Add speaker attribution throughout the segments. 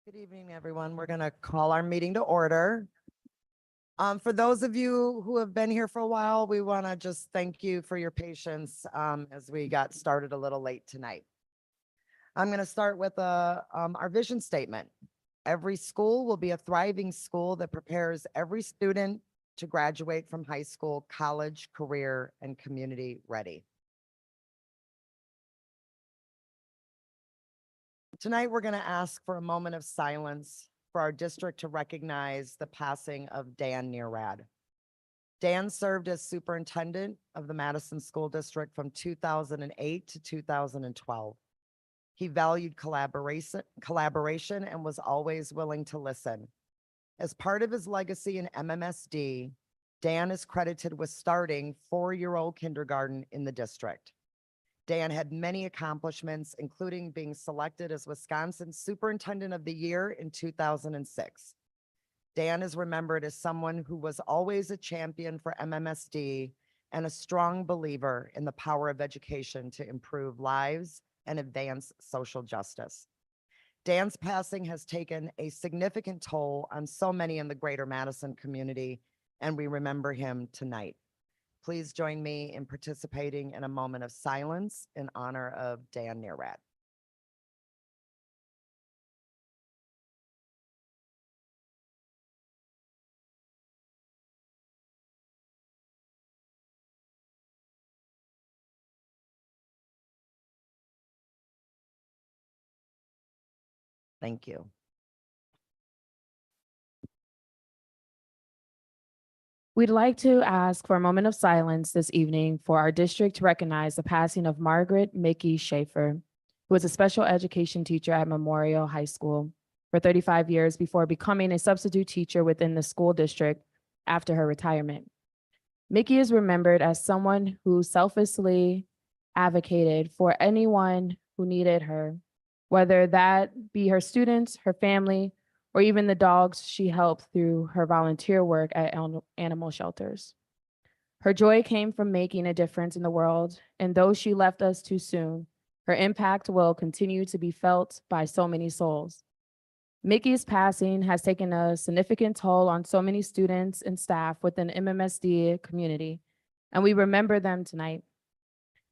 Speaker 1: Good evening, everyone. We're going to call our meeting to order. For those of you who have been here for a while, we want to just thank you for your patience as we got started a little late tonight. I'm going to start with our vision statement. Every school will be a thriving school that prepares every student to graduate from high school, college, career, and community ready. Tonight, we're going to ask for a moment of silence for our district to recognize the passing of Dan Nearad. Dan served as superintendent of the Madison School District from 2008 to 2012. He valued collaboration and was always willing to listen. As part of his legacy in MMSD, Dan is credited with starting 4-year-old kindergarten in the district. Dan had many accomplishments, including being selected as Wisconsin's Superintendent of the Year in 2006. Dan is remembered as someone who was always a champion for MMSD and a strong believer in the power of education to improve lives and advance social justice. Dan's passing has taken a significant toll on so many in the greater Madison community, and we remember him tonight. Please join me in participating in a moment of silence in honor of Dan Nearad. Thank you.
Speaker 2: We'd like to ask for a moment of silence this evening for our district to recognize the passing of Margaret Mickey Schaefer, who was a special education teacher at Memorial High School for 35 years before becoming a substitute teacher within the school district after her retirement. Mickey is remembered as someone who selflessly advocated for anyone who needed her, whether that be her students, her family, or even the dogs she helped through her volunteer work at animal shelters. Her joy came from making a difference in the world, and though she left us too soon, her impact will continue to be felt by so many souls. Mickey's passing has taken a significant toll on so many students and staff within the MMSD community, and we remember them tonight.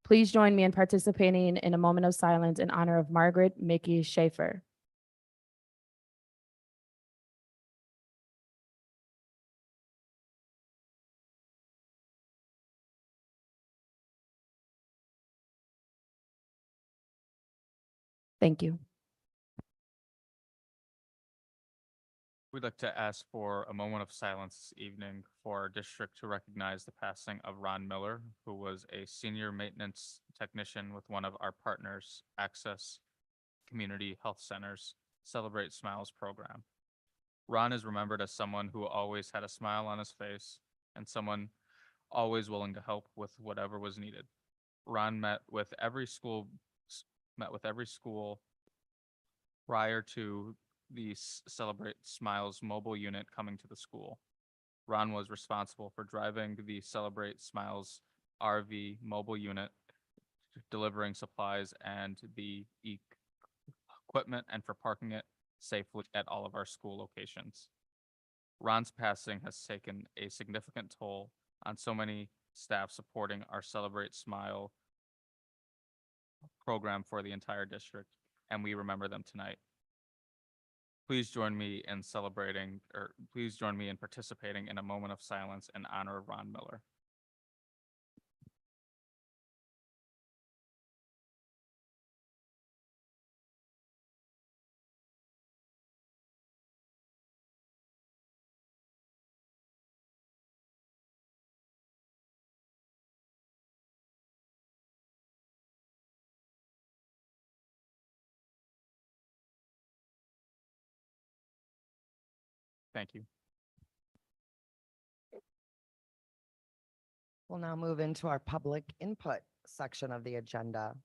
Speaker 2: Please join me in participating in a moment of silence in honor of Margaret Mickey Schaefer. Thank you.
Speaker 3: We'd like to ask for a moment of silence this evening for our district to recognize the passing of Ron Miller, who was a senior maintenance technician with one of our partners, Access Community Health Center's Celebrate Smiles program. Ron is remembered as someone who always had a smile on his face and someone always willing to help with whatever was needed. Ron met with every school prior to the Celebrate Smiles mobile unit coming to the school. Ron was responsible for driving the Celebrate Smiles RV mobile unit, delivering supplies and the equipment, and for parking it safely at all of our school locations. Ron's passing has taken a significant toll on so many staff supporting our Celebrate Smile program for the entire district, and we remember them tonight. Please join me in participating in a moment of silence in honor of Ron Miller. Thank you.
Speaker 1: We'll now move into our public input section of the agenda.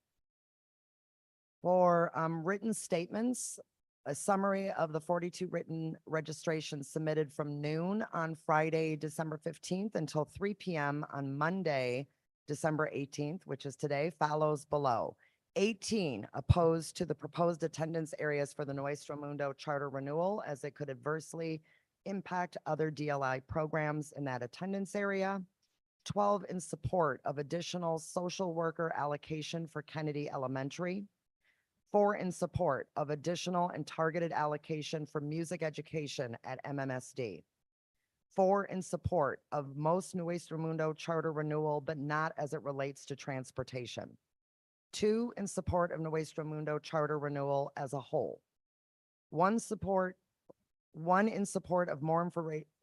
Speaker 1: For written statements, a summary of the 42 written registrations submitted from noon on Friday, December 15th until 3 p.m. on Monday, December 18th, which is today, follows below. 18 opposed to the proposed attendance areas for the Nuestro Mundo charter renewal as it could adversely impact other DLI programs in that attendance area. 12 in support of additional social worker allocation for Kennedy Elementary. 4 in support of additional and targeted allocation for music education at MMSD. 4 in support of most Nuestro Mundo charter renewal, but not as it relates to transportation. 2 in support of Nuestro Mundo charter renewal as a whole. 1 in support of more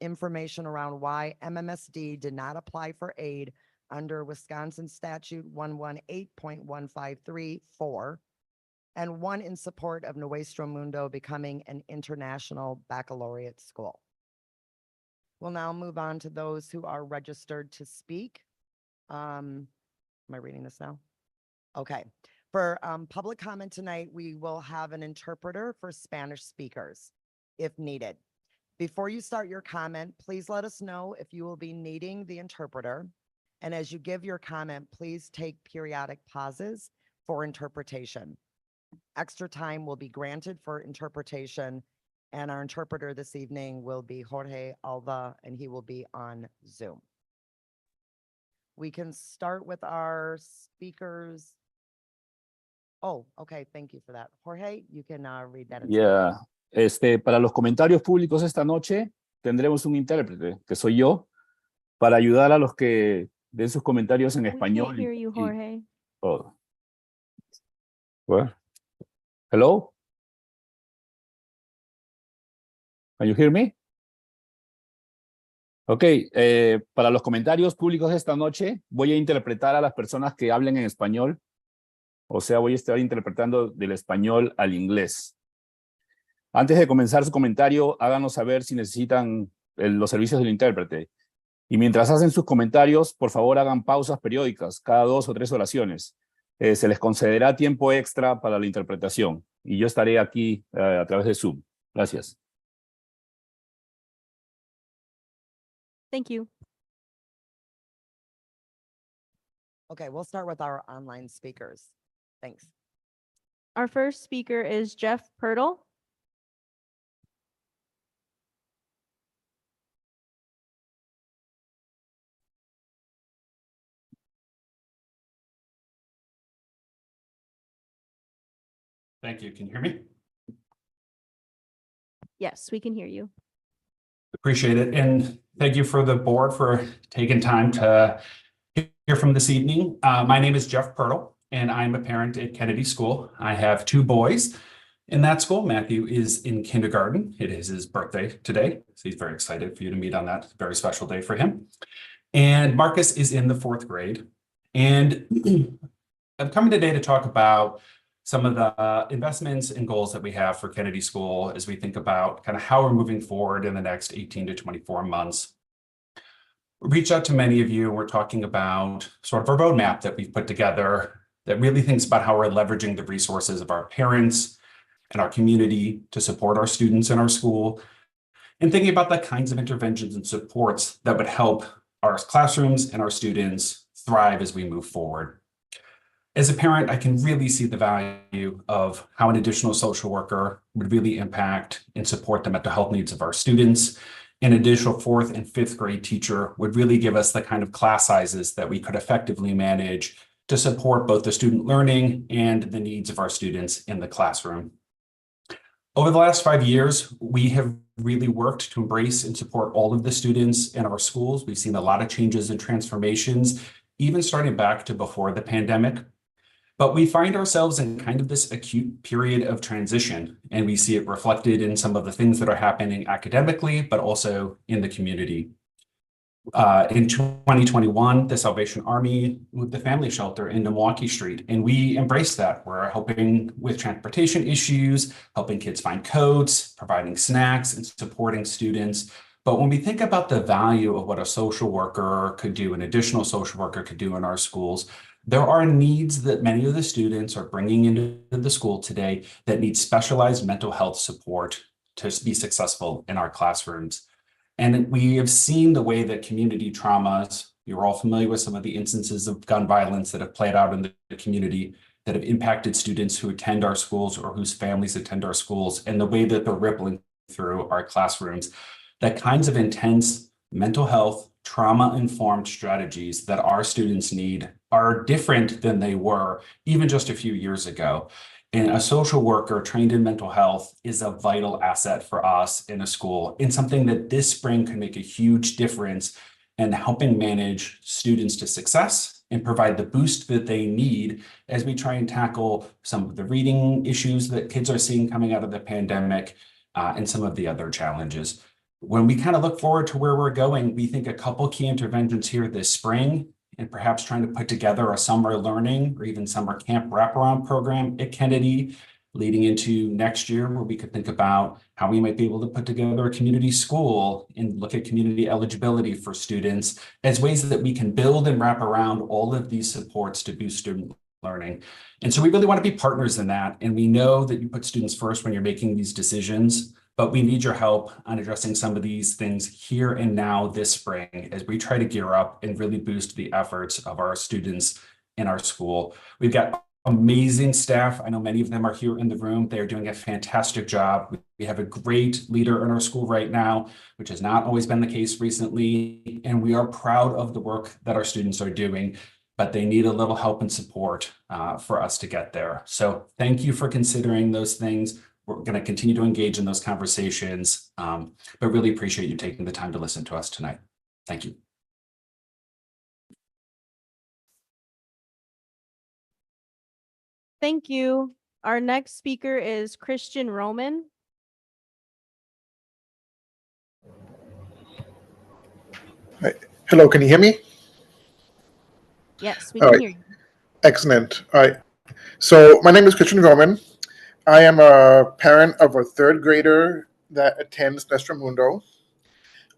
Speaker 1: information around why MMSD did not apply for aid under Wisconsin Statute 118.153(4), and 1 in support of Nuestro Mundo becoming an international baccalaureate school. We'll now move on to those who are registered to speak. Am I reading this now? Okay. For public comment tonight, we will have an interpreter for Spanish speakers if needed. Before you start your comment, please let us know if you will be needing the interpreter. And as you give your comment, please take periodic pauses for interpretation. Extra time will be granted for interpretation, and our interpreter this evening will be Jorge Alva, and he will be on Zoom. We can start with our speakers. Oh, okay, thank you for that. Jorge, you can read that.
Speaker 4: Yeah. Para los comentarios públicos esta noche tendremos un intérprete, que soy yo, para ayudar a los que den sus comentarios en
Speaker 5: We
Speaker 4: español.
Speaker 5: can't hear you, Jorge.
Speaker 4: Oh. Well, hello? Can you hear me? Ok, para los comentarios públicos esta noche voy a interpretar a las personas que hablen en español. O sea, voy a estar interpretando del español al inglés. Antes de comenzar su comentario, háganos saber si necesitan los servicios del intérprete. Y mientras hacen sus comentarios, por favor hagan pausas periódicas, cada 2 o 3 oraciones. Se les concederá tiempo extra para la interpretación. Y yo estaré aquí a través de Zoom. Gracias.
Speaker 5: Thank you.
Speaker 1: Okay, we'll start with our online speakers. Thanks.
Speaker 5: Our first speaker is Jeff Pirtle.
Speaker 6: Thank you. Can you hear me?
Speaker 5: Yes, we can hear you.
Speaker 6: Appreciate it. And thank you for the board for taking time to hear from this evening. My name is Jeff Pirtle, and I'm a parent at Kennedy School. I have 2 boys in that school. Matthew is in kindergarten. It is his birthday today, so he's very excited for you to meet on that very special day for him. And Marcus is in the 4th grade. And I'm coming today to talk about some of the investments and goals that we have for Kennedy School as we think about kind of how we're moving forward in the next 18 to 24 months. We reached out to many of you, and we're talking about sort of a roadmap that we've put together that really thinks about how we're leveraging the resources of our parents and our community to support our students in our school, and thinking about the kinds of interventions and supports that would help our classrooms and our students thrive as we move forward. As a parent, I can really see the value of how an additional social worker would really impact and support the mental health needs of our students. An additional 4th and 5th grade teacher would really give us the kind of class sizes that we could effectively manage to support both the student learning and the needs of our students in the classroom. Over the last 5 years, we have really worked to embrace and support all of the students in our schools. We've seen a lot of changes and transformations, even starting back to before the pandemic. But we find ourselves in kind of this acute period of transition, and we see it reflected in some of the things that are happening academically, but also in the community. In 2021, the Salvation Army moved the family shelter into Milwaukee Street, and we embraced that. We're helping with transportation issues, helping kids find coats, providing snacks, and supporting students. But when we think about the value of what a social worker could do, an additional social worker could do in our schools, there are needs that many of the students are bringing into the school today that need specialized mental health support to be successful in our classrooms. And we have seen the way that community traumas, you're all familiar with some of the instances of gun violence that have played out in the community, that have impacted students who attend our schools or whose families attend our schools, and the way that they're rippling through our classrooms. The kinds of intense mental health, trauma-informed strategies that our students need are different than they were even just a few years ago. And a social worker trained in mental health is a vital asset for us in a school, and something that this spring can make a huge difference in helping manage students to success and provide the boost that they need as we try and tackle some of the reading issues that kids are seeing coming out of the pandemic, and some of the other challenges. When we kind of look forward to where we're going, we think a couple key interventions here this spring, and perhaps trying to put together a summer learning or even summer camp wraparound program at Kennedy, leading into next year, where we could think about how we might be able to put together a community school and look at community eligibility for students as ways that we can build and wrap around all of these supports to boost student learning. And so we really want to be partners in that. And we know that you put students first when you're making these decisions, but we need your help on addressing some of these things here and now this spring as we try to gear up and really boost the efforts of our students in our school. We've got amazing staff. I know many of them are here in the room. They're doing a fantastic job. We have a great leader in our school right now, which has not always been the case recently. And we are proud of the work that our students are doing, but they need a little help and support for us to get there. So thank you for considering those things. We're going to continue to engage in those conversations, but really appreciate you taking the time to listen to us tonight. Thank you.
Speaker 5: Thank you. Our next speaker is Christian Roman.
Speaker 7: Hello, can you hear me?
Speaker 5: Yes, we
Speaker 7: All
Speaker 5: can
Speaker 7: right.
Speaker 5: hear you.
Speaker 7: Excellent. All right. So my name is Christian Roman. I am a parent of a third grader that attends Mundo.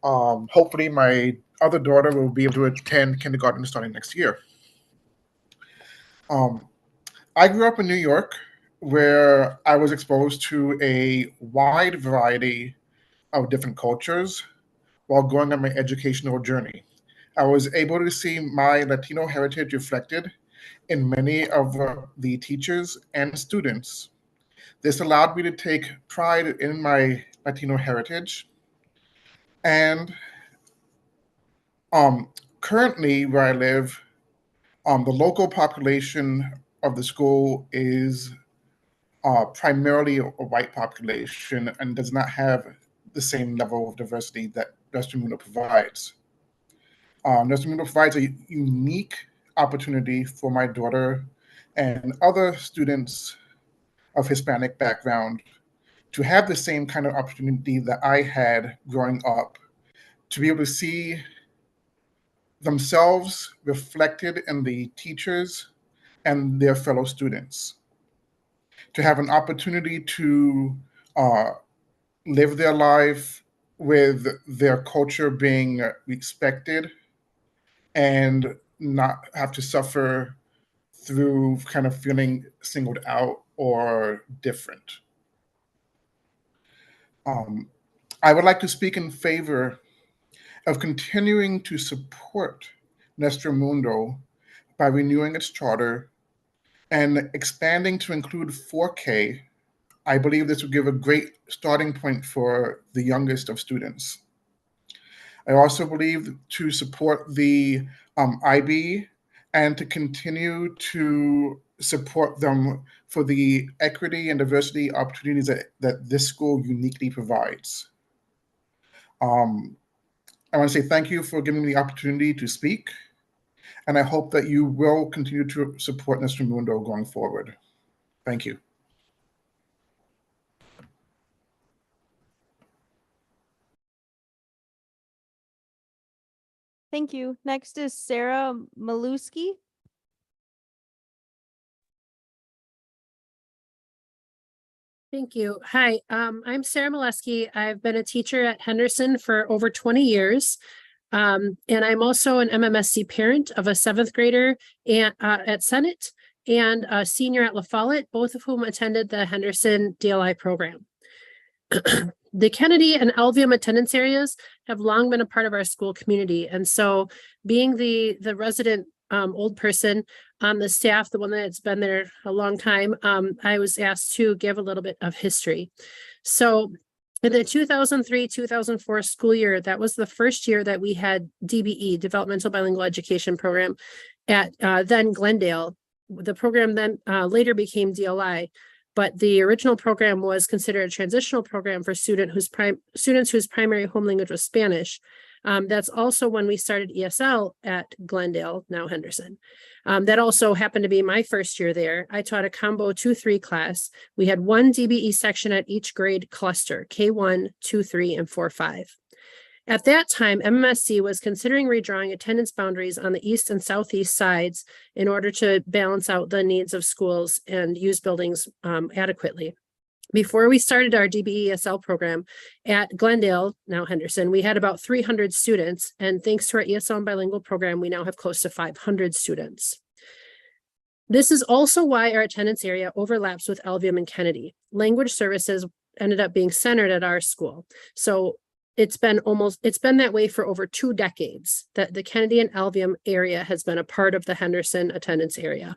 Speaker 7: Hopefully my other daughter will be able to attend kindergarten starting next year. I grew up in New York, where I was exposed to a wide variety of different cultures while going on my educational journey. I was able to see my Latino heritage reflected in many of the teachers and students. This allowed me to take pride in my Latino heritage. And currently, where I live, the local population of the school is primarily a white population and does not have the same level of diversity that Mundo provides. Mundo provides a unique opportunity for my daughter and other students of Hispanic background to have the same kind of opportunity that I had growing up, to be able to see themselves reflected in the teachers and their fellow students, to have an opportunity to live their life with their culture being respected and not have to suffer through kind of feeling singled out or different. I would like to speak in favor of continuing to support Mundo by renewing its charter and expanding to include 4K. I believe this would give a great starting point for the youngest of students. I also believe to support the IB and to continue to support them for the equity and diversity opportunities that this school uniquely provides. I want to say thank you for giving me the opportunity to speak, and I hope that you will continue to support Mundo going forward. Thank you.
Speaker 5: Thank you. Next is Sarah Maluski.
Speaker 8: Thank you. Hi, I'm Sarah Molesky. I've been a teacher at Henderson for over 20 years. And I'm also an MMSC parent of a 7th grader at Senate and a senior at La Follette, both of whom attended the Henderson DLI program. The Kennedy and Albium attendance areas have long been a part of our school community. And so being the resident old person on the staff, the one that's been there a long time, I was asked to give a little bit of history. So in the 2003-2004 school year, that was the first year that we had DBE, Developmental Bilingual Education Program, at then Glendale. The program then later became DLI, but the original program was considered a transitional program for students whose primary home language was Spanish. That's also when we started ESL at Glendale, now Henderson. That also happened to be my first year there. I taught a combo 2-3 class. We had one DBE section at each grade cluster, K1, 2, 3, and 4, 5. At that time, MMSC was considering redrawing attendance boundaries on the east and southeast sides in order to balance out the needs of schools and use buildings adequately. Before we started our DBE ESL program at Glendale, now Henderson, we had about 300 students, and thanks to our ESL and bilingual program, we now have close to 500 students. This is also why our attendance area overlaps with Albion and Kennedy. Language services ended up being centered at our school. So it's been that way for over 2 decades that the Kennedy and Albion area has been a part of the Henderson attendance area.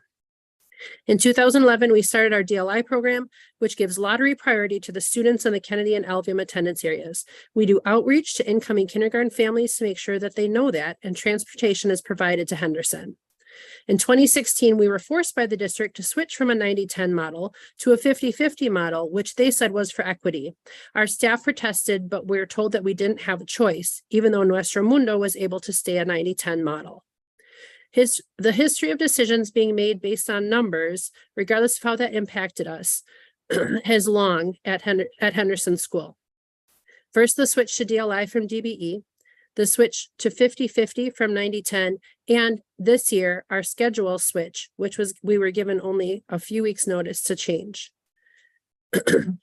Speaker 8: In 2011, we started our DLI program, which gives lottery priority to the students in the Kennedy and Albion attendance areas. We do outreach to incoming kindergarten families to make sure that they know that, and transportation is provided to Henderson. In 2016, we were forced by the district to switch from a 90-10 model to a 50-50 model, which they said was for equity. Our staff protested, but we were told that we didn't have a choice, even though Nuestro Mundo was able to stay a 90-10 model. The history of decisions being made based on numbers, regardless of how that impacted us, has long at Henderson School. First, the switch to DLI from DBE, the switch to 50-50 from 90-10, and this year, our schedule switch, which we were given only a few weeks' notice to change.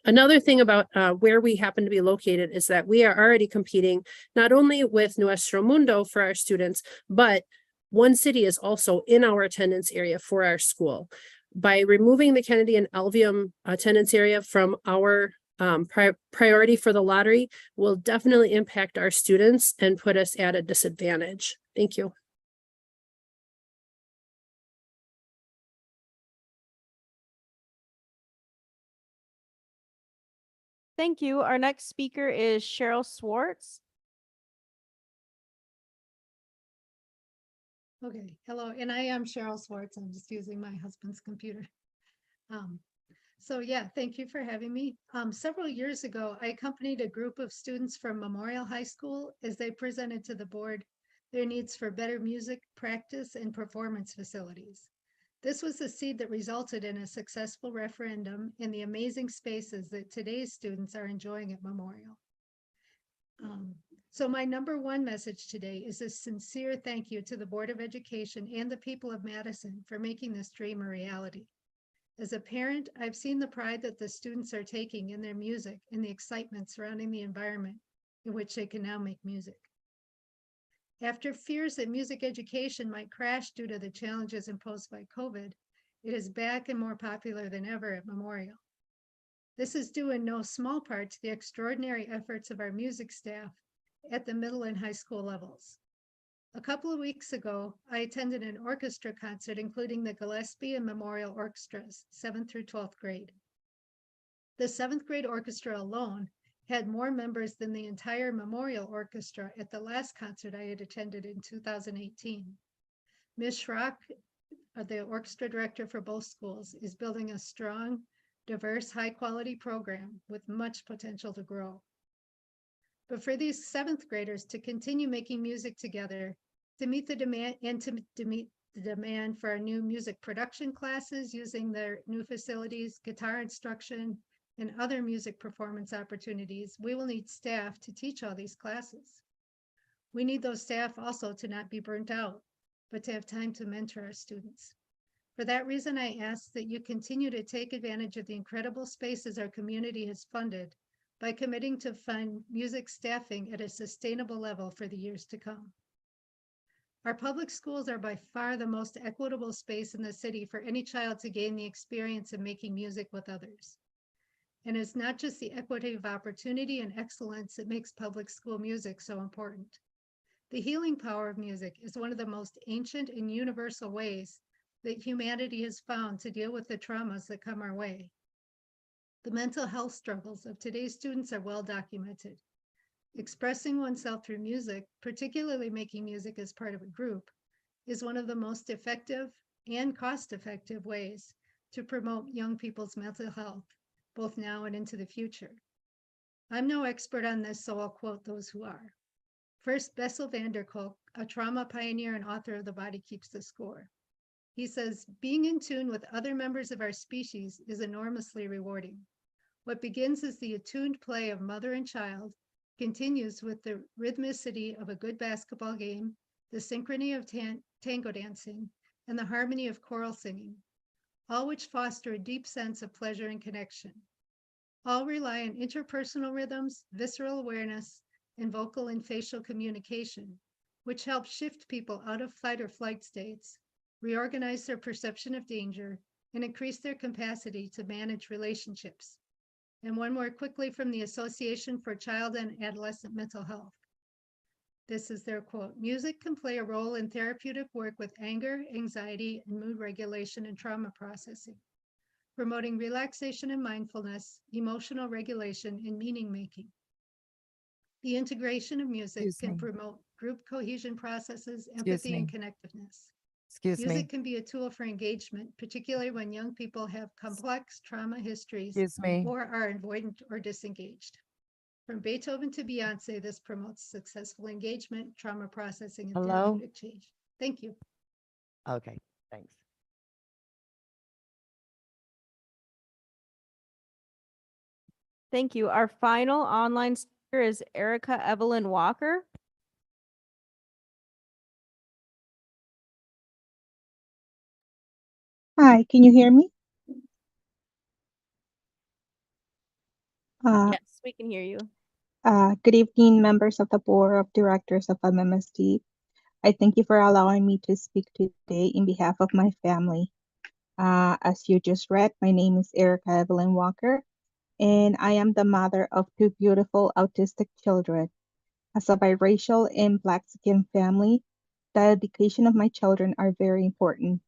Speaker 8: Another thing about where we happen to be located is that we are already competing not only with Nuestro Mundo for our students, but one city is also in our attendance area for our school. By removing the Kennedy and Albion attendance area from our priority for the lottery will definitely impact our students and put us at a disadvantage. Thank you.
Speaker 5: Thank you. Our next speaker is Cheryl Swartz.
Speaker 9: Okay, hello, and I am Cheryl Swartz. I'm just using my husband's computer. So yeah, thank you for having me. Several years ago, I accompanied a group of students from Memorial High School as they presented to the board their needs for better music practice and performance facilities. This was the seed that resulted in a successful referendum in the amazing spaces that today's students are enjoying at Memorial. So my number one message today is a sincere thank you to the Board of Education and the people of Madison for making this dream a reality. As a parent, I've seen the pride that the students are taking in their music and the excitement surrounding the environment in which they can now make music. After fears that music education might crash due to the challenges imposed by COVID, it is back and more popular than ever at Memorial. This is due in no small part to the extraordinary efforts of our music staff at the middle and high school levels. A couple of weeks ago, I attended an orchestra concert, including the Gillespie and Memorial Orchestras, 7th through 12th grade. The 7th grade orchestra alone had more members than the entire Memorial Orchestra at the last concert I had attended in 2018. Ms. Schrock, the orchestra director for both schools, is building a strong, diverse, high-quality program with much potential to grow. But for these 7th graders to continue making music together, to meet the demand and to meet the demand for our new music production classes using their new facilities, guitar instruction, and other music performance opportunities, we will need staff to teach all these classes. We need those staff also to not be burnt out, but to have time to mentor our students. For that reason, I ask that you continue to take advantage of the incredible spaces our community has funded by committing to fund music staffing at a sustainable level for the years to come. Our public schools are by far the most equitable space in the city for any child to gain the experience of making music with others. And it's not just the equity of opportunity and excellence that makes public school music so important. The healing power of music is one of the most ancient and universal ways that humanity has found to deal with the traumas that come our way. The mental health struggles of today's students are well documented. Expressing oneself through music, particularly making music as part of a group, is one of the most effective and cost-effective ways to promote young people's mental health, both now and into the future. I'm no expert on this, so I'll quote those who are. First, Bessel van der Kolk, a trauma pioneer and author of The Body Keeps the Score. He says, being in tune with other members of our species is enormously rewarding. What begins as the attuned play of mother and child continues with the rhythmicity of a good basketball game, the synchrony of tango dancing, and the harmony of choral singing, all which foster a deep sense of pleasure and connection. All rely on interpersonal rhythms, visceral awareness, and vocal and facial communication, which help shift people out of fight or flight states, reorganize their perception of danger, and increase their capacity to manage relationships. And one more quickly from the Association for Child and Adolescent Mental Health. This is their quote, music can play a role in therapeutic work with anger, anxiety, and mood regulation and trauma processing, promoting relaxation and mindfulness, emotional regulation, and meaning making. The integration of music
Speaker 1: Excuse
Speaker 9: can
Speaker 1: me.
Speaker 9: promote group cohesion processes,
Speaker 1: Excuse
Speaker 9: empathy, and
Speaker 1: me.
Speaker 9: connectiveness.
Speaker 1: Excuse
Speaker 9: Music
Speaker 1: me,
Speaker 9: can be a tool for engagement, particularly when young people have complex trauma histories
Speaker 1: excuse me.
Speaker 9: or are avoidant or disengaged. From Beethoven to Beyonce, this promotes successful engagement, trauma processing, and
Speaker 1: Hello?
Speaker 9: therapeutic change. Thank you.
Speaker 1: Okay, thanks.
Speaker 5: Thank you. Our final online speaker is Erica Evelyn Walker.
Speaker 10: Hi, can you hear me?
Speaker 5: Yes, we can hear you.
Speaker 10: Good evening, members of the Board of Directors of MMSD. I thank you for allowing me to speak today in behalf of my family. As you just read, my name is Erica Evelyn Walker, and I am the mother of two beautiful autistic children. As a biracial and Black skin family, the education of my children are very important.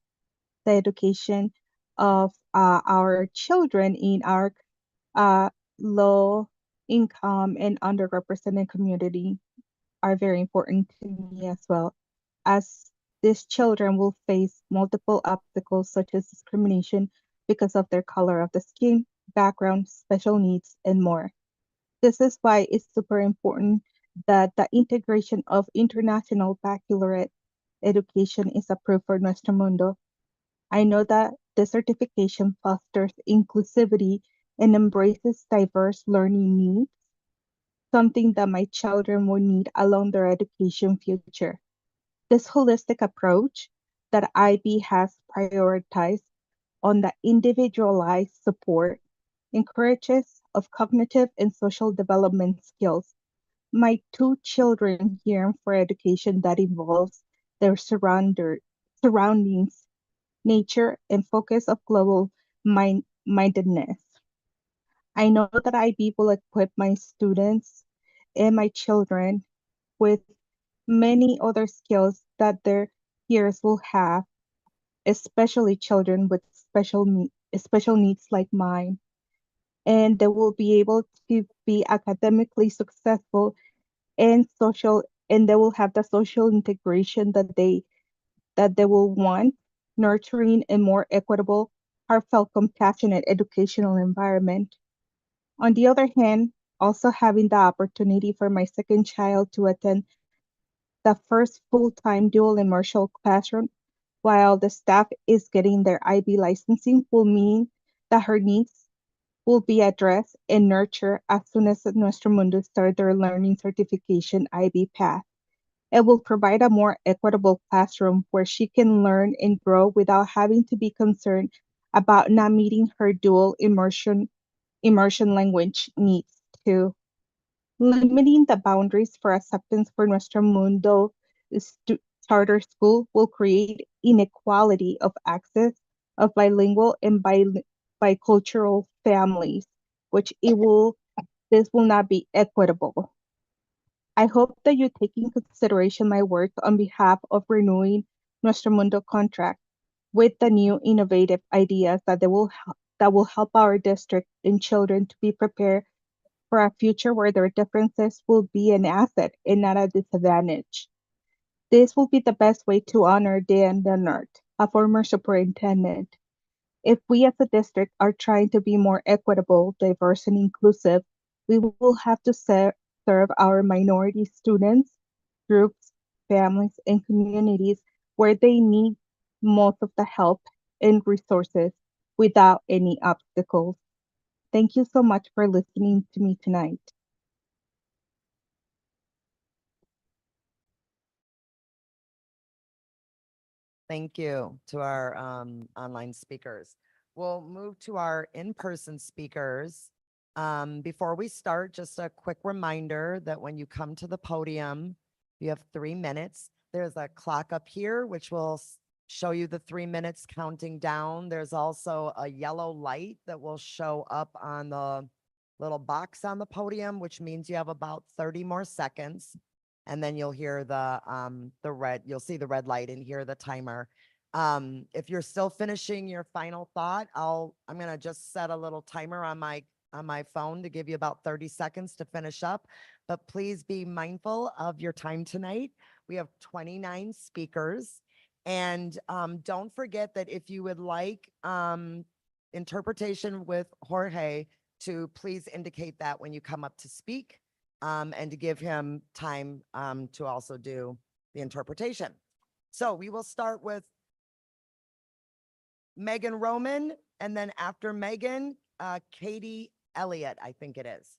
Speaker 10: The education of our children in our low income and underrepresented community are very important to me as well, as these children will face multiple obstacles such as discrimination because of their color of the skin, background, special needs, and more. This is why it's super important that the integration of international baccalaureate education is approved for Nuestro Mundo. I know that the certification fosters inclusivity and embraces diverse learning needs, something that my children will need along their education future. This holistic approach that IB has prioritized on the individualized support encourages of cognitive and social development skills. My two children yearn for education that involves their surroundings, nature, and focus of global mindedness. I know that IB will equip my students and my children with many other skills that their peers will have, especially children with special needs like mine. And they will be able to be academically successful and social, and they will have the social integration that they will want, nurturing a more equitable, heartfelt, compassionate educational environment. On the other hand, also having the opportunity for my second child to attend the first full-time dual immersion classroom while the staff is getting their IB licensing will mean that her needs will be addressed and nurtured as soon as Nuestro Mundo start their learning certification IB path. It will provide a more equitable classroom where she can learn and grow without having to be concerned about not meeting her dual immersion language needs too. Limiting the boundaries for acceptance for Nuestro Mundo charter school will create inequality of access of bilingual and bicultural families, which this will not be equitable. I hope that you take in consideration my work on behalf of renewing Nuestro Mundo contract with the new innovative ideas that will help our district and children to be prepared for a future where their differences will be an asset and not a disadvantage. This will be the best way to honor Dan Leonard, a former superintendent. If we as a district are trying to be more equitable, diverse, and inclusive, we will have to serve our minority students, groups, families, and communities where they need most of the help and resources without any obstacles. Thank you so much for listening to me tonight.
Speaker 1: Thank you to our online speakers. We'll move to our in-person speakers. Before we start, just a quick reminder that when you come to the podium, you have 3 minutes. There's a clock up here, which will show you the 3 minutes counting down. There's also a yellow light that will show up on the little box on the podium, which means you have about 30 more seconds. And then you'll hear the red, you'll see the red light and hear the timer. If you're still finishing your final thought, I'm gonna just set a little timer on my phone to give you about 30 seconds to finish up. But please be mindful of your time tonight. We have 29 speakers. And don't forget that if you would like interpretation with Jorge, to please indicate that when you come up to speak. And to give him time to also do the interpretation. So we will start with Megan Roman, and then after Megan, Katie Elliott, I think it is.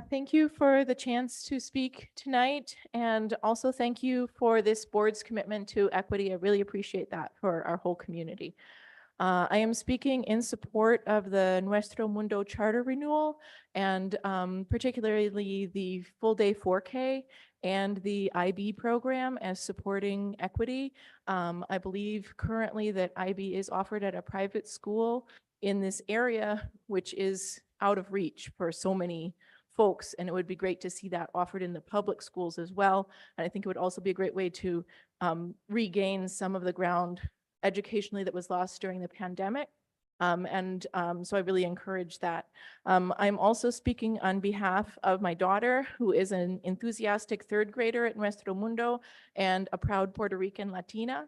Speaker 11: Thank you for the chance to speak tonight, and also thank you for this board's commitment to equity. I really appreciate that for our whole community. I am speaking in support of the Nuestro Mundo Charter renewal, and particularly the full day 4K and the IB program as supporting equity. I believe currently that IB is offered at a private school in this area, which is out of reach for so many folks, and it would be great to see that offered in the public schools as well. And I think it would also be a great way to regain some of the ground educationally that was lost during the pandemic. So I really encourage that. I'm also speaking on behalf of my daughter, who is an enthusiastic third grader at Nuestro Mundo and a proud Puerto Rican Latina.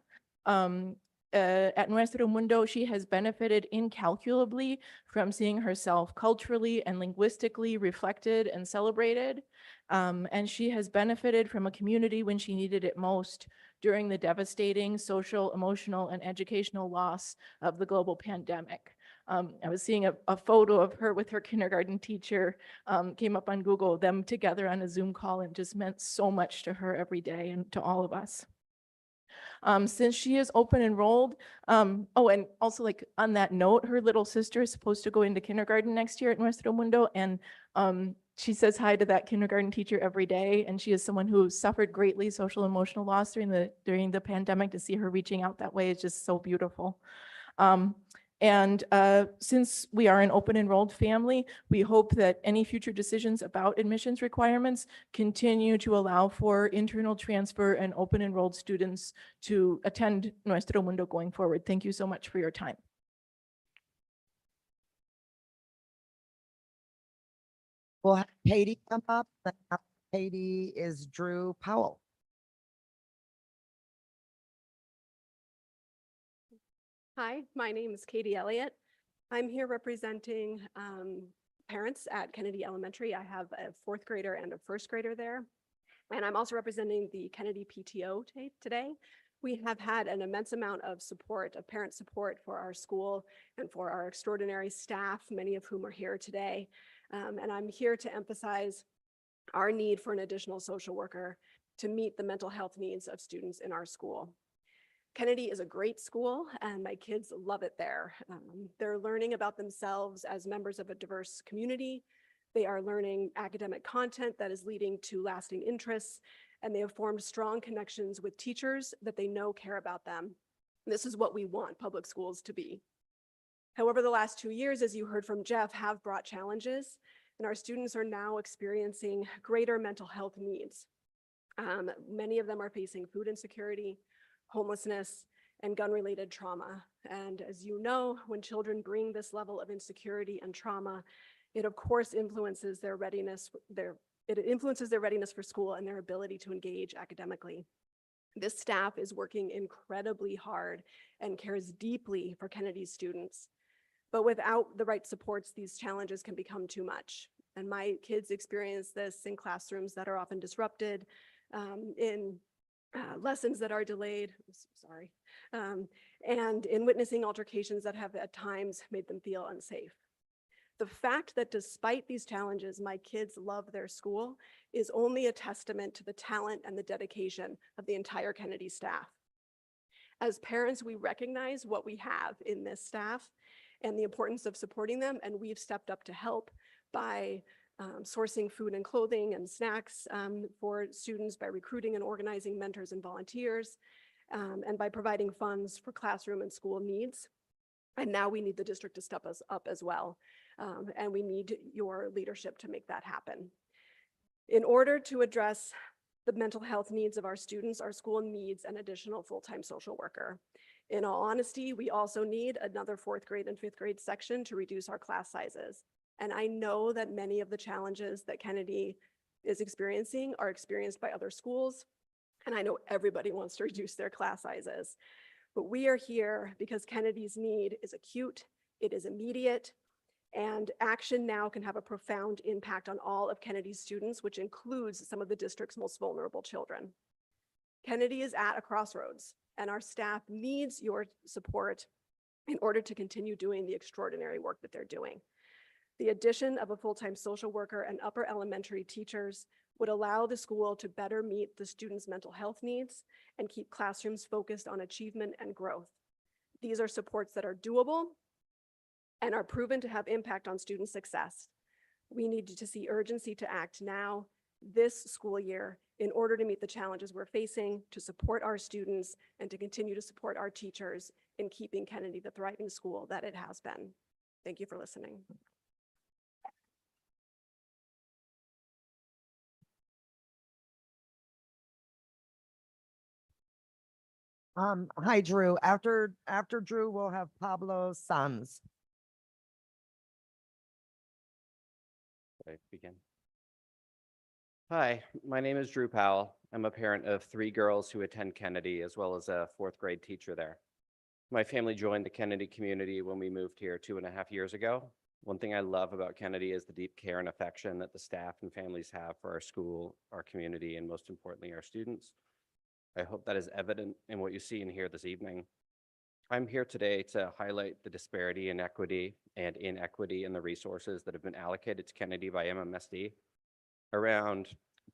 Speaker 11: At Nuestro Mundo, she has benefited incalculably from seeing herself culturally and linguistically reflected and celebrated. And she has benefited from a community when she needed it most during the devastating social, emotional, and educational loss of the global pandemic. I was seeing a photo of her with her kindergarten teacher, came up on Google, them together on a Zoom call, and just meant so much to her every day and to all of us. Since she is open enrolled, oh, and also like on that note, her little sister is supposed to go into kindergarten next year at Nuestro Mundo, and she says hi to that kindergarten teacher every day, and she is someone who suffered greatly social emotional loss during the pandemic. To see her reaching out that way is just so beautiful. Since we are an open enrolled family, we hope that any future decisions about admissions requirements continue to allow for internal transfer and open enrolled students to attend Nuestro Mundo going forward. Thank you so much for your time.
Speaker 1: We'll have Katie come up. Katie is Drew Powell.
Speaker 12: Hi, my name is Katie Elliott. I'm here representing parents at Kennedy Elementary. I have a 4th grader and a 1st grader there. And I'm also representing the Kennedy PTO today. We have had an immense amount of support, of parent support for our school and for our extraordinary staff, many of whom are here today. And I'm here to emphasize our need for an additional social worker to meet the mental health needs of students in our school. Kennedy is a great school and my kids love it there. They're learning about themselves as members of a diverse community. They are learning academic content that is leading to lasting interests, and they have formed strong connections with teachers that they know care about them. This is what we want public schools to be. However, the last 2 years, as you heard from Jeff, have brought challenges, and our students are now experiencing greater mental health needs. Many of them are facing food insecurity, homelessness, and gun-related trauma. And as you know, when children bring this level of insecurity and trauma, it of course influences their readiness, for school and their ability to engage academically. This staff is working incredibly hard and cares deeply for Kennedy's students. But without the right supports, these challenges can become too much. And my kids experience this in classrooms that are often disrupted, in lessons that are delayed, and in witnessing altercations that have at times made them feel unsafe. The fact that despite these challenges, my kids love their school is only a testament to the talent and the dedication of the entire Kennedy staff. As parents, we recognize what we have in this staff and the importance of supporting them, and we've stepped up to help by sourcing food and clothing and snacks for students, by recruiting and organizing mentors and volunteers, and by providing funds for classroom and school needs. And now we need the district to step us up as well. And we need your leadership to make that happen. In order to address the mental health needs of our students, our school needs an additional full-time social worker. In all honesty, we also need another 4th grade and 5th grade section to reduce our class sizes. And I know that many of the challenges that Kennedy is experiencing are experienced by other schools. And I know everybody wants to reduce their class sizes. But we are here because Kennedy's need is acute, it is immediate, and action now can have a profound impact on all of Kennedy's students, which includes some of the district's most vulnerable children. Kennedy is at a crossroads, and our staff needs your support in order to continue doing the extraordinary work that they're doing. The addition of a full-time social worker and upper elementary teachers would allow the school to better meet the students' mental health needs and keep classrooms focused on achievement and growth. These are supports that are doable and are proven to have impact on student success. We need to see urgency to act now, this school year, in order to meet the challenges we're facing, to support our students, and to continue to support our teachers in keeping Kennedy the thriving school that it has been. Thank you for listening.
Speaker 1: Hi, Drew. After Drew, we'll have Pablo Sanz.
Speaker 13: Begin. Hi, my name is Drew Powell. I'm a parent of 3 girls who attend Kennedy, as well as a 4th grade teacher there. My family joined the Kennedy community when we moved here 2.5 years ago. One thing I love about Kennedy is the deep care and affection that the staff and families have for our school, our community, and most importantly, our students. I hope that is evident in what you see and hear this evening. I'm here today to highlight the disparity in equity and inequity in the resources that have been allocated to Kennedy by MMSD. Around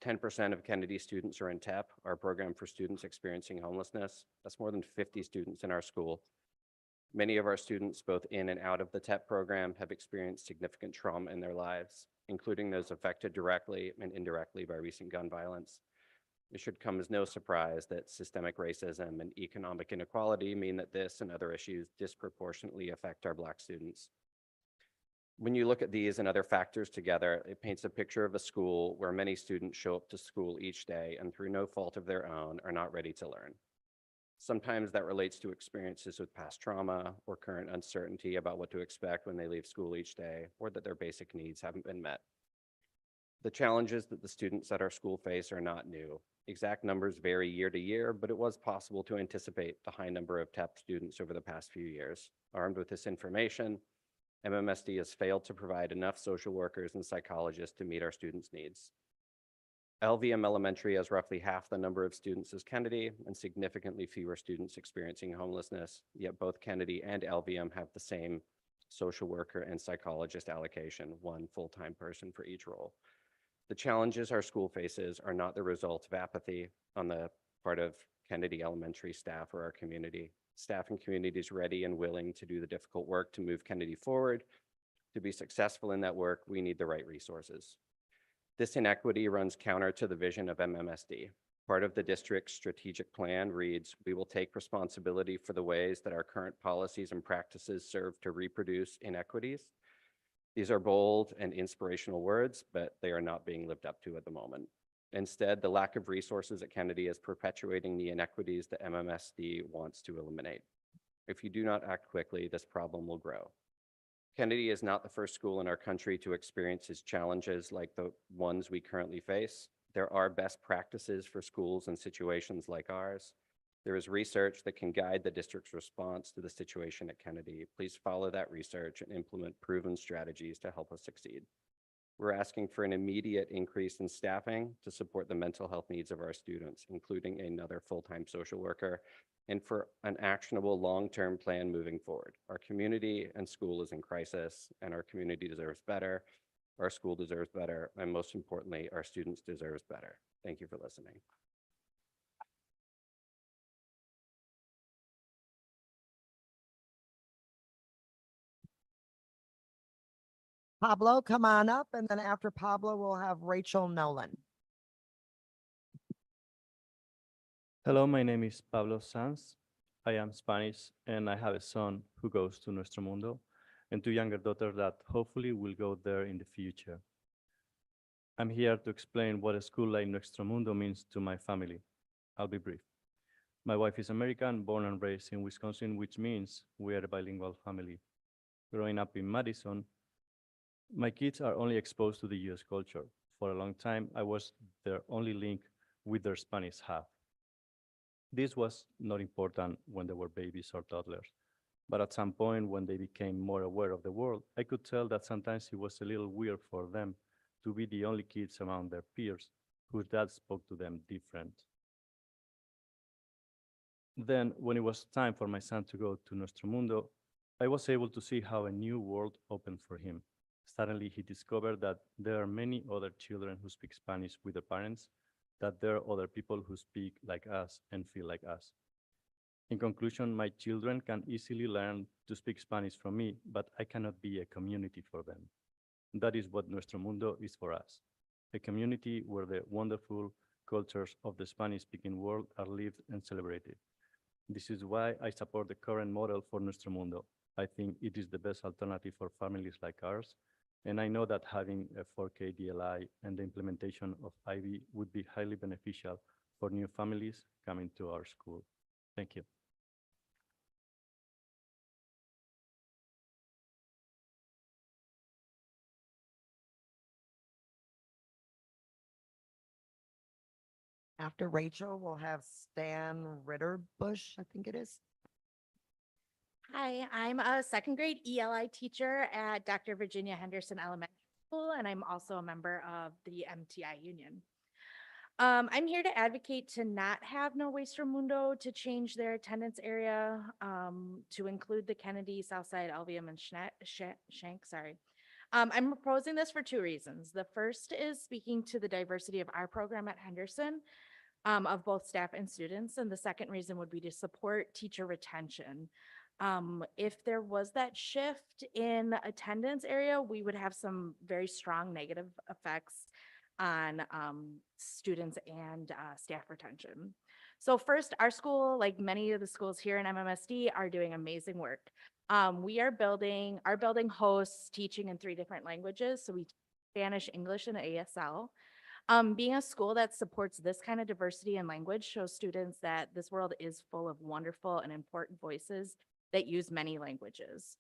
Speaker 13: 10% of Kennedy students are in TEP, our program for students experiencing homelessness. That's more than 50 students in our school. Many of our students, both in and out of the TEP program, have experienced significant trauma in their lives, including those affected directly and indirectly by recent gun violence. It should come as no surprise that systemic racism and economic inequality mean that this and other issues disproportionately affect our Black students. When you look at these and other factors together, it paints a picture of a school where many students show up to school each day and through no fault of their own are not ready to learn. Sometimes that relates to experiences with past trauma or current uncertainty about what to expect when they leave school each day, or that their basic needs haven't been met. The challenges that the students at our school face are not new. Exact numbers vary year to year, but it was possible to anticipate the high number of TEP students over the past few years. Armed with this information, MMSD has failed to provide enough social workers and psychologists to meet our students' needs. LVM Elementary has roughly half the number of students as Kennedy and significantly fewer students experiencing homelessness, yet both Kennedy and LVM have the same social worker and psychologist allocation, 1 full-time person for each role. The challenges our school faces are not the result of apathy on the part of Kennedy Elementary staff or our community. Staff and community is ready and willing to do the difficult work to move Kennedy forward. To be successful in that work, we need the right resources. This inequity runs counter to the vision of MMSD. Part of the district's strategic plan reads, "We will take responsibility for the ways that our current policies and practices serve to reproduce inequities." These are bold and inspirational words, but they are not being lived up to at the moment. Instead, the lack of resources at Kennedy is perpetuating the inequities that MMSD wants to eliminate. If you do not act quickly, this problem will grow. Kennedy is not the first school in our country to experience its challenges like the ones we currently face. There are best practices for schools in situations like ours. There is research that can guide the district's response to the situation at Kennedy. Please follow that research and implement proven strategies to help us succeed. We're asking for an immediate increase in staffing to support the mental health needs of our students, including another full-time social worker, and for an actionable long-term plan moving forward. Our community and school is in crisis, and our community deserves better. Our school deserves better, and most importantly, our students deserve better. Thank you for listening.
Speaker 1: Pablo, come on up, and then after Pablo, we'll have Rachel Nolan.
Speaker 14: Hello, my name is Pablo Sanz. I am Spanish, and I have a son who goes to Nuestro Mundo, and two younger daughters that hopefully will go there in the future. I'm here to explain what a school like Nuestro Mundo means to my family. I'll be brief. My wife is American, born and raised in Wisconsin, which means we are a bilingual family. Growing up in Madison, my kids are only exposed to the US culture. For a long time, I was their only link with their Spanish half. This was not important when they were babies or toddlers, but at some point when they became more aware of the world, I could tell that sometimes it was a little weird for them to be the only kids among their peers whose dad spoke to them different. Then, when it was time for my son to go to Nuestro Mundo, I was able to see how a new world opened for him. Suddenly, he discovered that there are many other children who speak Spanish with their parents, that there are other people who speak like us and feel like us. In conclusion, my children can easily learn to speak Spanish from me, but I cannot be a community for them. That is what Nuestro Mundo is for us, a community where the wonderful cultures of the Spanish-speaking world are lived and celebrated. This is why I support the current model for Nuestro Mundo. I think it is the best alternative for families like ours, and I know that having a 4K DLI and the implementation of IB would be highly beneficial for new families coming to our school. Thank you.
Speaker 1: After Rachel, we'll have Stan Ritterbush, I think it is.
Speaker 15: Hi, I'm a second grade ELI teacher at Dr. Virginia Henderson Elementary School, and I'm also a member of the MTI Union. I'm here to advocate to not have Nuestro Mundo to change their attendance area to include the Kennedy, Southside, Albion, and Shank, sorry. I'm proposing this for two reasons. The first is speaking to the diversity of our program at Henderson, of both staff and students. And the second reason would be to support teacher retention. If there was that shift in attendance area, we would have some very strong negative effects on students and staff retention. So first, our school, like many of the schools here in MMSD, are doing amazing work. Our building hosts teaching in 3 different languages. So we teach Spanish, English, and ASL. Being a school that supports this kind of diversity in language shows students that this world is full of wonderful and important voices that use many languages.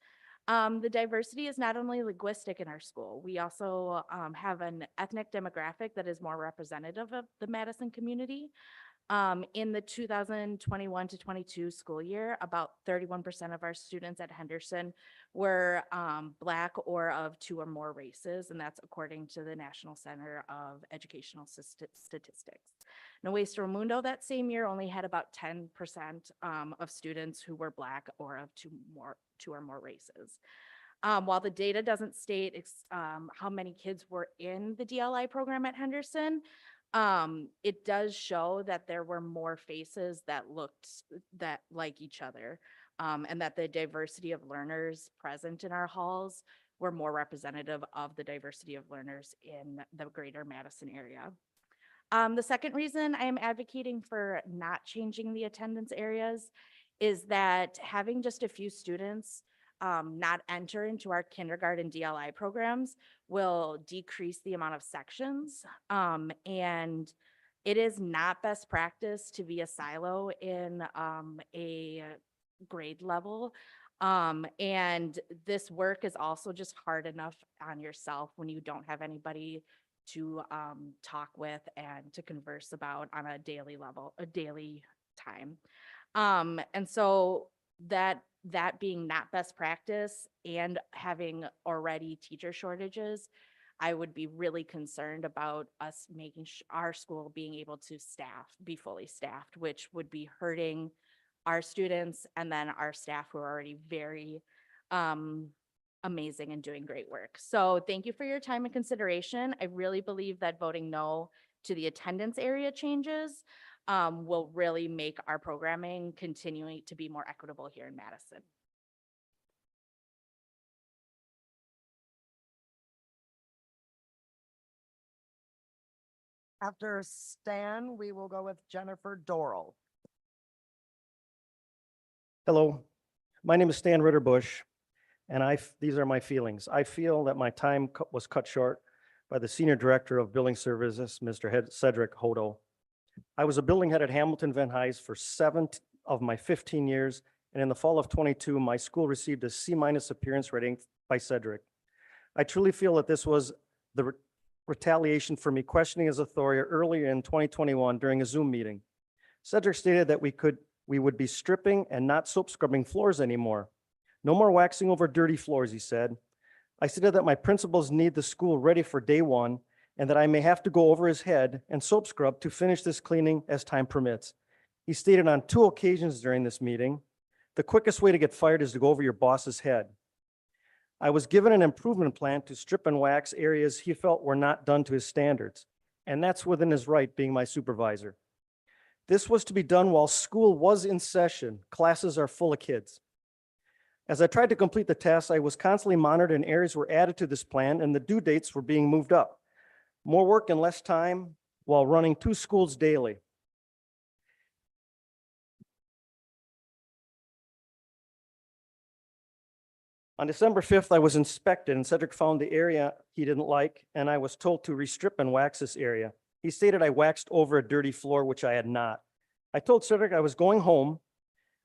Speaker 15: The diversity is not only linguistic in our school, we also have an ethnic demographic that is more representative of the Madison community. In the 2021 to 22 school year, about 31% of our students at Henderson were Black or of 2 or more races, and that's according to the National Center of Educational Statistics. Nuestro Mundo that same year only had about 10% of students who were Black or of 2 or more races. While the data doesn't state how many kids were in the DLI program at Henderson, it does show that there were more faces that looked like each other, and that the diversity of learners present in our halls were more representative of the diversity of learners in the greater Madison area. The second reason I am advocating for not changing the attendance areas is that having just a few students not enter into our kindergarten DLI programs will decrease the amount of sections. And it is not best practice to be a silo in a grade level. And this work is also just hard enough on yourself when you don't have anybody to talk with and to converse about on a daily level, a daily time. And so that being not best practice and having already teacher shortages, I would be really concerned about us making our school being able to be fully staffed, which would be hurting our students and then our staff who are already very amazing and doing great work. So thank you for your time and consideration. I really believe that voting no to the attendance area changes will really make our programming continuing to be more equitable here in Madison.
Speaker 1: After Stan, we will go with Jennifer Doral.
Speaker 16: Hello, my name is Stan Ritterbush, and these are my feelings. I feel that my time was cut short by the Senior Director of Building Services, Mr. Cedric Hodo. I was a building head at Hamilton Van Hise for 7 of my 15 years, and in the fall of 22, my school received a C- appearance rating by Cedric. I truly feel that this was the retaliation for me questioning his authority earlier in 2021 during a Zoom meeting. Cedric stated that we would be stripping and not soap scrubbing floors anymore. No more waxing over dirty floors, he said. I stated that my principals need the school ready for day one and that I may have to go over his head and soap scrub to finish this cleaning as time permits. He stated on 2 occasions during this meeting, the quickest way to get fired is to go over your boss's head. I was given an improvement plan to strip and wax areas he felt were not done to his standards, and that's within his right being my supervisor. This was to be done while school was in session. Classes are full of kids. As I tried to complete the tasks, I was constantly monitored and areas were added to this plan and the due dates were being moved up. More work and less time while running 2 schools daily. On December 5th, I was inspected and Cedric found the area he didn't like, and I was told to restrip and wax this area. He stated I waxed over a dirty floor, which I had not. I told Cedric I was going home,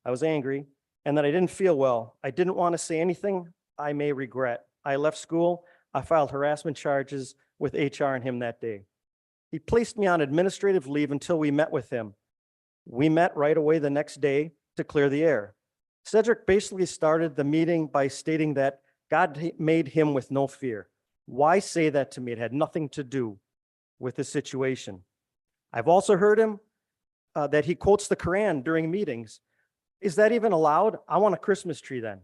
Speaker 16: I was angry, and that I didn't feel well. I didn't want to say anything I may regret. I left school. I filed harassment charges with HR and him that day. He placed me on administrative leave until we met with him. We met right away the next day to clear the air. Cedric basically started the meeting by stating that God made him with no fear. Why say that to me? It had nothing to do with the situation. I've also heard him that he quotes the Quran during meetings. Is that even allowed? I want a Christmas tree then.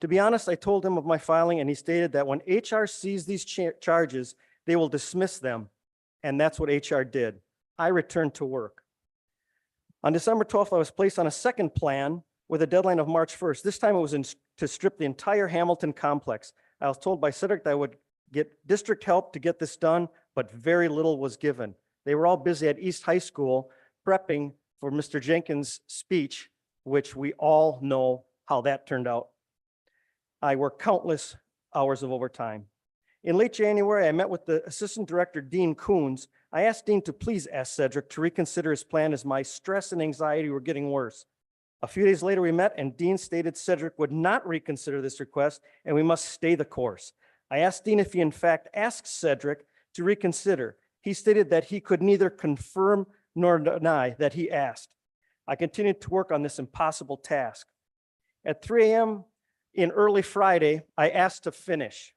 Speaker 16: To be honest, I told him of my filing and he stated that when HR sees these charges, they will dismiss them. And that's what HR did. I returned to work. On December 12th, I was placed on a second plan with a deadline of March 1st. This time it was to strip the entire Hamilton complex. I was told by Cedric that I would get district help to get this done, but very little was given. They were all busy at East High School prepping for Mr. Jenkins' speech, which we all know how that turned out. I worked countless hours of overtime. In late January, I met with the Assistant Director, Dean Coons. I asked Dean to please ask Cedric to reconsider his plan as my stress and anxiety were getting worse. A few days later, we met and Dean stated Cedric would not reconsider this request and we must stay the course. I asked Dean if he in fact asked Cedric to reconsider. He stated that he could neither confirm nor deny that he asked. I continued to work on this impossible task. At 3 a.m. in early Friday, I asked to finish.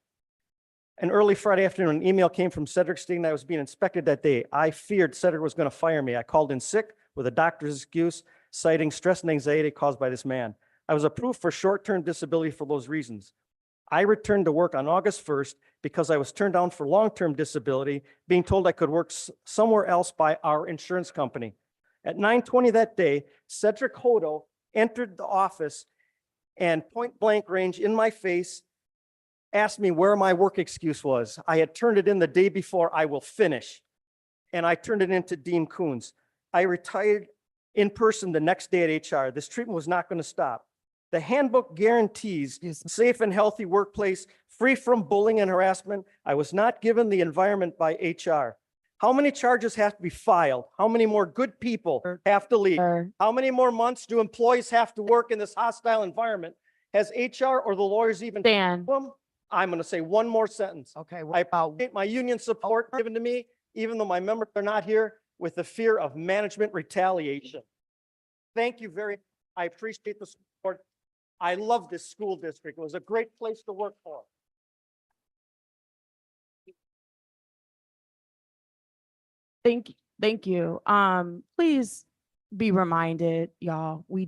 Speaker 16: An early Friday afternoon, an email came from Cedric stating that I was being inspected that day. I feared Cedric was going to fire me. I called in sick with a doctor's excuse, citing stress and anxiety caused by this man. I was approved for short-term disability for those reasons. I returned to work on August 1st because I was turned down for long-term disability, being told I could work somewhere else by our insurance company. At 9:20 that day, Cedric Hodo entered the office and point blank range in my face, asked me where my work excuse was. I had turned it in the day before. I will finish. and I turned it into Dean Coons. I retired in person the next day at HR. This treatment was not going to stop. The handbook guarantees safe and healthy workplace, free from bullying and harassment. I was not given the environment by HR. How many charges have to be filed? How many more good people have to leave? How many more months do employees have to work in this hostile environment? Has HR or the lawyers even?
Speaker 2: Dan.
Speaker 16: I'm going to say one more sentence.
Speaker 1: Okay.
Speaker 16: I appreciate my union support given to me, even though my members are not here, with the fear of management retaliation. Thank you very much. I appreciate the support. I love this school district. It was a great place to work for.
Speaker 2: Thank you. Please be reminded, y'all, we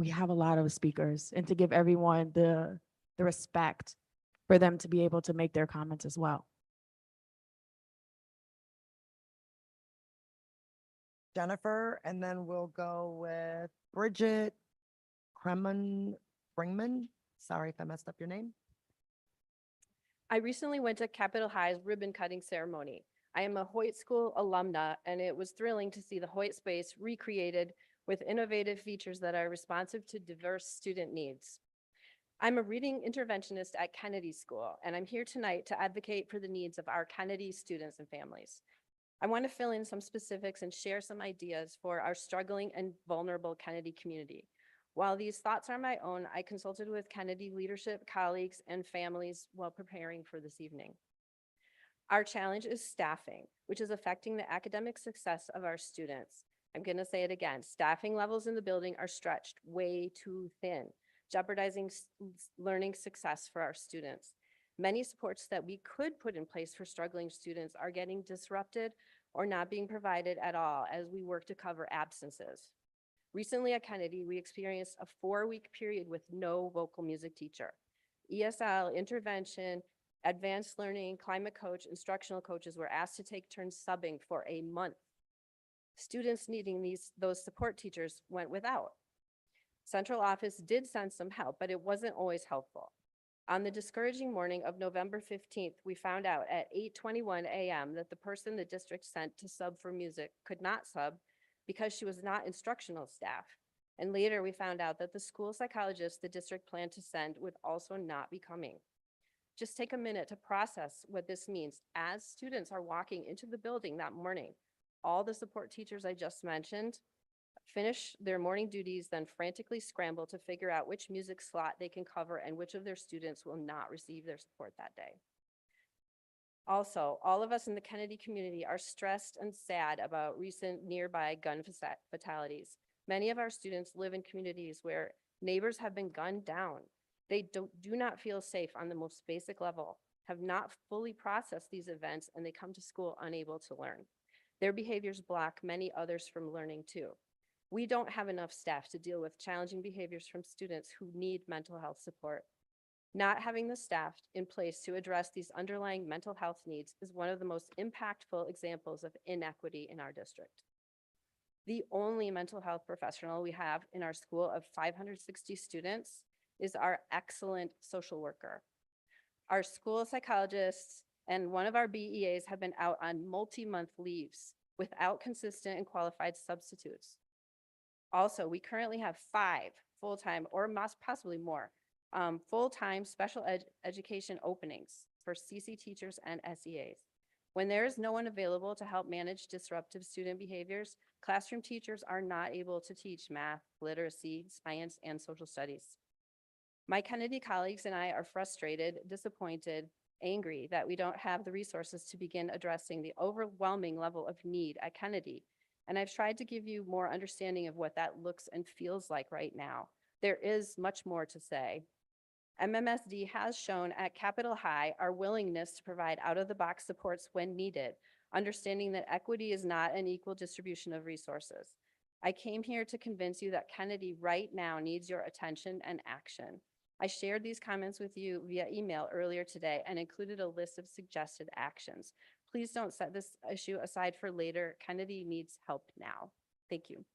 Speaker 2: have a lot of speakers, and to give everyone the respect for them to be able to make their comments as well.
Speaker 1: Jennifer, and then we'll go with Bridget Bringman. Sorry if I messed up your name.
Speaker 17: I recently went to Capitol High's ribbon cutting ceremony. I am a Hoyt School alumna, and it was thrilling to see the Hoyt space recreated with innovative features that are responsive to diverse student needs. I'm a reading interventionist at Kennedy School, and I'm here tonight to advocate for the needs of our Kennedy students and families. I want to fill in some specifics and share some ideas for our struggling and vulnerable Kennedy community. While these thoughts are my own, I consulted with Kennedy leadership, colleagues, and families while preparing for this evening. Our challenge is staffing, which is affecting the academic success of our students. I'm going to say it again. Staffing levels in the building are stretched way too thin, jeopardizing learning success for our students. Many supports that we could put in place for struggling students are getting disrupted or not being provided at all as we work to cover absences. Recently at Kennedy, we experienced a 4-week period with no vocal music teacher. ESL, intervention, advanced learning, climate coach, instructional coaches were asked to take turns subbing for a month. Students needing those support teachers went without. Central office did send some help, but it wasn't always helpful. On the discouraging morning of November 15th, we found out at 8:21 a.m. that the person the district sent to sub for music could not sub because she was not instructional staff. And later we found out that the school psychologist the district planned to send would also not be coming. Just take a minute to process what this means as students are walking into the building that morning. All the support teachers I just mentioned finish their morning duties, then frantically scramble to figure out which music slot they can cover and which of their students will not receive their support that day. Also, all of us in the Kennedy community are stressed and sad about recent nearby gun fatalities. Many of our students live in communities where neighbors have been gunned down. They do not feel safe on the most basic level, have not fully processed these events, and they come to school unable to learn. Their behaviors block many others from learning too. We don't have enough staff to deal with challenging behaviors from students who need mental health support. Not having the staff in place to address these underlying mental health needs is one of the most impactful examples of inequity in our district. The only mental health professional we have in our school of 560 students is our excellent social worker. Our school psychologists and one of our BEAs have been out on multi-month leaves without consistent and qualified substitutes. Also, we currently have 5 full-time or possibly more full-time special education openings for CC teachers and SEAs. When there is no one available to help manage disruptive student behaviors, classroom teachers are not able to teach math, literacy, science, and social studies. My Kennedy colleagues and I are frustrated, disappointed, angry that we don't have the resources to begin addressing the overwhelming level of need at Kennedy. And I've tried to give you more understanding of what that looks and feels like right now. There is much more to say. MMSD has shown at Capitol High our willingness to provide out-of-the-box supports when needed, understanding that equity is not an equal distribution of resources. I came here to convince you that Kennedy right now needs your attention and action. I shared these comments with you via email earlier today and included a list of suggested actions. Please don't set this issue aside for later. Kennedy needs help now. Thank you.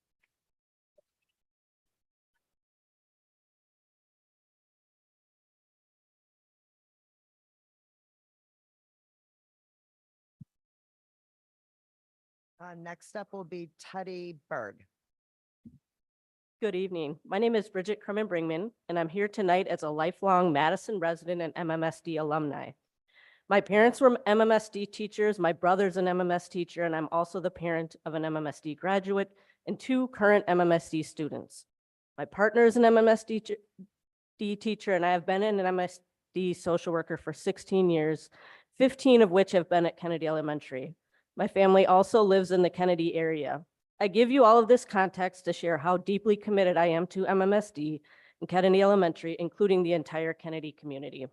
Speaker 1: Next up will be Teddy Berg.
Speaker 18: Good evening. My name is Bridget Krummen-Bringman, and I'm here tonight as a lifelong Madison resident and MMSD alumni. My parents were MMSD teachers, my brother's an MMS teacher, and I'm also the parent of an MMSD graduate and 2 current MMSD students. My partner is an MMSD teacher, and I have been an MMSD social worker for 16 years, 15 of which have been at Kennedy Elementary. My family also lives in the Kennedy area. I give you all of this context to share how deeply committed I am to MMSD and Kennedy Elementary, including the entire Kennedy community.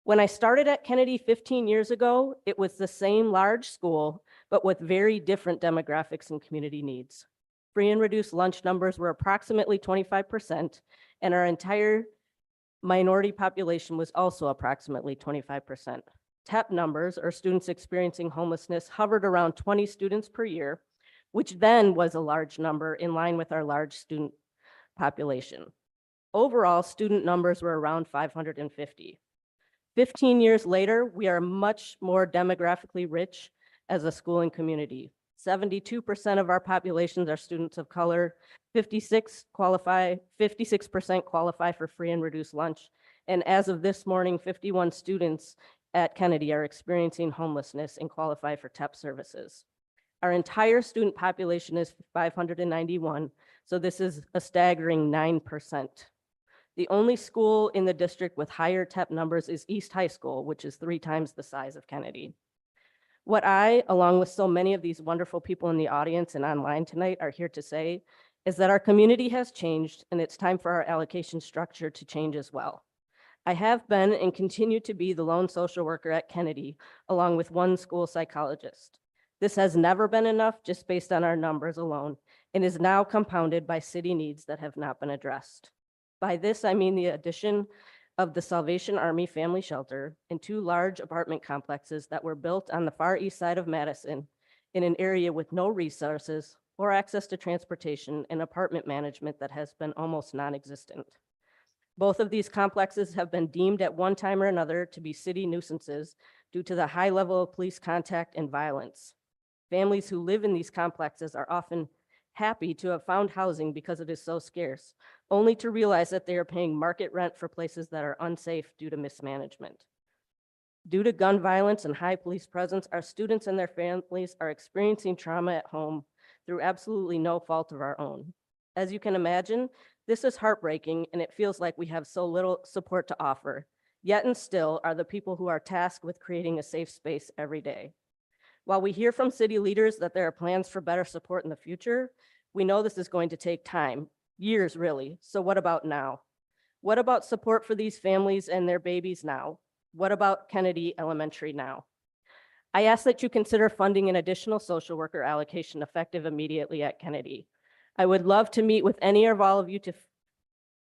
Speaker 18: When I started at Kennedy 15 years ago, it was the same large school, but with very different demographics and community needs. Free and reduced lunch numbers were approximately 25%, and our entire minority population was also approximately 25%. TEP numbers, or students experiencing homelessness, hovered around 20 students per year, which then was a large number in line with our large student population. Overall, student numbers were around 550. 15 years later, we are much more demographically rich as a school and community. 72% of our populations are students of color, 56% qualify for free and reduced lunch, and as of this morning, 51 students at Kennedy are experiencing homelessness and qualify for TEP services. Our entire student population is 591, so this is a staggering 9%. The only school in the district with higher TEP numbers is East High School, which is 3 times the size of Kennedy. What I, along with so many of these wonderful people in the audience and online tonight, are here to say is that our community has changed, and it's time for our allocation structure to change as well. I have been and continue to be the lone social worker at Kennedy, along with 1 school psychologist. This has never been enough just based on our numbers alone, and is now compounded by city needs that have not been addressed. By this, I mean the addition of the Salvation Army Family Shelter and 2 large apartment complexes that were built on the far east side of Madison in an area with no resources or access to transportation and apartment management that has been almost non-existent. Both of these complexes have been deemed at one time or another to be city nuisances due to the high level of police contact and violence. Families who live in these complexes are often happy to have found housing because it is so scarce, only to realize that they are paying market rent for places that are unsafe due to mismanagement. Due to gun violence and high police presence, our students and their families are experiencing trauma at home through absolutely no fault of our own. As you can imagine, this is heartbreaking, and it feels like we have so little support to offer, yet and still are the people who are tasked with creating a safe space every day. While we hear from city leaders that there are plans for better support in the future, we know this is going to take time, years really. So what about now? What about support for these families and their babies now? What about Kennedy Elementary now? I ask that you consider funding an additional social worker allocation effective immediately at Kennedy. I would love to meet with any or all of you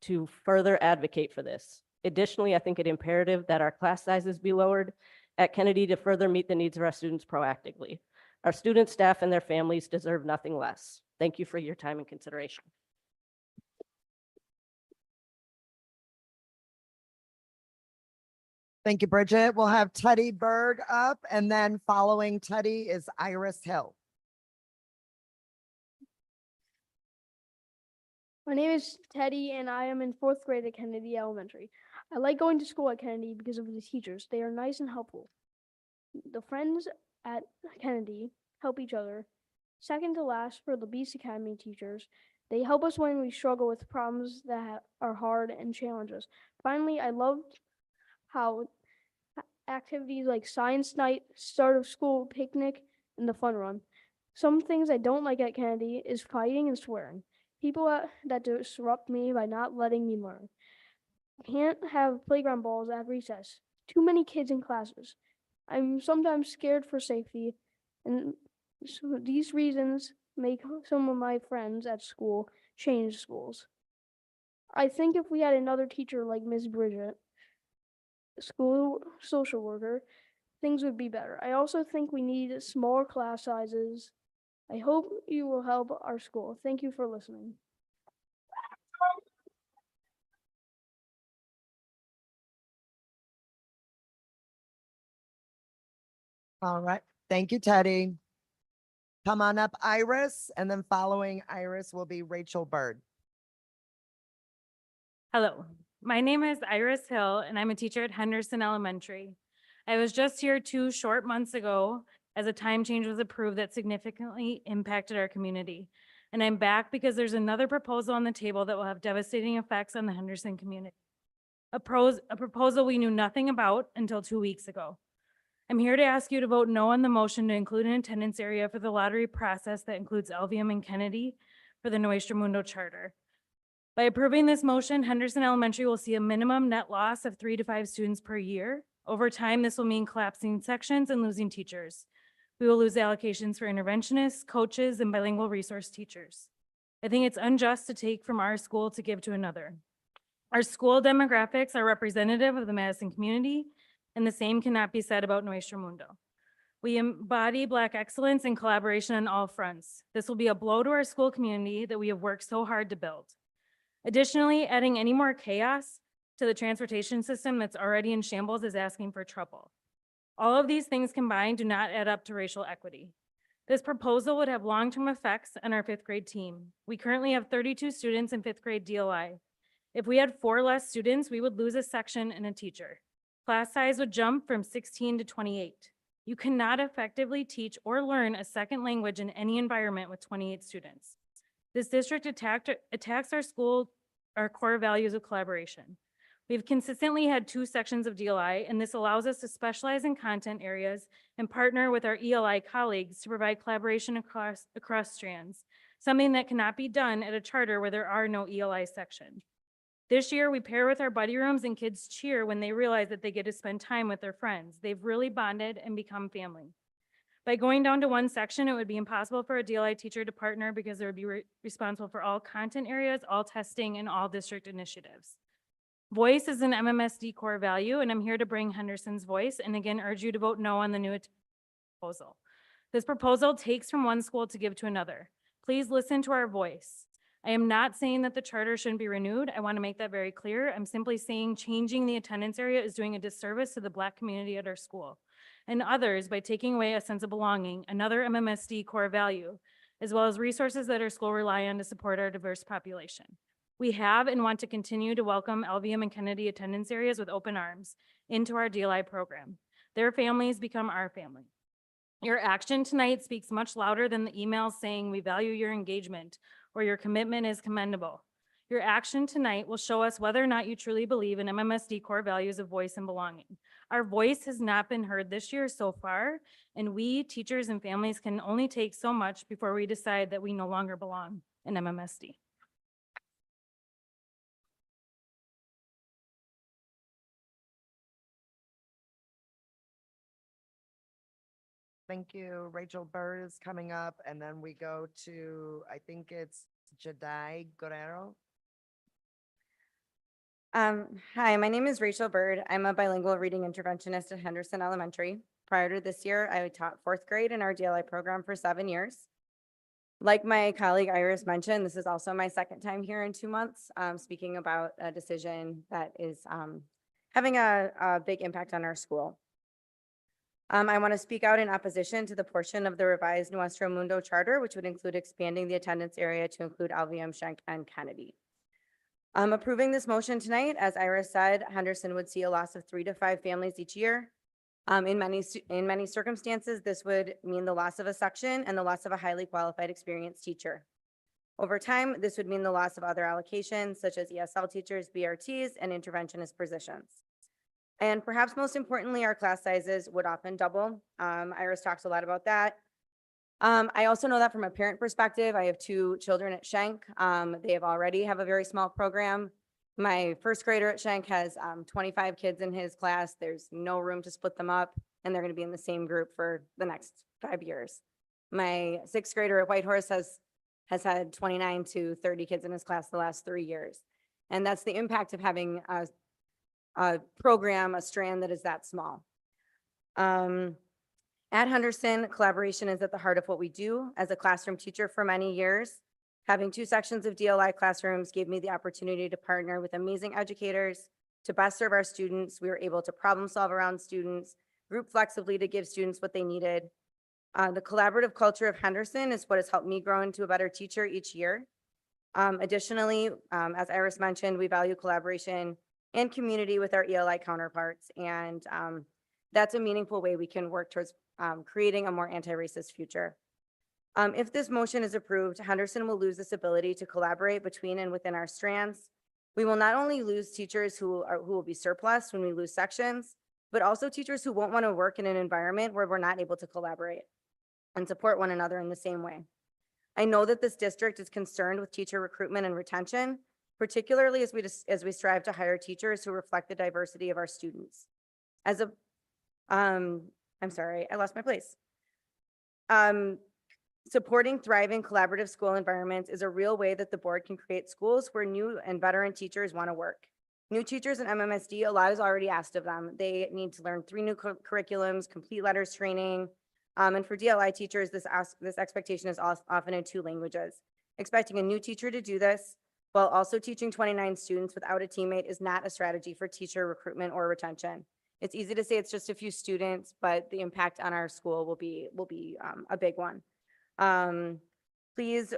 Speaker 18: to further advocate for this. Additionally, I think it imperative that our class sizes be lowered at Kennedy to further meet the needs of our students proactively. Our students, staff, and their families deserve nothing less. Thank you for your time and consideration.
Speaker 1: Thank you, Bridget. We'll have Teddy Berg up, and then following Teddy is Iris Hill.
Speaker 19: My name is Teddy, and I am in 4th grade at Kennedy Elementary. I like going to school at Kennedy because of the teachers. They are nice and helpful. The friends at Kennedy help each other. Second to last for the Beast Academy teachers. They help us when we struggle with problems that are hard and challenge us. Finally, I loved how activities like science night, start of school picnic, and the fun run. Some things I don't like at Kennedy is fighting and swearing. People that disrupt me by not letting me learn. Can't have playground balls at recess. Too many kids in classes. I'm sometimes scared for safety, and so these reasons make some of my friends at school change schools. I think if we had another teacher like Ms. Bridget, school social worker, things would be better. I also think we need smaller class sizes. I hope you will help our school. Thank you for listening.
Speaker 1: All right. Thank you, Teddy. Come on up, Iris, and then following Iris will be Rachel Bird.
Speaker 20: Hello, my name is Iris Hill, and I'm a teacher at Henderson Elementary. I was just here 2 short months ago as a time change was approved that significantly impacted our community. And I'm back because there's another proposal on the table that will have devastating effects on the Henderson community. A proposal we knew nothing about until 2 weeks ago. I'm here to ask you to vote no on the motion to include an attendance area for the lottery process that includes Alvium and Kennedy for the Nuestro Mundo Charter. By approving this motion, Henderson Elementary will see a minimum net loss of 3 to 5 students per year. Over time, this will mean collapsing sections and losing teachers. We will lose allocations for interventionists, coaches, and bilingual resource teachers. I think it's unjust to take from our school to give to another. Our school demographics are representative of the Madison community, and the same cannot be said about Nuestro Mundo. We embody Black excellence and collaboration on all fronts. This will be a blow to our school community that we have worked so hard to build. Additionally, adding any more chaos to the transportation system that's already in shambles is asking for trouble. All of these things combined do not add up to racial equity. This proposal would have long-term effects on our 5th grade team. We currently have 32 students in 5th grade DLI. If we had 4 less students, we would lose a section and a teacher. Class size would jump from 16 to 28. You cannot effectively teach or learn a second language in any environment with 28 students. This district attacks our core values of collaboration. We've consistently had 2 sections of DLI, and this allows us to specialize in content areas and partner with our ELI colleagues to provide collaboration across strands, something that cannot be done at a charter where there are no ELI sections. This year, we pair with our buddy rooms and kids cheer when they realize that they get to spend time with their friends. They've really bonded and become family. By going down to 1 section, it would be impossible for a DLI teacher to partner because they would be responsible for all content areas, all testing, and all district initiatives. Voice is an MMSD core value, and I'm here to bring Henderson's voice and again urge you to vote no on the new proposal. This proposal takes from one school to give to another. Please listen to our voice. I am not saying that the charter shouldn't be renewed. I want to make that very clear. I'm simply saying changing the attendance area is doing a disservice to the Black community at our school and others by taking away a sense of belonging, another MMSD core value, as well as resources that our school rely on to support our diverse population. We have and want to continue to welcome Alvium and Kennedy attendance areas with open arms into our DLI program. Their families become our family. Your action tonight speaks much louder than the emails saying we value your engagement or your commitment is commendable. Your action tonight will show us whether or not you truly believe in MMSD core values of voice and belonging. Our voice has not been heard this year so far, and we, teachers and families, can only take so much before we decide that we no longer belong in MMSD.
Speaker 1: Thank you. Rachel Bird is coming up, and then we go to, I think it's Jedi Guerrero.
Speaker 21: Hi, my name is Rachel Bird. I'm a bilingual reading interventionist at Henderson Elementary. Prior to this year, I taught 4th grade in our DLI program for 7 years. Like my colleague Iris mentioned, this is also my 2nd time here in 2 months, speaking about a decision that is having a big impact on our school. I want to speak out in opposition to the portion of the revised Nuestro Mundo Charter, which would include expanding the attendance area to include Alvium, Schenck, and Kennedy. Approving this motion tonight, as Iris said, Henderson would see a loss of 3 to 5 families each year. In many circumstances, this would mean the loss of a section and the loss of a highly qualified, experienced teacher. Over time, this would mean the loss of other allocations, such as ESL teachers, BRTs, and interventionist positions. And perhaps most importantly, our class sizes would often double. Iris talks a lot about that. I also know that from a parent perspective. I have 2 children at Schenck. They already have a very small program. My 1st grader at Schenck has 25 kids in his class. There's no room to split them up, and they're going to be in the same group for the next 5 years. My 6th grader at Whitehorse has had 29 to 30 kids in his class the last 3 years. And that's the impact of having a program, a strand that is that small. At Henderson, collaboration is at the heart of what we do. As a classroom teacher for many years, having 2 sections of DLI classrooms gave me the opportunity to partner with amazing educators to best serve our students. We were able to problem solve around students, group flexibly to give students what they needed. The collaborative culture of Henderson is what has helped me grow into a better teacher each year. Additionally, as Iris mentioned, we value collaboration and community with our ELI counterparts, and that's a meaningful way we can work towards creating a more anti-racist future. If this motion is approved, Henderson will lose this ability to collaborate between and within our strands. We will not only lose teachers who will be surplus when we lose sections, but also teachers who won't want to work in an environment where we're not able to collaborate and support one another in the same way. I know that this district is concerned with teacher recruitment and retention, particularly as we strive to hire teachers who reflect the diversity of our students. I'm sorry, I lost my place. Supporting thriving collaborative school environments is a real way that the board can create schools where new and veteran teachers want to work. New teachers in MMSD, a lot is already asked of them. They need to learn 3 new curriculums, complete letters training. And for DLI teachers, this expectation is often in 2 languages. Expecting a new teacher to do this while also teaching 29 students without a teammate is not a strategy for teacher recruitment or retention. It's easy to say it's just a few students, but the impact on our school will be a big one. Please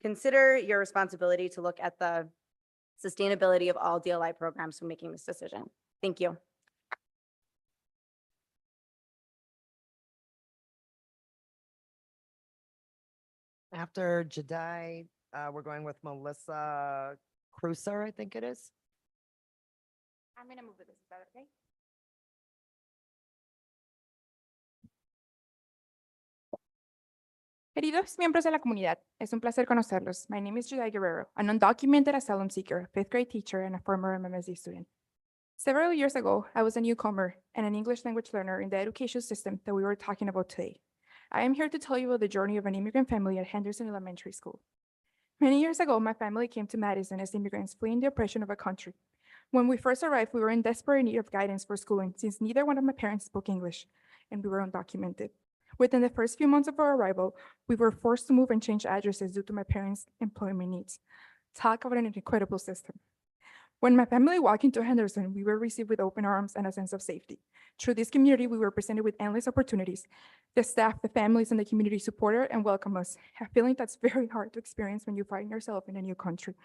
Speaker 21: consider your responsibility to look at the sustainability of all DLI programs when making this decision. Thank you.
Speaker 1: After Jedi, we're going with Melissa Cruiser, I think it is.
Speaker 15: I'm gonna move with this, is that okay?
Speaker 3: Queridos miembros de la comunidad, es un placer conocerlos. My name is Jedi Guerrero, an undocumented asylum seeker, 5th grade teacher, and a former MMSD student. Several years ago, I was a newcomer and an English language learner in the education system that we were talking about today. I am here to tell you about the journey of an immigrant family at Henderson Elementary School. Many years ago, my family came to Madison as immigrants fleeing the oppression of a country. When we first arrived, we were in desperate need of guidance for schooling since neither one of my parents spoke English, and we were undocumented. Within the first few months of our arrival, we were forced to move and change addresses due to my parents' employment needs. Talk about an incredible system. When my family walked into Henderson, we were received with open arms and a sense of safety. Through this community, we were presented with endless opportunities. The staff, the families, and the community supported and welcomed us, a feeling that's very hard to experience when you find yourself in a new country.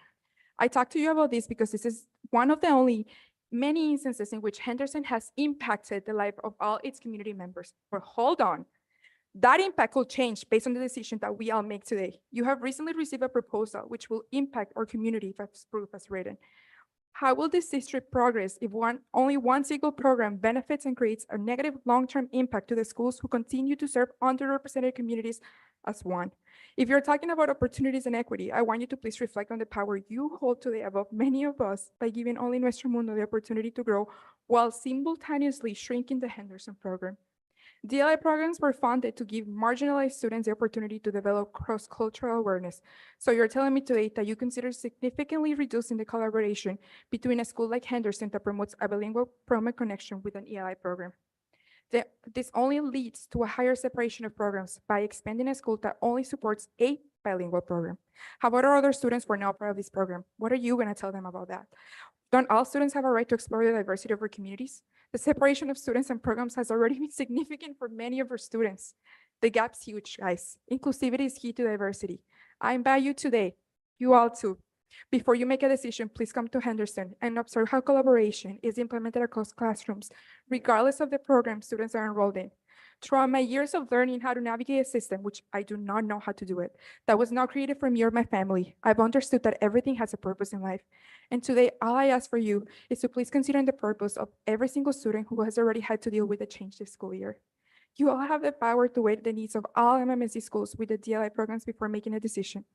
Speaker 3: I talk to you about this because this is one of the only many instances in which Henderson has impacted the life of all its community members. But hold on. That impact will change based on the decision that we all make today. You have recently received a proposal which will impact our community if approved as written. How will this district progress if only one single program benefits and creates a negative long-term impact to the schools who continue to serve underrepresented communities as one? If you're talking about opportunities and equity, I want you to please reflect on the power you hold today above many of us by giving only Nuestro Mundo the opportunity to grow while simultaneously shrinking the Henderson program. DLI programs were funded to give marginalized students the opportunity to develop cross-cultural awareness. So you're telling me today that you consider significantly reducing the collaboration between a school like Henderson that promotes a bilingual program connection with an ELI program. This only leads to a higher separation of programs by expanding a school that only supports a bilingual program. How about our other students who are not part of this program? What are you going to tell them about that? Don't all students have a right to explore the diversity of our communities? The separation of students and programs has already been significant for many of our students. The gap's huge, guys. Inclusivity is key to diversity. I invite you today, you all too. Before you make a decision, please come to Henderson and observe how collaboration is implemented across classrooms, regardless of the program students are enrolled in. Throughout my years of learning how to navigate a system, which I do not know how to do it, that was not created for me or my family, I've understood that everything has a purpose in life. And today, all I ask for you is to please consider the purpose of every single student who has already had to deal with a change this school year. You all have the power to weigh the needs of all MMSD schools with the DLI programs before making a decision.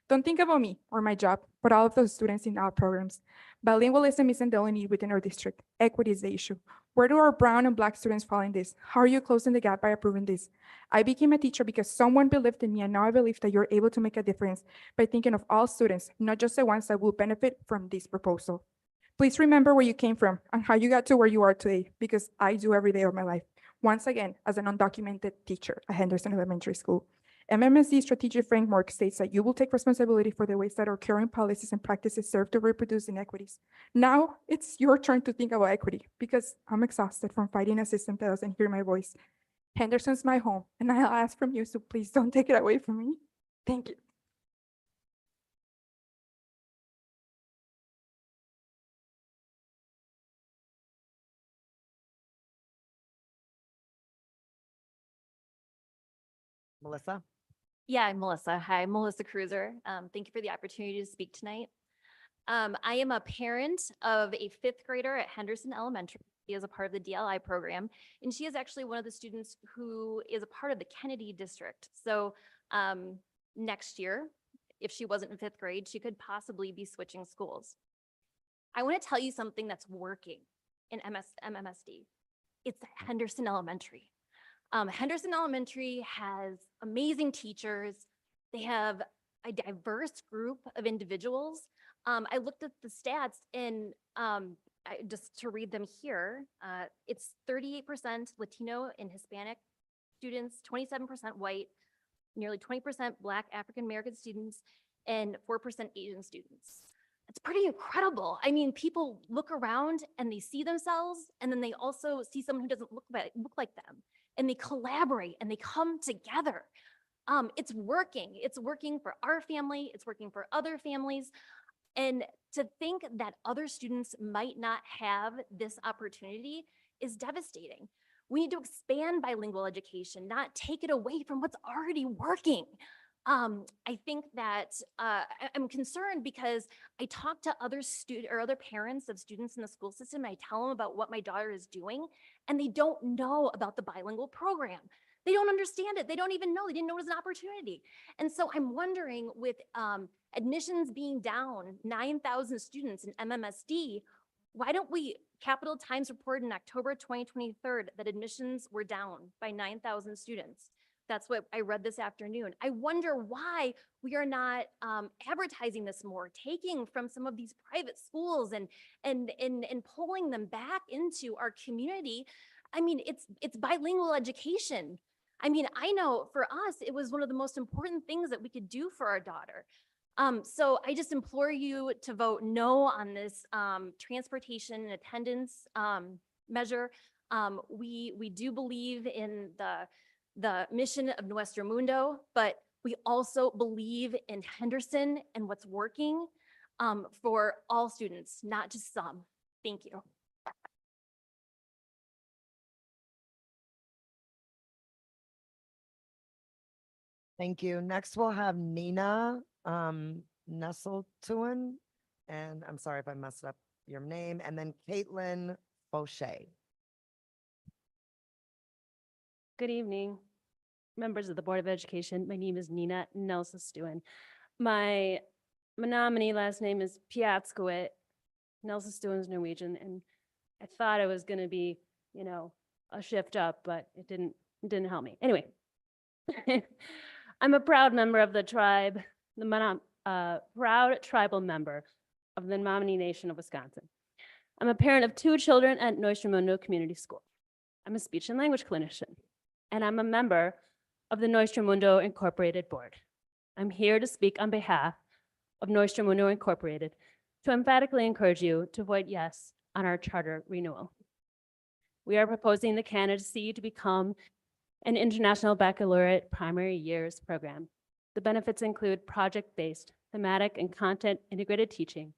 Speaker 3: Don't think about me or my job, but all of those students in our programs. Bilingualism isn't the only need within our district. Equity is the issue. Where do our brown and black students fall in this? How are you closing the gap by approving this? I became a teacher because someone believed in me, and now I believe that you're able to make a difference by thinking of all students, not just the ones that will benefit from this proposal. Please remember where you came from and how you got to where you are today, because I do every day of my life. Once again, as an undocumented teacher at Henderson Elementary School. MMSD strategic framework states that you will take responsibility for the ways that our current policies and practices serve to reproduce inequities. Now it's your turn to think about equity, because I'm exhausted from fighting a system that doesn't hear my voice. Henderson's my home, and I'll ask from you, so please don't take it away from me. Thank you.
Speaker 1: Melissa?
Speaker 4: Yeah, I'm Melissa. Hi, I'm Melissa Cruiser. Thank you for the opportunity to speak tonight. I am a parent of a fifth grader at Henderson Elementary. She is a part of the DLI program, and she is actually one of the students who is a part of the Kennedy district. So next year, if she wasn't in fifth grade, she could possibly be switching schools. I want to tell you something that's working in MMSD. It's Henderson Elementary. Henderson Elementary has amazing teachers. They have a diverse group of individuals. I looked at the stats and just to read them here, it's 38% Latino and Hispanic students, 27% white, nearly 20% Black African-American students, and 4% Asian students. It's pretty incredible. I mean, people look around and they see themselves, and then they also see someone who doesn't look like them, and they collaborate and they come together. It's working. It's working for our family. It's working for other families. And to think that other students might not have this opportunity is devastating. We need to expand bilingual education, not take it away from what's already working. I think that I'm concerned because I talk to other parents of students in the school system. And I tell them about what my daughter is doing, and they don't know about the bilingual program. They don't understand it. They don't even know. They didn't know it was an opportunity. And so I'm wondering, with admissions being down 9,000 students in MMSD, why don't we, Capital Times reported in October 2023 that admissions were down by 9,000 students. That's what I read this afternoon. I wonder why we are not advertising this more, taking from some of these private schools and pulling them back into our community. I mean, it's bilingual education. I mean, I know for us, it was one of the most important things that we could do for our daughter. So I just implore you to vote no on this transportation and attendance measure. We do believe in the mission of Nuestro Mundo, but we also believe in Henderson and what's working for all students, not just some. Thank you.
Speaker 1: Thank you. Next, we'll have Nina Nesseltuen, and I'm sorry if I messed up your name, and then Caitlin Fauché.
Speaker 22: Good evening, members of the Board of Education. My name is Nina Nesseltuen. My Menominee last name is Piatskowit. Nesseltuen is Norwegian, and I thought it was going to be, you know, a shift up, but it didn't help me. Anyway. I'm a proud member of the tribe, proud tribal member of the Menominee Nation of Wisconsin. I'm a parent of 2 children at Nuestro Mundo Community School. I'm a speech and language clinician, and I'm a member of the Nuestro Mundo Incorporated Board. I'm here to speak on behalf of Nuestro Mundo Incorporated to emphatically encourage you to vote yes on our charter renewal. We are proposing the candidacy to become an international baccalaureate primary years program. The benefits include project-based, thematic, and content integrated teaching,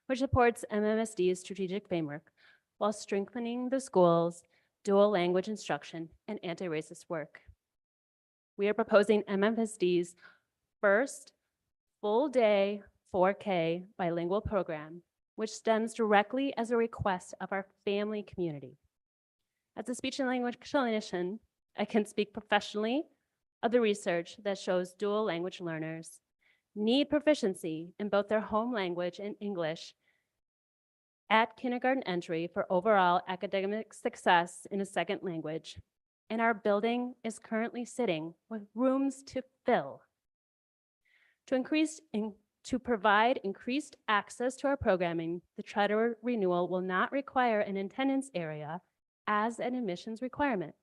Speaker 22: which supports MMSD's strategic framework while strengthening the school's dual language instruction and anti-racist work. We are proposing MMSD's first full-day 4K bilingual program, which stems directly as a request of our family community. As a speech and language clinician, I can speak professionally of the research that shows dual language learners need proficiency in both their home language and English at kindergarten entry for overall academic success in a second language. And our building is currently sitting with rooms to fill. To provide increased access to our programming, the charter renewal will not require an attendance area as an admissions requirement.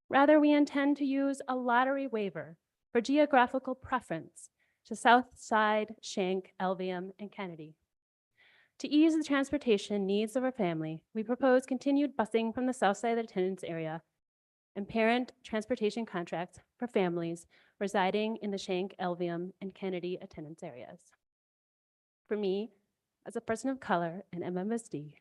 Speaker 22: Rather, we intend to use a lottery waiver for geographical preference to Southside, Shank, Elvium, and Kennedy. To ease the transportation needs of our family, we propose continued busing from the Southside attendance area and parent transportation contracts for families residing in the Shank, Elvium, and Kennedy attendance areas. For me, as a person of color and MMSD,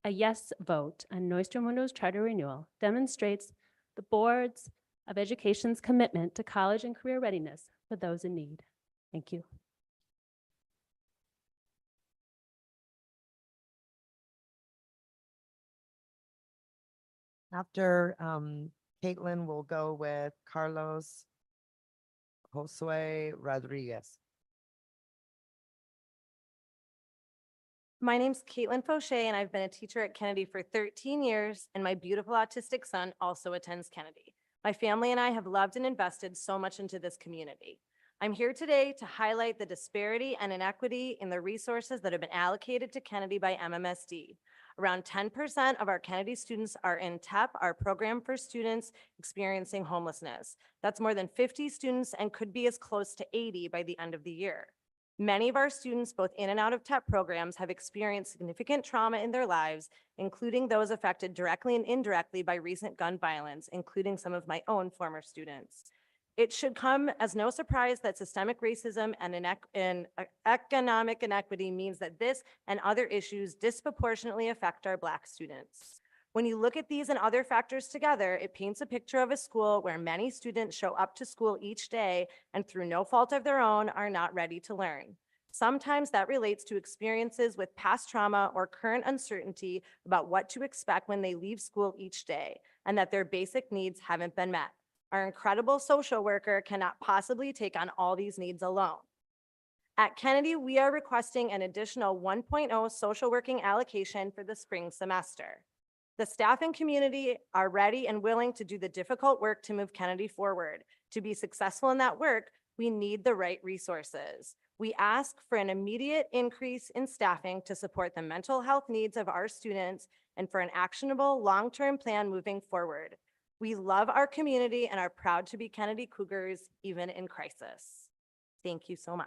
Speaker 22: a yes vote on Nuestro Mundo's charter renewal demonstrates the Boards of Education's commitment to college and career readiness for those in need. Thank you.
Speaker 1: After Caitlin, we'll go with Carlos Josue Rodriguez.
Speaker 6: My name's Caitlin Fauché, and I've been a teacher at Kennedy for 13 years, and my beautiful autistic son also attends Kennedy. My family and I have loved and invested so much into this community. I'm here today to highlight the disparity and inequity in the resources that have been allocated to Kennedy by MMSD. Around 10% of our Kennedy students are in TEP, our program for students experiencing homelessness. That's more than 50 students and could be as close to 80 by the end of the year. Many of our students, both in and out of TEP programs, have experienced significant trauma in their lives, including those affected directly and indirectly by recent gun violence, including some of my own former students. It should come as no surprise that systemic racism and economic inequity means that this and other issues disproportionately affect our Black students. When you look at these and other factors together, it paints a picture of a school where many students show up to school each day and through no fault of their own are not ready to learn. Sometimes that relates to experiences with past trauma or current uncertainty about what to expect when they leave school each day and that their basic needs haven't been met. Our incredible social worker cannot possibly take on all these needs alone. At Kennedy, we are requesting an additional 1.0 social working allocation for the spring semester. The staff and community are ready and willing to do the difficult work to move Kennedy forward. To be successful in that work, we need the right resources. We ask for an immediate increase in staffing to support the mental health needs of our students and for an actionable long-term plan moving forward. We love our community and are proud to be Kennedy Cougars, even in crisis. Thank you so much.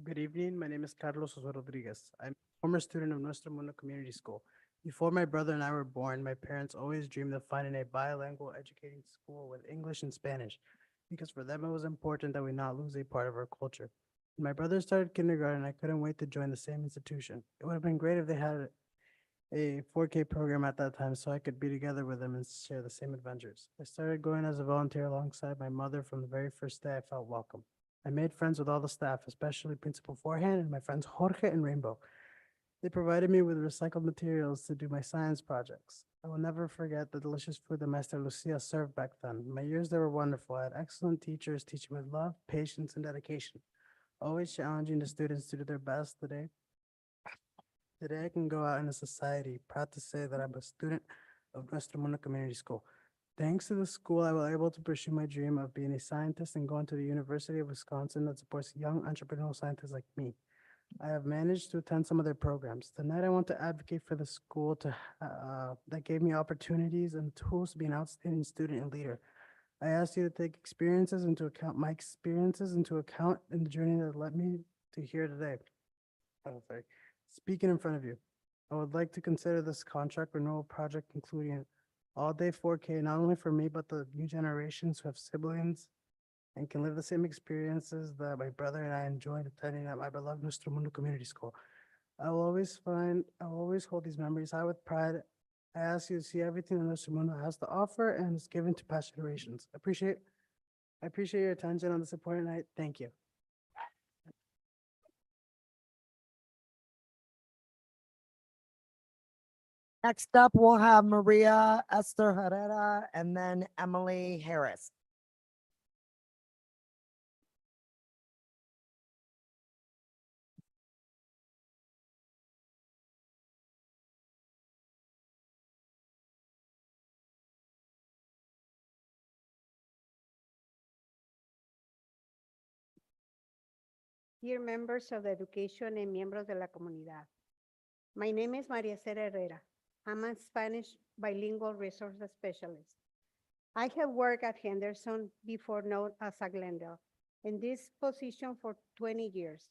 Speaker 7: Good evening. My name is Carlos Josue Rodriguez. I'm a former student of Nuestro Mundo Community School. Before my brother and I were born, my parents always dreamed of finding a bilingual educating school with English and Spanish, because for them it was important that we not lose a part of our culture. When my brother started kindergarten, I couldn't wait to join the same institution. It would have been great if they had a 4K program at that time so I could be together with them and share the same adventures. I started going as a volunteer alongside my mother from the very first day I felt welcome. I made friends with all the staff, especially Principal Forehand and my friends Jorge and Rainbow. They provided me with recycled materials to do my science projects. I will never forget the delicious food that Maestra Lucia served back then. My years there were wonderful. I had excellent teachers teaching with love, patience, and dedication, always challenging the students to do their best. Today I can go out into society, proud to say that I'm a student of Nuestro Mundo Community School. Thanks to the school, I was able to pursue my dream of being a scientist and going to the University of Wisconsin that supports young entrepreneurial scientists like me. I have managed to attend some of their programs. Tonight, I want to advocate for the school that gave me opportunities and tools to be an outstanding student and leader. I ask you to take my experiences into account in the journey that led me to here today. Speaking in front of you, I would like to consider this contract renewal project including all-day 4K, not only for me, but the new generations who have siblings and can live the same experiences that my brother and I enjoyed attending at my beloved Nuestro Mundo Community School. I will always hold these memories high with pride. I ask you to see everything that Nuestro Mundo has to offer and is given to past generations. I appreciate your attention on this important night. Thank you.
Speaker 1: Next up, we'll have Maria Esther Herrera and then Emily Harris.
Speaker 23: Dear members of the education and miembros de la comunidad. My name is Maria Esther Herrera. I'm a Spanish bilingual resource specialist. I have worked at Henderson, before known as Glendale, in this position for 20 years.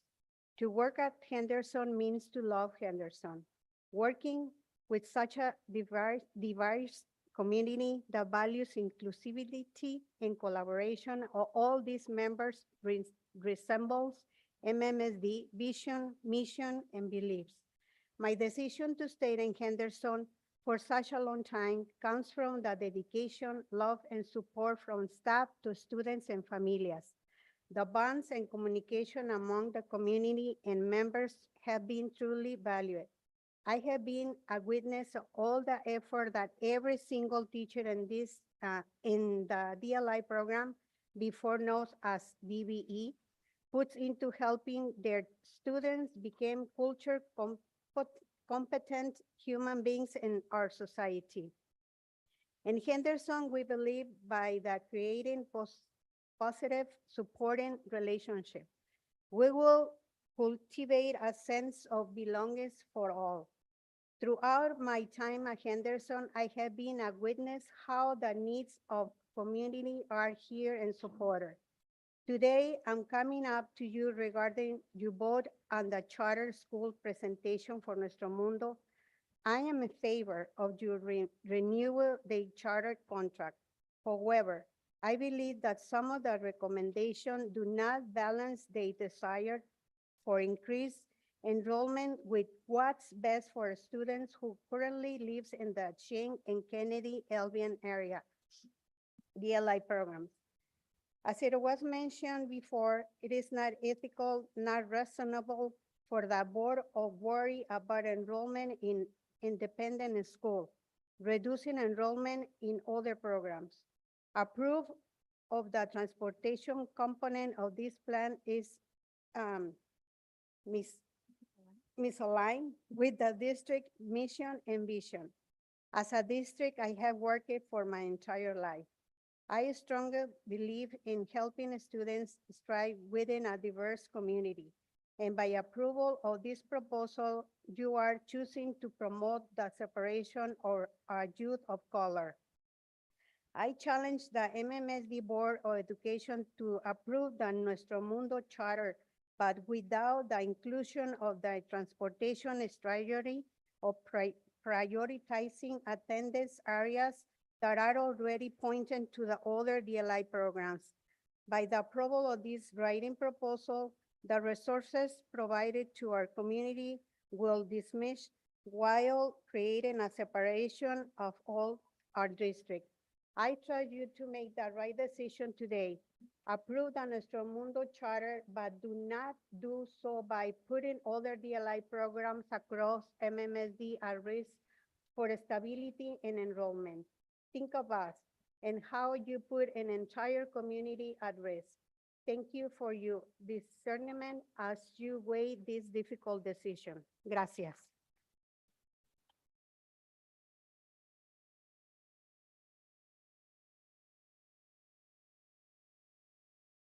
Speaker 23: To work at Henderson means to love Henderson. Working with such a diverse community that values inclusivity and collaboration of all these members resembles MMSD vision, mission, and beliefs. My decision to stay in Henderson for such a long time comes from the dedication, love, and support from staff to students and familias. The bonds and communication among the community and members have been truly valued. I have been a witness of all the effort that every single teacher in the DLI program, before known as DBE, puts into helping their students become competent human beings in our society. In Henderson, we believe by the creating positive, supporting relationship, we will cultivate a sense of belonging for all. Throughout my time at Henderson, I have been a witness how the needs of community are here and supported. Today, I'm coming up to you regarding your vote on the charter school presentation for Nuestro Mundo. I am in favor of your renewal the charter contract. However, I believe that some of the recommendations do not balance the desire for increased enrollment with what's best for students who currently lives in the Ching and Kennedy Albion area, DLI programs. As it was mentioned before, it is not ethical, not reasonable for the board to worry about enrollment in independent school, reducing enrollment in other programs. Approve of the transportation component of this plan is misaligned with the district mission and vision. As a district, I have worked for my entire life. I strongly believe in helping students strive within a diverse community. And by approval of this proposal, you are choosing to promote the separation of our youth of color. I challenge the MMSD Board of Education to approve the Nuestro Mundo Charter, but without the inclusion of the transportation strategy of prioritizing attendance areas that are already pointed to the other DLI programs. By the approval of this writing proposal, the resources provided to our community will diminish while creating a separation of all our districts. I trust you to make the right decision today. Approve the Nuestro Mundo Charter, but do not do so by putting other DLI programs across MMSD at risk for stability and enrollment. Think of us and how you put an entire community at risk. Thank you for your discernment as you weigh this difficult decision. Gracias.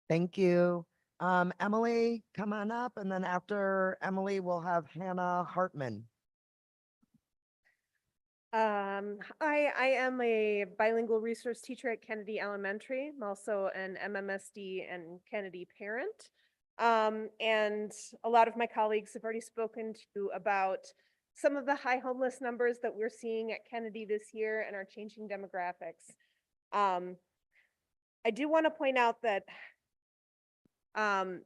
Speaker 1: Thank you. Emily, come on up, and then after Emily, we'll have Hannah Hartman.
Speaker 5: I am a bilingual resource teacher at Kennedy Elementary. I'm also an MMSD and Kennedy parent. And a lot of my colleagues have already spoken to you about some of the high homeless numbers that we're seeing at Kennedy this year and our changing demographics. I do want to point out that our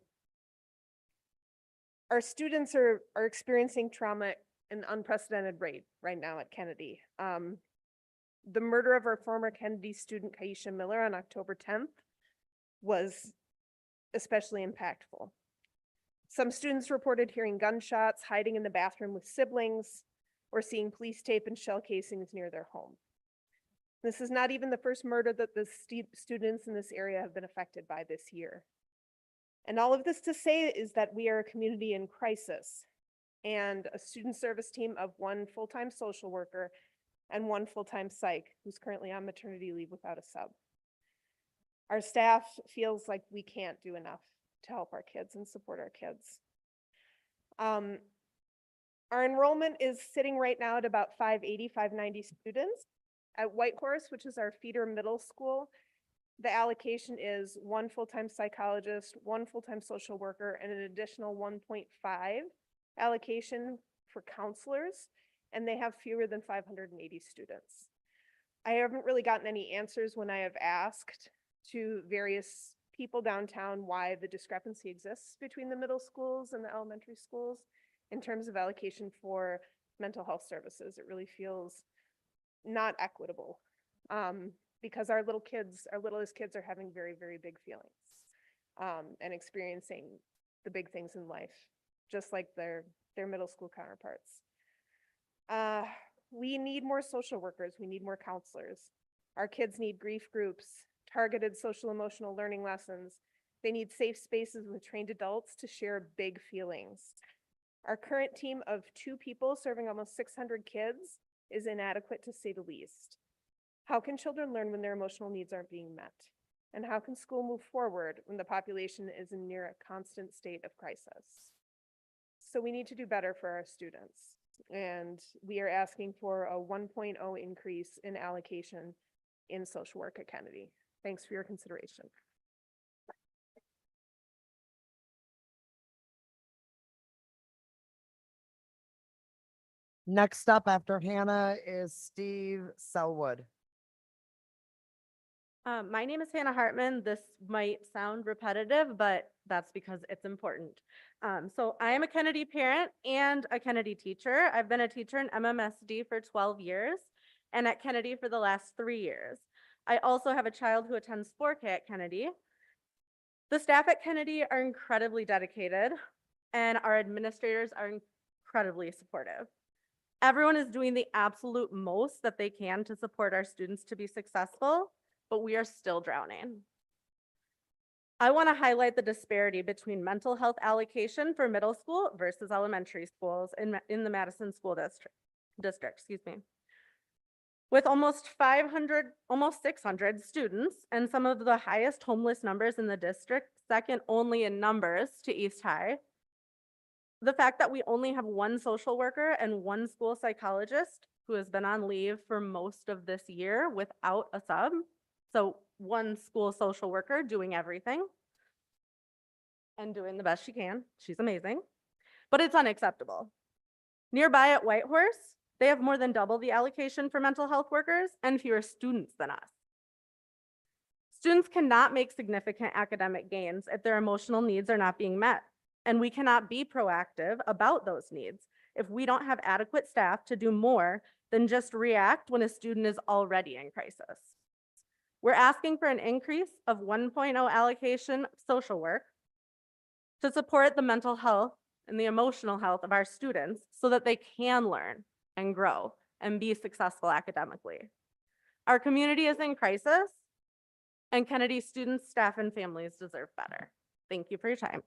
Speaker 5: students are experiencing trauma an unprecedented rate right now at Kennedy. The murder of our former Kennedy student, Kaisha Miller, on October 10th was especially impactful. Some students reported hearing gunshots, hiding in the bathroom with siblings, or seeing police tape and shell casings near their home. This is not even the first murder that the students in this area have been affected by this year. And all of this to say is that we are a community in crisis, and a student service team of one full-time social worker and one full-time psych who's currently on maternity leave without a sub. Our staff feels like we can't do enough to help our kids and support our kids. Our enrollment is sitting right now at about 580, 590 students. At Whitehorse, which is our feeder middle school, The allocation is 1 full-time psychologist, 1 full-time social worker, and an additional 1.5 allocation for counselors, and they have fewer than 580 students. I haven't really gotten any answers when I have asked to various people downtown why the discrepancy exists between the middle schools and the elementary schools in terms of allocation for mental health services. It really feels not equitable because our littlest kids are having very, very big feelings and experiencing the big things in life, just like their middle school counterparts. We need more social workers. We need more counselors. Our kids need grief groups, targeted social emotional learning lessons. They need safe spaces with trained adults to share big feelings. Our current team of 2 people serving almost 600 kids is inadequate to say the least. How can children learn when their emotional needs aren't being met? And how can school move forward when the population is in near a constant state of crisis? So we need to do better for our students. And we are asking for a 1.0 increase in allocation in social work at Kennedy. Thanks for your consideration.
Speaker 1: Next up after Hannah is Steve Selwood.
Speaker 6: My name is Hannah Hartman. This might sound repetitive, but that's because it's important. So I am a Kennedy parent and a Kennedy teacher. I've been a teacher in MMSD for 12 years and at Kennedy for the last 3 years. I also have a child who attends 4K at Kennedy. The staff at Kennedy are incredibly dedicated and our administrators are incredibly supportive. Everyone is doing the absolute most that they can to support our students to be successful, but we are still drowning. I want to highlight the disparity between mental health allocation for middle school versus elementary schools in the Madison School District, With almost 600 students and some of the highest homeless numbers in the district, second only in numbers to East High, the fact that we only have 1 social worker and 1 school psychologist who has been on leave for most of this year without a sub. So 1 school social worker doing everything and doing the best she can. She's amazing, but it's unacceptable. Nearby at Whitehorse, they have more than double the allocation for mental health workers and fewer students than us. Students cannot make significant academic gains if their emotional needs are not being met. And we cannot be proactive about those needs if we don't have adequate staff to do more than just react when a student is already in crisis. We're asking for an increase of 1.0 allocation of social work to support the mental health and the emotional health of our students so that they can learn and grow and be successful academically. Our community is in crisis, and Kennedy students, staff, and families deserve better. Thank you for your time.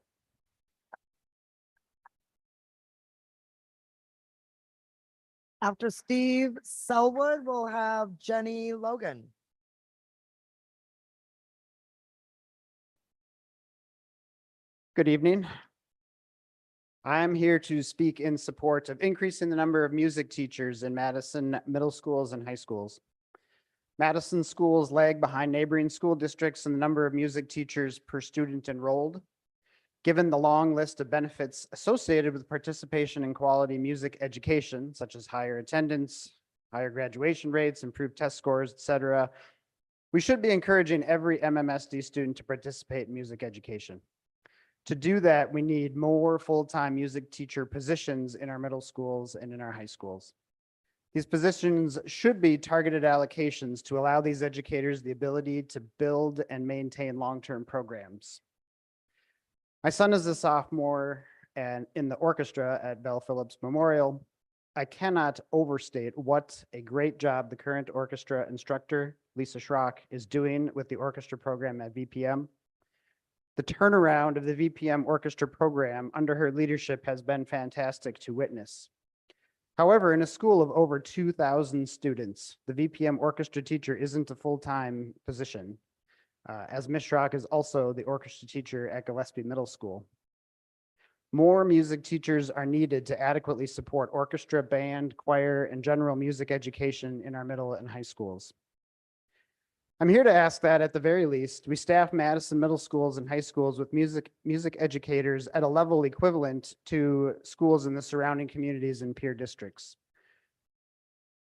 Speaker 1: After Steve Selwood, we'll have Jenny Logan.
Speaker 8: Good evening. I'm here to speak in support of increasing the number of music teachers in Madison middle schools and high schools. Madison schools lag behind neighboring school districts in the number of music teachers per student enrolled. Given the long list of benefits associated with participation in quality music education, such as higher attendance, higher graduation rates, improved test scores, etc., we should be encouraging every MMSD student to participate in music education. To do that, we need more full-time music teacher positions in our middle schools and in our high schools. These positions should be targeted allocations to allow these educators the ability to build and maintain long-term programs. My son is a sophomore and in the orchestra at Bell Phillips Memorial. I cannot overstate what a great job the current orchestra instructor, Lisa Schrock, is doing with the orchestra program at VPM. The turnaround of the VPM orchestra program under her leadership has been fantastic to witness. However, in a school of over 2,000 students, the VPM orchestra teacher isn't a full-time position, as Ms. Schrock is also the orchestra teacher at Gillespie Middle School. More music teachers are needed to adequately support orchestra, band, choir, and general music education in our middle and high schools. I'm here to ask that at the very least, we staff Madison middle schools and high schools with music educators at a level equivalent to schools in the surrounding communities and peer districts.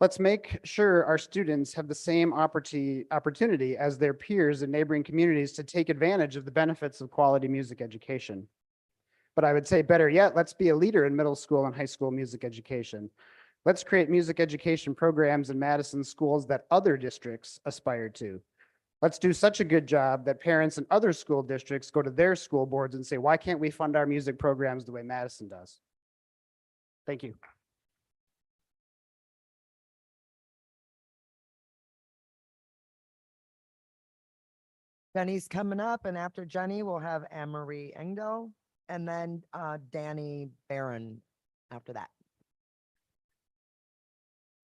Speaker 8: Let's make sure our students have the same opportunity as their peers in neighboring communities to take advantage of the benefits of quality music education. But I would say better yet, let's be a leader in middle school and high school music education. Let's create music education programs in Madison schools that other districts aspire to. Let's do such a good job that parents in other school districts go to their school boards and say, why can't we fund our music programs the way Madison does? Thank you.
Speaker 1: Jenny's coming up, and after Jenny, we'll have Anne Marie Engdahl, and then Danny Barron after that.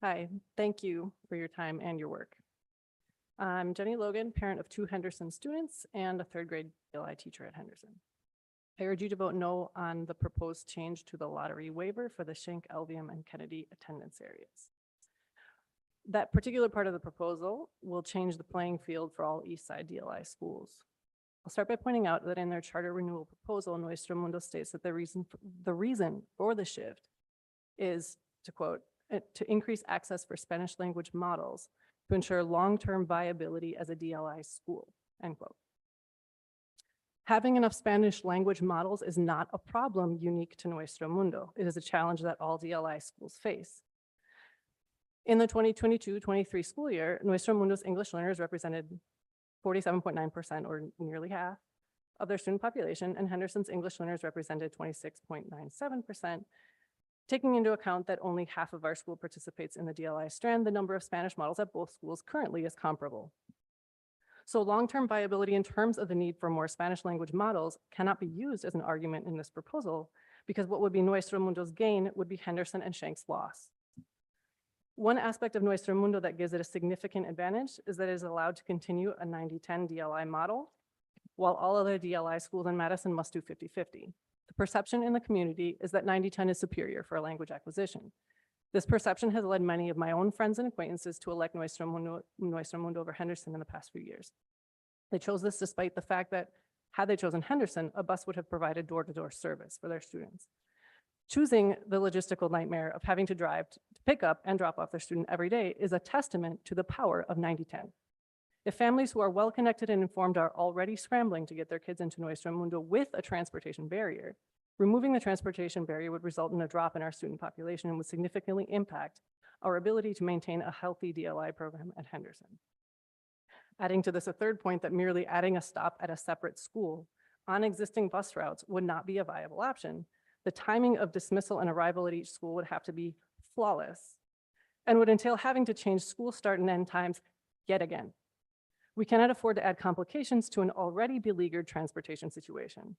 Speaker 9: Hi, thank you for your time and your work. I'm Jenny Logan, parent of 2 Henderson students and a 3rd grade DLI teacher at Henderson. I urge you to vote no on the proposed change to the lottery waiver for the Schenck, Elvium, and Kennedy attendance areas. That particular part of the proposal will change the playing field for all East Side DLI schools. I'll start by pointing out that in their charter renewal proposal, Nuestro Mundo states that the reason for the shift is, to quote, to increase access for Spanish language models to ensure long-term viability as a DLI school, end quote. Having enough Spanish language models is not a problem unique to Nuestro Mundo. It is a challenge that all DLI schools face. In the 2022-23 school year, Nuestro Mundo's English learners represented 47.9%, or nearly half, of their student population, and Henderson's English learners represented 26.97%. Taking into account that only half of our school participates in the DLI strand, the number of Spanish models at both schools currently is comparable. So long-term viability in terms of the need for more Spanish language models cannot be used as an argument in this proposal, because what would be Nuestro Mundo's gain would be Henderson and Schenck's loss. One aspect of Nuestro Mundo that gives it a significant advantage is that it is allowed to continue a 90-10 DLI model, while all other DLI schools in Madison must do 50-50. The perception in the community is that 90-10 is superior for language acquisition. This perception has led many of my own friends and acquaintances to elect Nuestro Mundo over Henderson in the past few years. They chose this despite the fact that had they chosen Henderson, a bus would have provided door-to-door service for their students. Choosing the logistical nightmare of having to drive to pick up and drop off their student every day is a testament to the power of 90-10. If families who are well-connected and informed are already scrambling to get their kids into Nuestro Mundo with a transportation barrier, removing the transportation barrier would result in a drop in our student population and would significantly impact our ability to maintain a healthy DLI program at Henderson. Adding to this a third point that merely adding a stop at a separate school on existing bus routes would not be a viable option. The timing of dismissal and arrival at each school would have to be flawless and would entail having to change school start and end times yet again. We cannot afford to add complications to an already beleaguered transportation situation.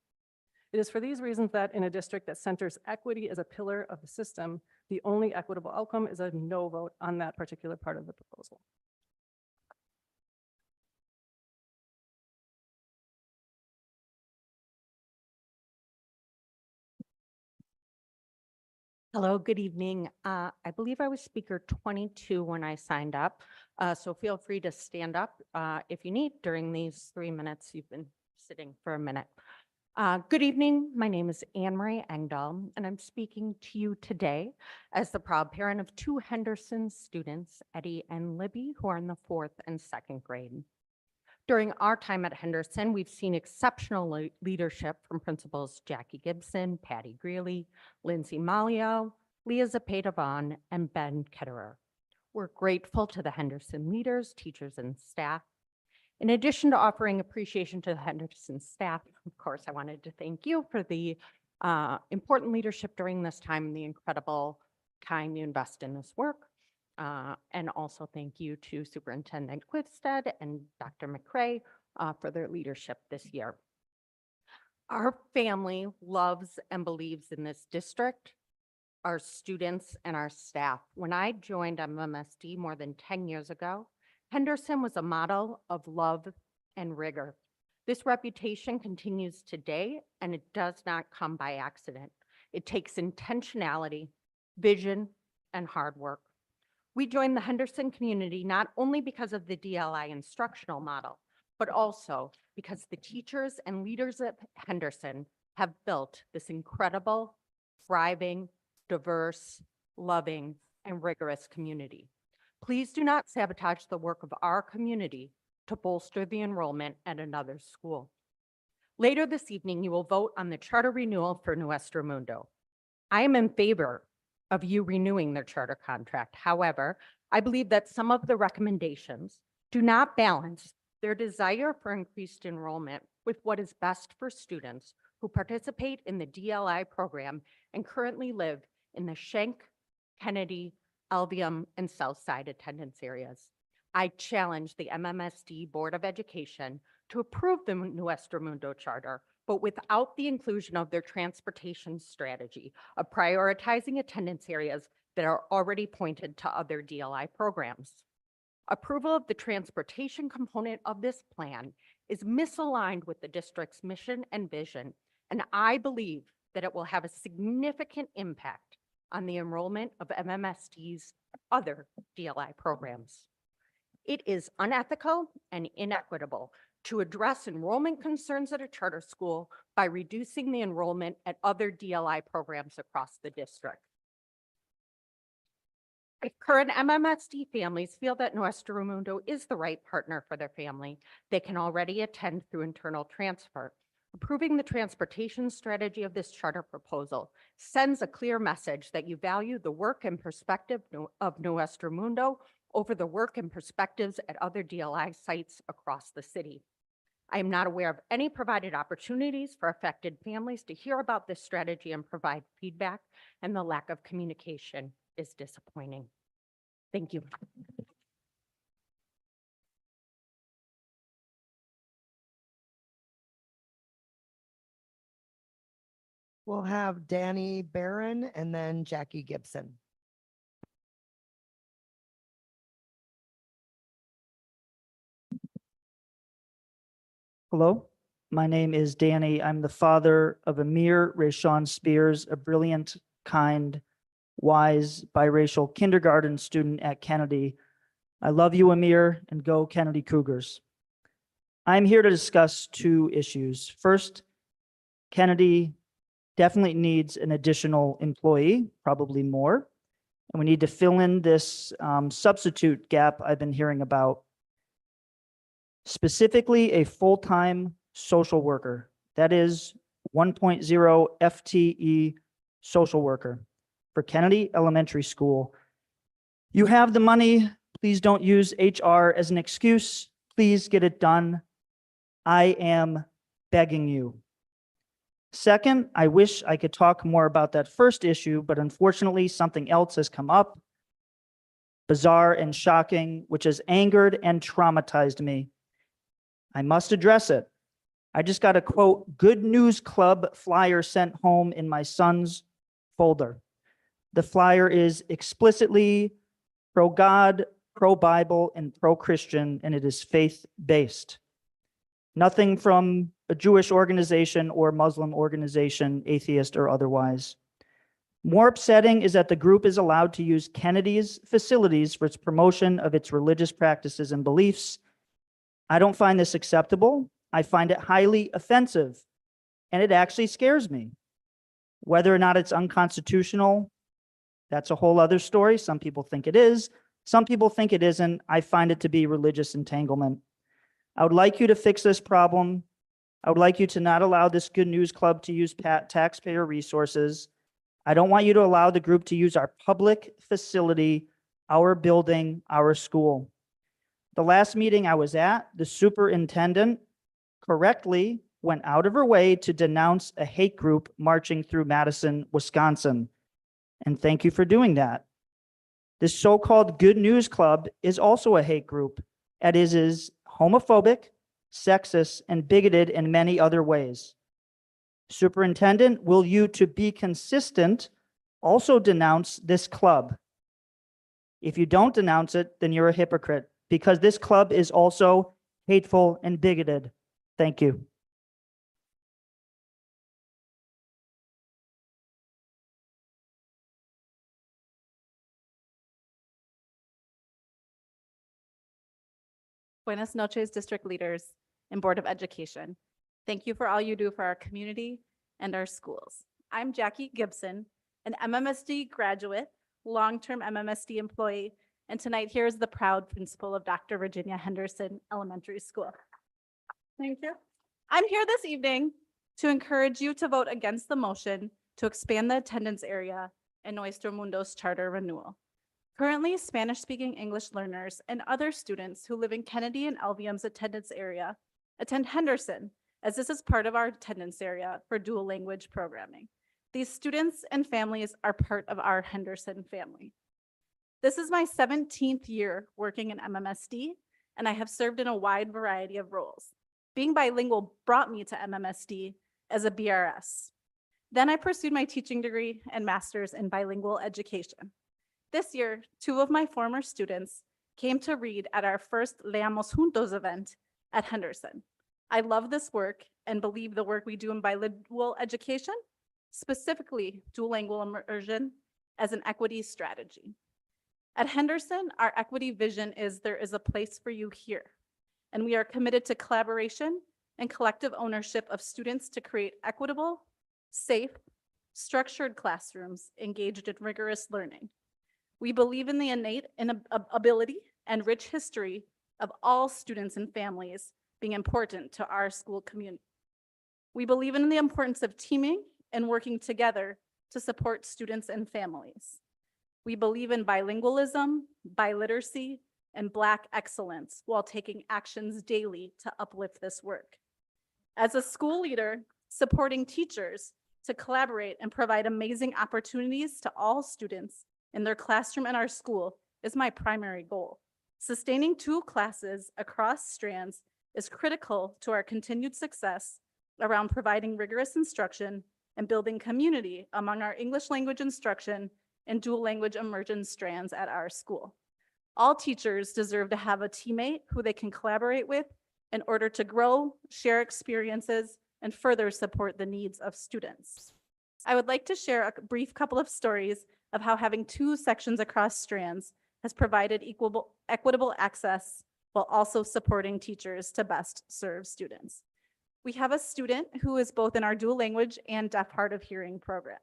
Speaker 9: It is for these reasons that in a district that centers equity as a pillar of the system, the only equitable outcome is a no vote on that particular part of the proposal.
Speaker 10: Hello, good evening. I believe I was speaker 22 when I signed up, so feel free to stand up if you need during these 3 minutes. You've been sitting for a minute. Good evening. My name is Anne Marie Engdahl, and I'm speaking to you today as the proud parent of 2 Henderson students, Eddie and Libby, who are in the 4th and 2nd grade. During our time at Henderson, we've seen exceptional leadership from principals Jackie Gibson, Patty Greeley, Lindsay Malio, Leah Zapata-Vaughn, and Ben Ketterer. We're grateful to the Henderson leaders, teachers, and staff. In addition to offering appreciation to the Henderson staff, of course, I wanted to thank you for the important leadership during this time and the incredible time you invest in this work. And also thank you to Superintendent Quivstead and Dr. McCray for their leadership this year. Our family loves and believes in this district, our students, and our staff. When I joined MMSD more than 10 years ago, Henderson was a model of love and rigor. This reputation continues today, and it does not come by accident. It takes intentionality, vision, and hard work. We joined the Henderson community not only because of the DLI instructional model, but also because the teachers and leaders at Henderson have built this incredible, thriving, diverse, loving, and rigorous community. Please do not sabotage the work of our community to bolster the enrollment at another school. Later this evening, you will vote on the charter renewal for Nuestro Mundo. I am in favor of you renewing their charter contract. However, I believe that some of the recommendations do not balance their desire for increased enrollment with what is best for students who participate in the DLI program and currently live in the Schenck, Kennedy, Albion, and Southside attendance areas. I challenge the MMSD Board of Education to approve the Nuestro Mundo Charter, but without the inclusion of their transportation strategy of prioritizing attendance areas that are already pointed to other DLI programs. Approval of the transportation component of this plan is misaligned with the district's mission and vision, and I believe that it will have a significant impact on the enrollment of MMSD's other DLI programs. It is unethical and inequitable to address enrollment concerns at a charter school by reducing the enrollment at other DLI programs across the district. If current MMSD families feel that Nuestro Mundo is the right partner for their family, they can already attend through internal transfer. Approving the transportation strategy of this charter proposal sends a clear message that you value the work and perspective of Nuestro Mundo over the work and perspectives at other DLI sites across the city. I am not aware of any provided opportunities for affected families to hear about this strategy and provide feedback, and the lack of communication is disappointing. Thank you.
Speaker 1: We'll have Danny Barron and then Jackie Gibson.
Speaker 11: Hello, my name is Danny. I'm the father of Amir Rayshawn Spears, a brilliant, kind, wise, biracial kindergarten student at Kennedy. I love you, Amir, and go Kennedy Cougars. I'm here to discuss two issues. First, Kennedy definitely needs an additional employee, probably more, and we need to fill in this substitute gap I've been hearing about. Specifically, a full-time social worker, that is 1.0 FTE social worker for Kennedy Elementary School. You have the money. Please don't use HR as an excuse. Please get it done. I am begging you. Second, I wish I could talk more about that first issue, but unfortunately something else has come up, bizarre and shocking, which has angered and traumatized me. I must address it. I just got a quote, Good News Club flyer sent home in my son's folder. The flyer is explicitly pro-God, pro-Bible, and pro-Christian, and it is faith-based. Nothing from a Jewish organization or Muslim organization, atheist or otherwise. More upsetting is that the group is allowed to use Kennedy's facilities for its promotion of its religious practices and beliefs. I don't find this acceptable. I find it highly offensive, and it actually scares me. Whether or not it's unconstitutional, that's a whole other story. Some people think it is. Some people think it isn't. I find it to be religious entanglement. I would like you to fix this problem. I would like you to not allow this Good News Club to use taxpayer resources. I don't want you to allow the group to use our public facility, our building, our school. The last meeting I was at, the superintendent correctly went out of her way to denounce a hate group marching through Madison, Wisconsin. And thank you for doing that. This so-called Good News Club is also a hate group. It is homophobic, sexist, and bigoted in many other ways. Superintendent, will you, to be consistent, also denounce this club? If you don't denounce it, then you're a hypocrite, because this club is also hateful and bigoted. Thank you.
Speaker 12: Buenas noches, district leaders and Board of Education. Thank you for all you do for our community and our schools. I'm Jackie Gibson, an MMSD graduate, long-term MMSD employee, and tonight here is the proud principal of Dr. Virginia Henderson Elementary School. Thank you. I'm here this evening to encourage you to vote against the motion to expand the attendance area in Nuestro Mundo's charter renewal. Currently, Spanish-speaking English learners and other students who live in Kennedy and LVM's attendance area attend Henderson, as this is part of our attendance area for dual language programming. These students and families are part of our Henderson family. This is my 17th year working in MMSD, and I have served in a wide variety of roles. Being bilingual brought me to MMSD as a BRS. Then I pursued my teaching degree and master's in bilingual education. This year, 2 of my former students came to read at our first Leamos Juntos event at Henderson. I love this work and believe the work we do in bilingual education, specifically dual lingual immersion, as an equity strategy. At Henderson, our equity vision is there is a place for you here, and we are committed to collaboration and collective ownership of students to create equitable, safe, structured classrooms engaged in rigorous learning. We believe in the innate ability and rich history of all students and families being important to our school community. We believe in the importance of teaming and working together to support students and families. We believe in bilingualism, biliteracy, and Black excellence while taking actions daily to uplift this work. As a school leader, supporting teachers to collaborate and provide amazing opportunities to all students in their classroom and our school is my primary goal. Sustaining 2 classes across strands is critical to our continued success around providing rigorous instruction and building community among our English language instruction and dual language immersion strands at our school. All teachers deserve to have a teammate who they can collaborate with in order to grow, share experiences, and further support the needs of students. I would like to share a brief couple of stories of how having 2 sections across strands has provided equitable access while also supporting teachers to best serve students. We have a student who is both in our dual language and deaf hard of hearing program.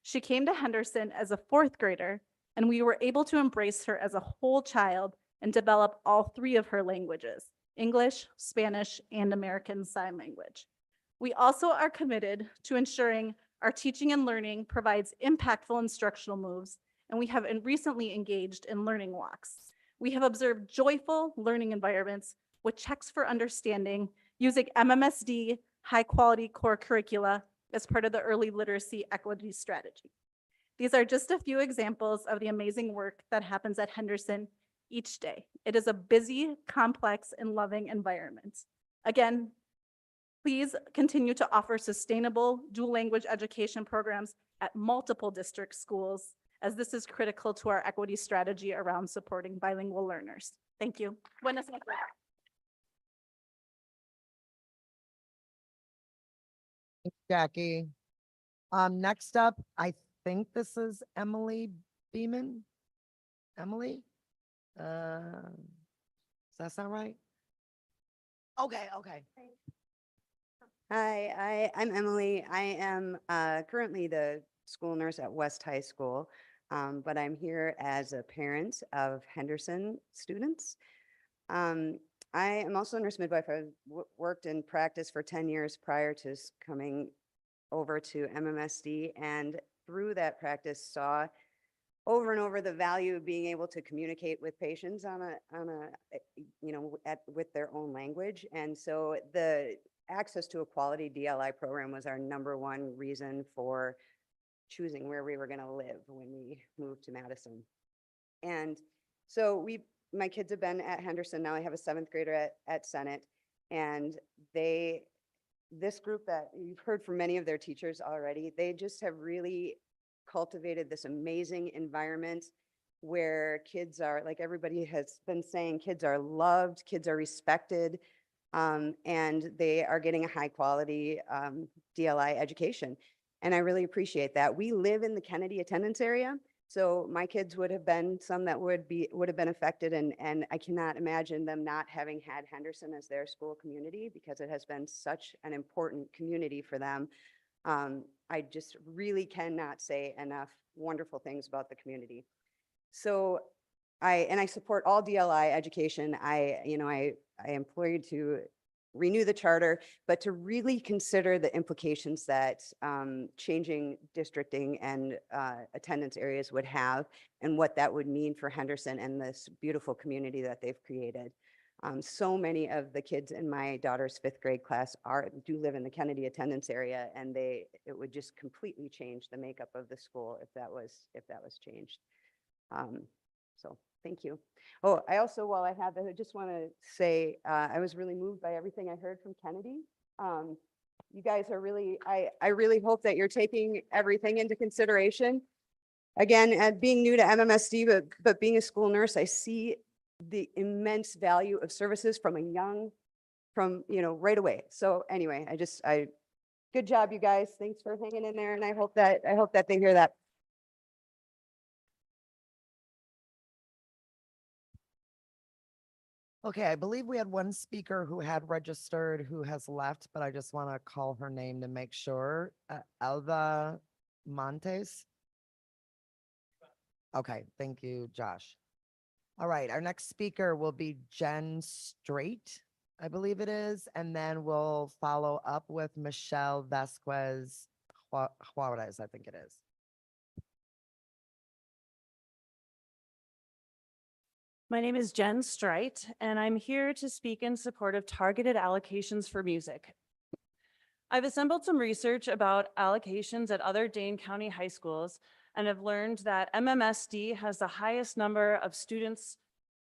Speaker 12: She came to Henderson as a 4th grader, and we were able to embrace her as a whole child and develop all 3 of her languages, English, Spanish, and American Sign Language. We also are committed to ensuring our teaching and learning provides impactful instructional moves, and we have recently engaged in learning walks. We have observed joyful learning environments with checks for understanding using MMSD high-quality core curricula as part of the early literacy equity strategy. These are just a few examples of the amazing work that happens at Henderson each day. It is a busy, complex, and loving environment. Again, please continue to offer sustainable dual language education programs at multiple district schools, as this is critical to our equity strategy around supporting bilingual learners. Thank you. Buenas noches.
Speaker 1: Jackie. Next up, I think this is Emily Beeman. Emily? Does that sound right? Okay.
Speaker 13: Hi, I'm Emily. I am currently the school nurse at West High School, but I'm here as a parent of Henderson students. I am also a nurse midwife. I've worked in practice for 10 years prior to coming over to MMSD, and through that practice saw over and over the value of being able to communicate with patients with their own language. And so the access to a quality DLI program was our #1 reason for choosing where we were going to live when we moved to Madison. And so my kids have been at Henderson. Now I have a 7th grader at Senate, and this group that you've heard from many of their teachers already, they just have really cultivated this amazing environment where kids are, like everybody has been saying, kids are loved, kids are respected, and they are getting a high quality DLI education. And I really appreciate that. We live in the Kennedy attendance area, So my kids would have been some that would have been affected, and I cannot imagine them not having had Henderson as their school community because it has been such an important community for them. I just really cannot say enough wonderful things about the community. So I support all DLI education. I implore you to renew the charter, but to really consider the implications that changing districting and attendance areas would have, and what that would mean for Henderson and this beautiful community that they've created. So many of the kids in my daughter's 5th grade class do live in the Kennedy attendance area, and it would just completely change the makeup of the school if that was changed. So thank you. Oh, I also, while I have it, I just want to say I was really moved by everything I heard from Kennedy. You guys are really, I really hope that you're taking everything into consideration. Again, at being new to MMSD, but being a school nurse, I see the immense value of services from right away. So anyway, good job, you guys. Thanks for hanging in there, and I hope that they hear that.
Speaker 1: Okay, I believe we had one speaker who had registered who has left, but I just want to call her name to make sure. Elva Montes. Okay, thank you, Josh. All right, our next speaker will be Jen Straight, I believe it is, and then we'll follow up with Michelle Vasquez Juarez, I think it is.
Speaker 2: My name is Jen Strite, and I'm here to speak in support of targeted allocations for music. I've assembled some research about allocations at other Dane County high schools and have learned that MMSD has the highest number of students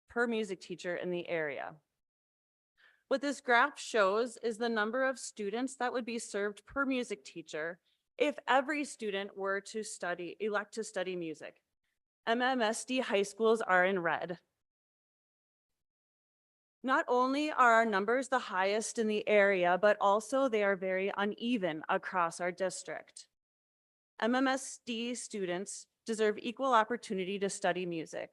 Speaker 2: per music teacher in the area. What this graph shows is the number of students that would be served per music teacher if every student were to elect to study music. MMSD high schools are in red. Not only are our numbers the highest in the area, but also they are very uneven across our district. MMSD students deserve equal opportunity to study music.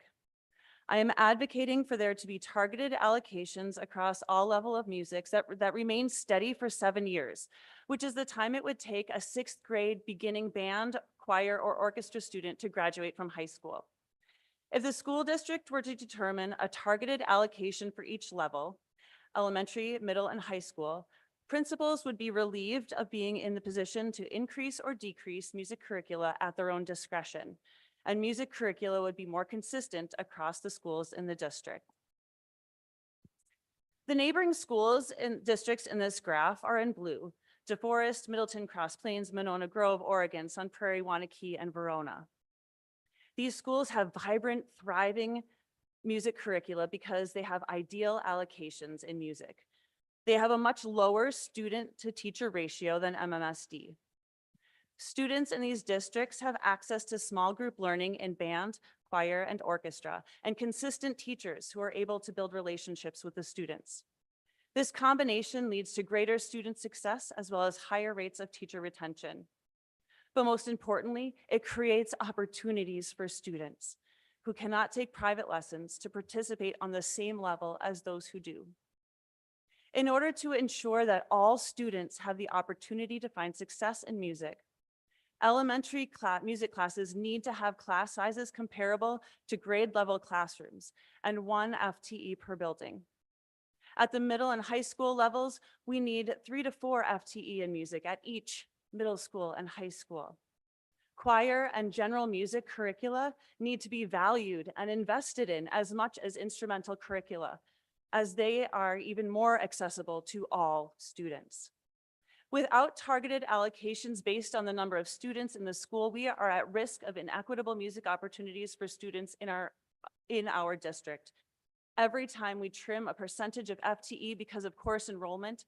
Speaker 2: I am advocating for there to be targeted allocations across all levels of music that remain steady for 7 years, which is the time it would take a 6th grade beginning band, choir, or orchestra student to graduate from high school. If the school district were to determine a targeted allocation for each level, elementary, middle, and high school, principals would be relieved of being in the position to increase or decrease music curricula at their own discretion, and music curricula would be more consistent across the schools in the district. The neighboring schools and districts in this graph are in blue: DeForest, Middleton, Cross Plains, Monona Grove, Oregon, Sun Prairie, Waunakee, and Verona. These schools have vibrant, thriving music curricula because they have ideal allocations in music. They have a much lower student to teacher ratio than MMSD. Students in these districts have access to small group learning in band, choir, and orchestra, and consistent teachers who are able to build relationships with the students. This combination leads to greater student success as well as higher rates of teacher retention. But most importantly, it creates opportunities for students who cannot take private lessons to participate on the same level as those who do. In order to ensure that all students have the opportunity to find success in music, elementary music classes need to have class sizes comparable to grade level classrooms and 1 FTE per building. At the middle and high school levels, we need 3 to 4 FTE in music at each middle school and high school. Choir and general music curricula need to be valued and invested in as much as instrumental curricula, as they are even more accessible to all students. Without targeted allocations based on the number of students in the school, we are at risk of inequitable music opportunities for students in our district. Every time we trim a percentage of FTE because course enrollment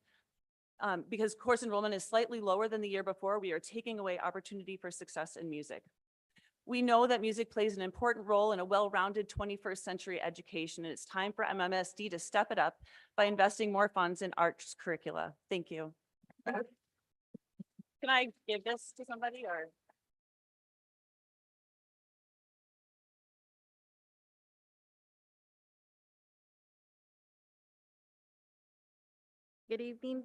Speaker 2: is slightly lower than the year before, we are taking away opportunity for success in music. We know that music plays an important role in a well-rounded 21st century education, and it's time for MMSD to step it up by investing more funds in arts curricula. Thank you. Can I give this to somebody or?
Speaker 14: Good evening.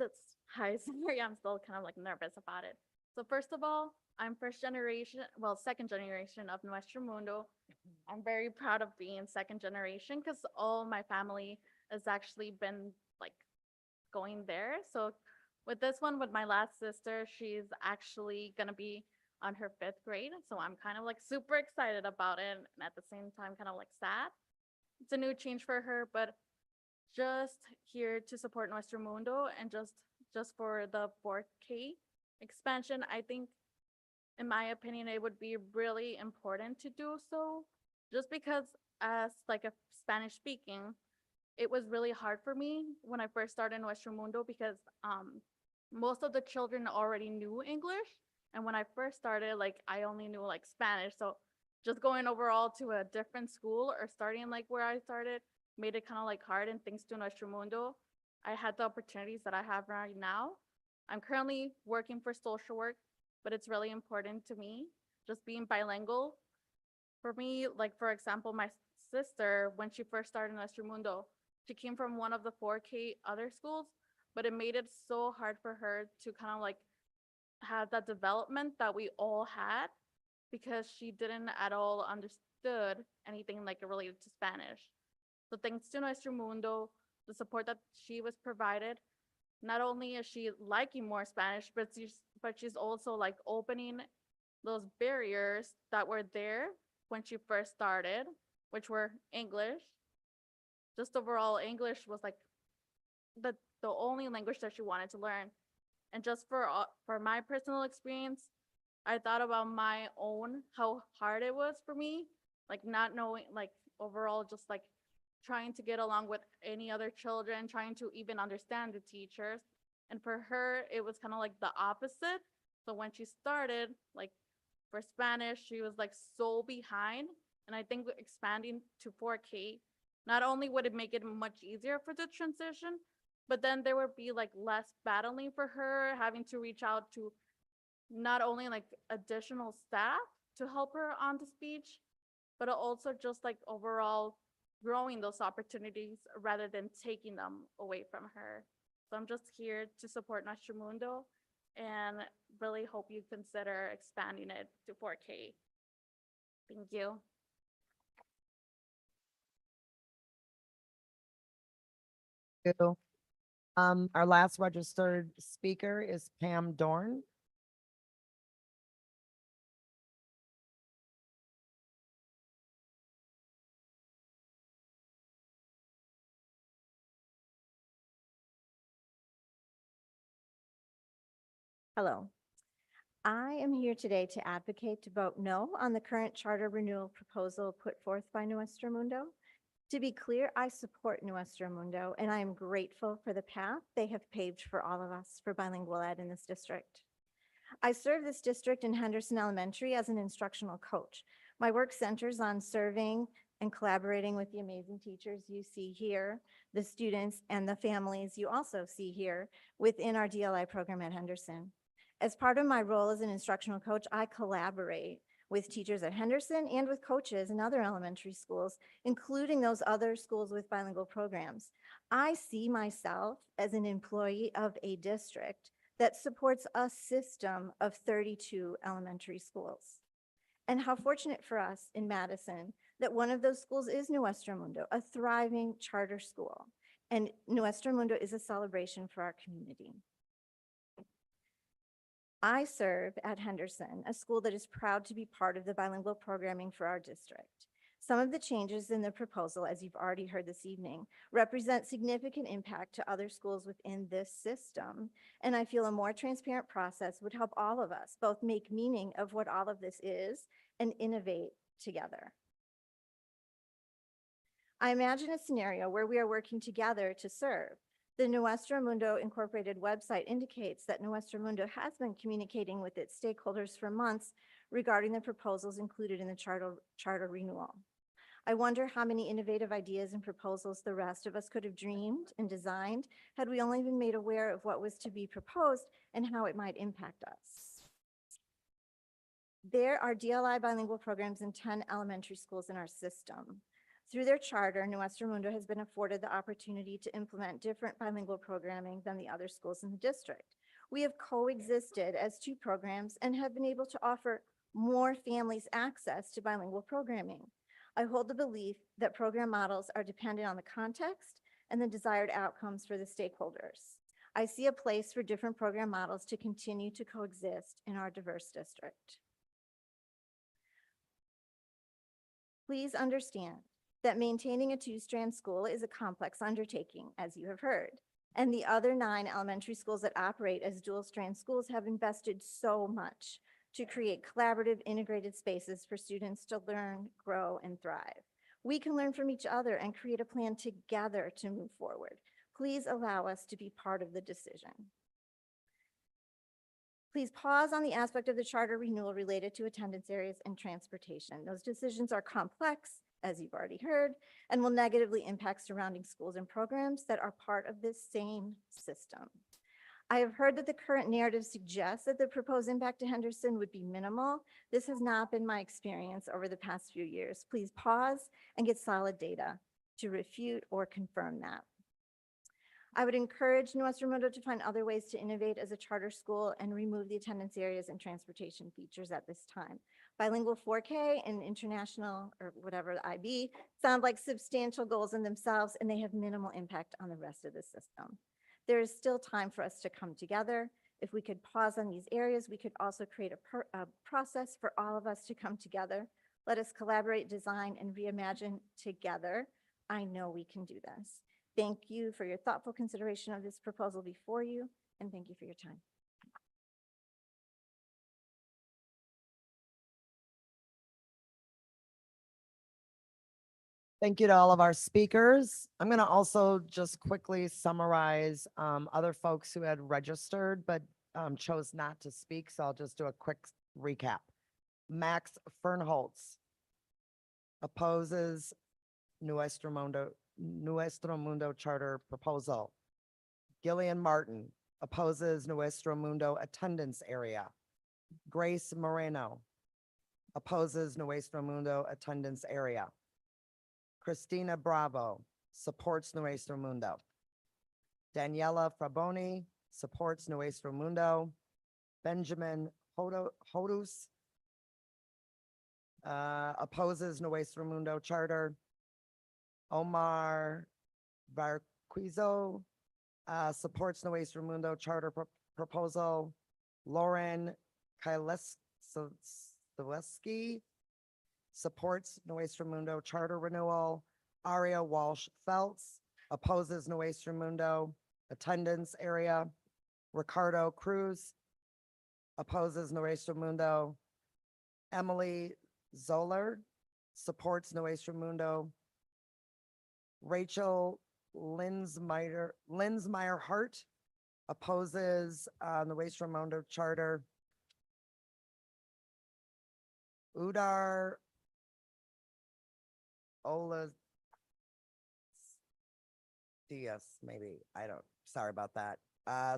Speaker 14: Hi, sorry, I'm still kind of like nervous about it. So first of all, I'm second generation of Nuestro Mundo. I'm very proud of being second generation because all my family has actually been like going there. So with this one, with my last sister, she's actually gonna be on her 5th grade. So I'm kind of like super excited about it and at the same time kind of like sad. It's a new change for her, but just here to support Nuestro Mundo and just for the 4K expansion, I think in my opinion, it would be really important to do so just because as like a Spanish speaking, it was really hard for me when I first started Nuestro Mundo because most of the children already knew English. And when I first started, like I only knew like Spanish. So just going overall to a different school or starting like where I started made it kind of like hard. And thanks to Nuestro Mundo, I had the opportunities that I have right now. I'm currently working for social work, but it's really important to me just being bilingual. For me, like for example, my sister, when she first started Nuestro Mundo, she came from one of the 4K other schools, but it made it so hard for her to kind of like have that development that we all had because she didn't at all understood anything like related to Spanish. So thanks to Nuestro Mundo, the support that she was provided, not only is she liking more Spanish, but she's also like opening those barriers that were there when she first started, which were English. Just overall, English was like the only language that she wanted to learn. And just for my personal experience, I thought about my own, how hard it was for me, like not knowing, like overall, just like trying to get along with any other children, trying to even understand the teachers. And for her, it was kind of like the opposite. So when she started, like for Spanish, she was like so behind. And I think expanding to 4K, not only would it make it much easier for the transition, but then there would be like less battling for her, having to reach out to not only like additional staff to help her on the speech, but also just like overall growing those opportunities rather than taking them away from her. So I'm just here to support Nuestro Mundo and really hope you consider expanding it to 4K. Thank you.
Speaker 1: You. Our last registered speaker is Pam Dorn.
Speaker 16: Hello. I am here today to advocate to vote no on the current charter renewal proposal put forth by Nuestro Mundo. To be clear, I support Nuestro Mundo, and I am grateful for the path they have paved for all of us for bilingual ed in this district. I serve this district in Henderson Elementary as an instructional coach. My work centers on serving and collaborating with the amazing teachers you see here, the students and the families you also see here within our DLI program at Henderson. As part of my role as an instructional coach, I collaborate with teachers at Henderson and with coaches in other elementary schools, including those other schools with bilingual programs. I see myself as an employee of a district that supports a system of 32 elementary schools. And how fortunate for us in Madison that one of those schools is Nuestro Mundo, a thriving charter school. And Nuestro Mundo is a celebration for our community. I serve at Henderson, a school that is proud to be part of the bilingual programming for our district. Some of the changes in the proposal, as you've already heard this evening, represent significant impact to other schools within this system. And I feel a more transparent process would help all of us both make meaning of what all of this is and innovate together. I imagine a scenario where we are working together to serve. The Nuestro Mundo Incorporated website indicates that Nuestro Mundo has been communicating with its stakeholders for months regarding the proposals included in the charter renewal. I wonder how many innovative ideas and proposals the rest of us could have dreamed and designed had we only been made aware of what was to be proposed and how it might impact us. There are DLI bilingual programs in 10 elementary schools in our system. Through their charter, New Mundo has been afforded the opportunity to implement different bilingual programming than the other schools in the district. We have coexisted as two programs and have been able to offer more families access to bilingual programming. I hold the belief that program models are dependent on the context and the desired outcomes for the stakeholders. I see a place for different program models to continue to coexist in our diverse district. Please understand that maintaining a two-strand school is a complex undertaking, as you have heard. And the other 9 elementary schools that operate as dual-strand schools have invested so much to create collaborative, integrated spaces for students to learn, grow, and thrive. We can learn from each other and create a plan together to move forward. Please allow us to be part of the decision. Please pause on the aspect of the charter renewal related to attendance areas and transportation. Those decisions are complex, as you've already heard, and will negatively impact surrounding schools and programs that are part of this same system. I have heard that the current narrative suggests that the proposed impact to Henderson would be minimal. This has not been my experience over the past few years. Please pause and get solid data to refute or confirm that. I would encourage New Mundo to find other ways to innovate as a charter school and remove the attendance areas and transportation features at this time. Bilingual 4K and international, or whatever, the IB, sound like substantial goals in themselves, and they have minimal impact on the rest of the system. There is still time for us to come together. If we could pause on these areas, we could also create a process for all of us to come together. Let us collaborate, design, and reimagine together. I know we can do this. Thank you for your thoughtful consideration of this proposal before you, and thank you for your time.
Speaker 1: Thank you to all of our speakers. I'm going to also just quickly summarize other folks who had registered but chose not to speak. So I'll just do a quick recap. Max Fernholtz opposes Nuestro Mundo charter proposal. Gillian Martin opposes Nuestro Mundo attendance area. Grace Moreno opposes Nuestro Mundo attendance area. Christina Bravo supports Nuestro Mundo. Daniela Fraboni supports Nuestro Mundo. Benjamin Hodus opposes Nuestro Mundo charter. Omar Varquizo supports Nuestro Mundo charter proposal. Lauren Kaileski supports Nuestro Mundo charter renewal. Aria Walsh Feltz opposes Nuestro Mundo attendance area. Ricardo Cruz opposes Nuestro Mundo. Emily Zoller supports Nuestro Mundo. Rachel Linsmeyer Hart opposes Nuestro Mundo charter. Udar Ola Diaz, maybe, sorry about that,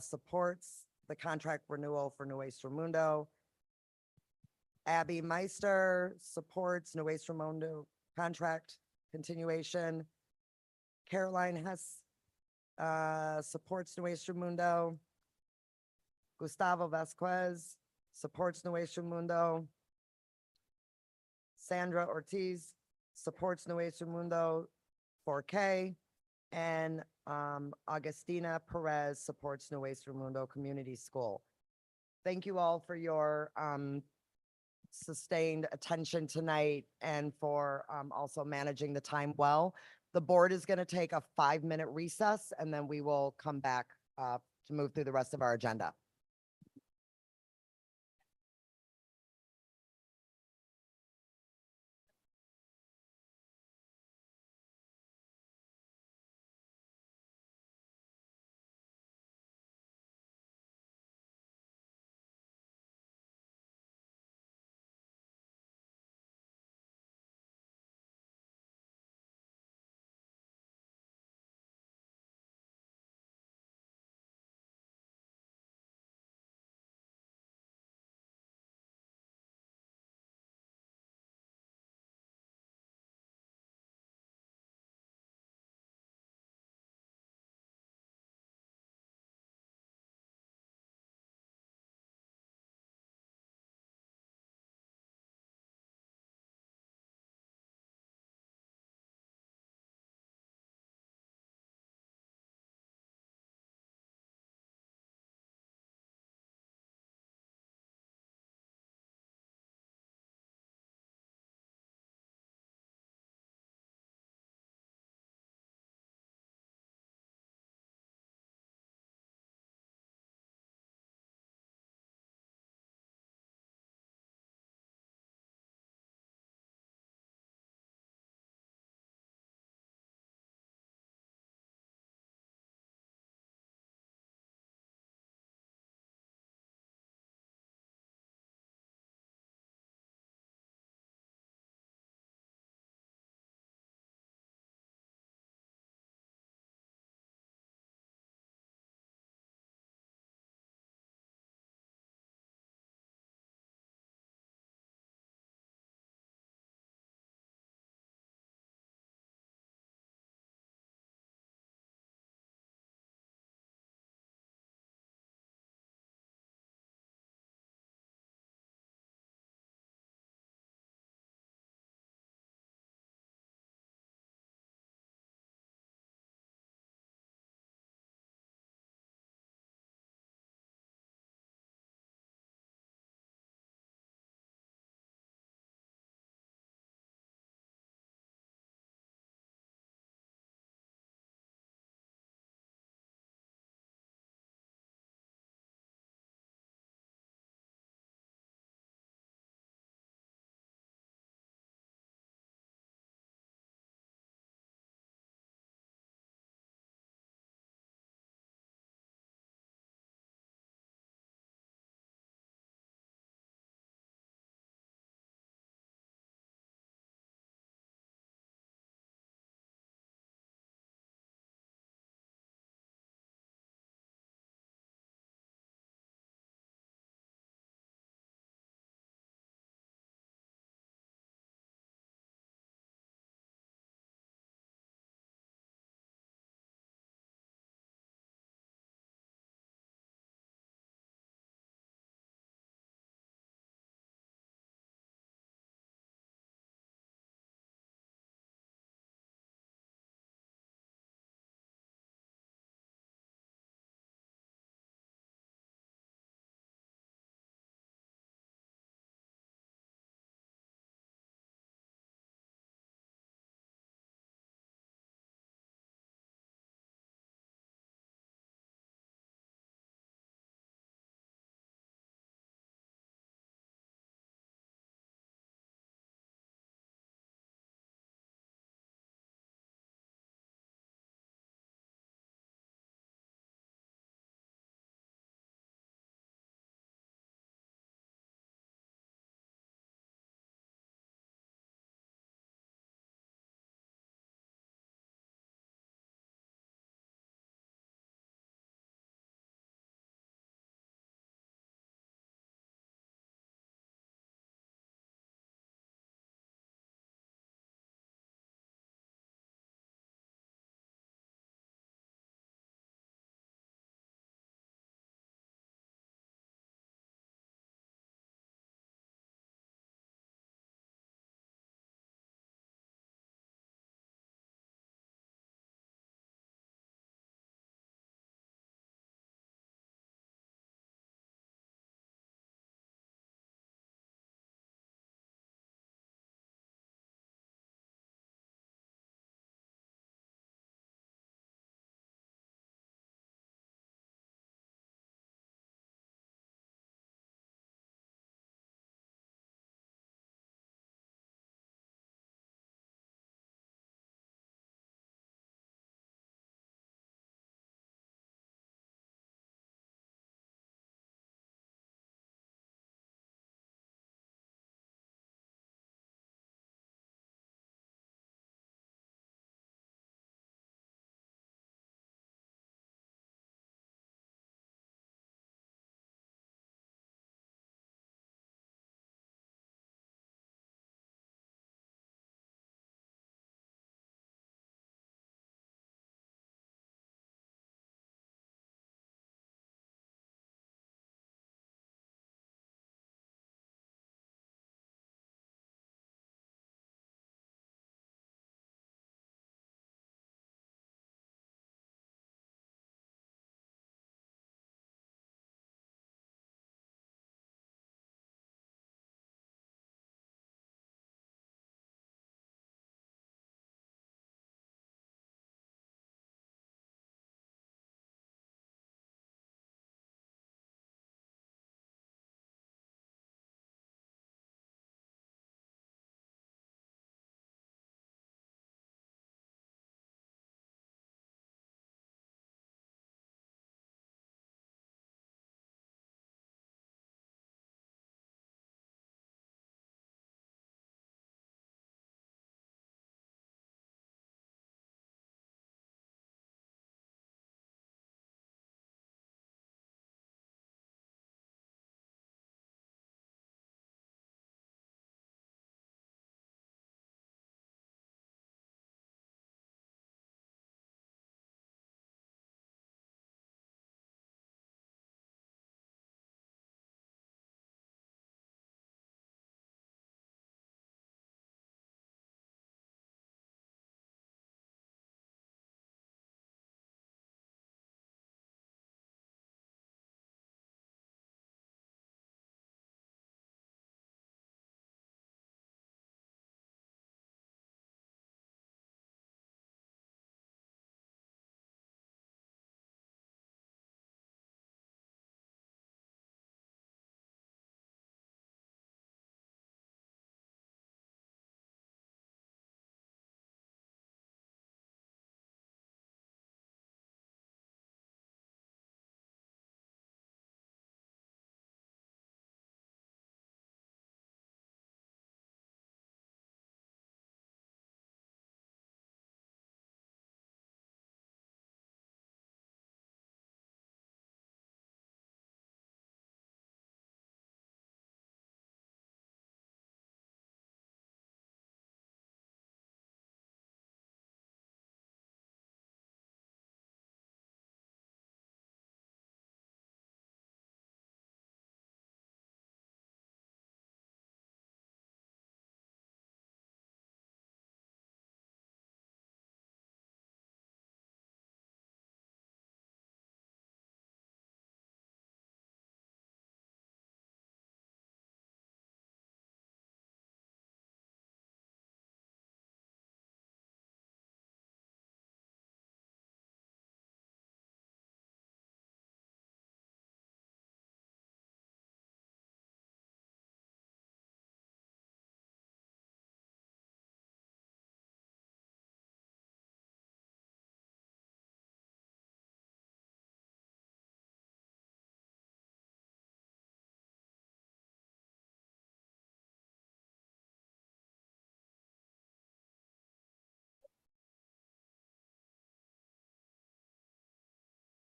Speaker 1: supports the contract renewal for Nuestro Mundo. Abby Meister supports Nuestro Mundo contract continuation. Caroline Hess supports Nuestro Mundo. Gustavo Vasquez supports Nuestro Mundo. Sandra Ortiz supports Nuestro Mundo 4K, and Augustina Perez supports Nuestro Mundo Community School. Thank you all for your sustained attention tonight and for also managing the time well. The board is going to take a 5-minute recess, and then we will come back to move through the rest of our agenda.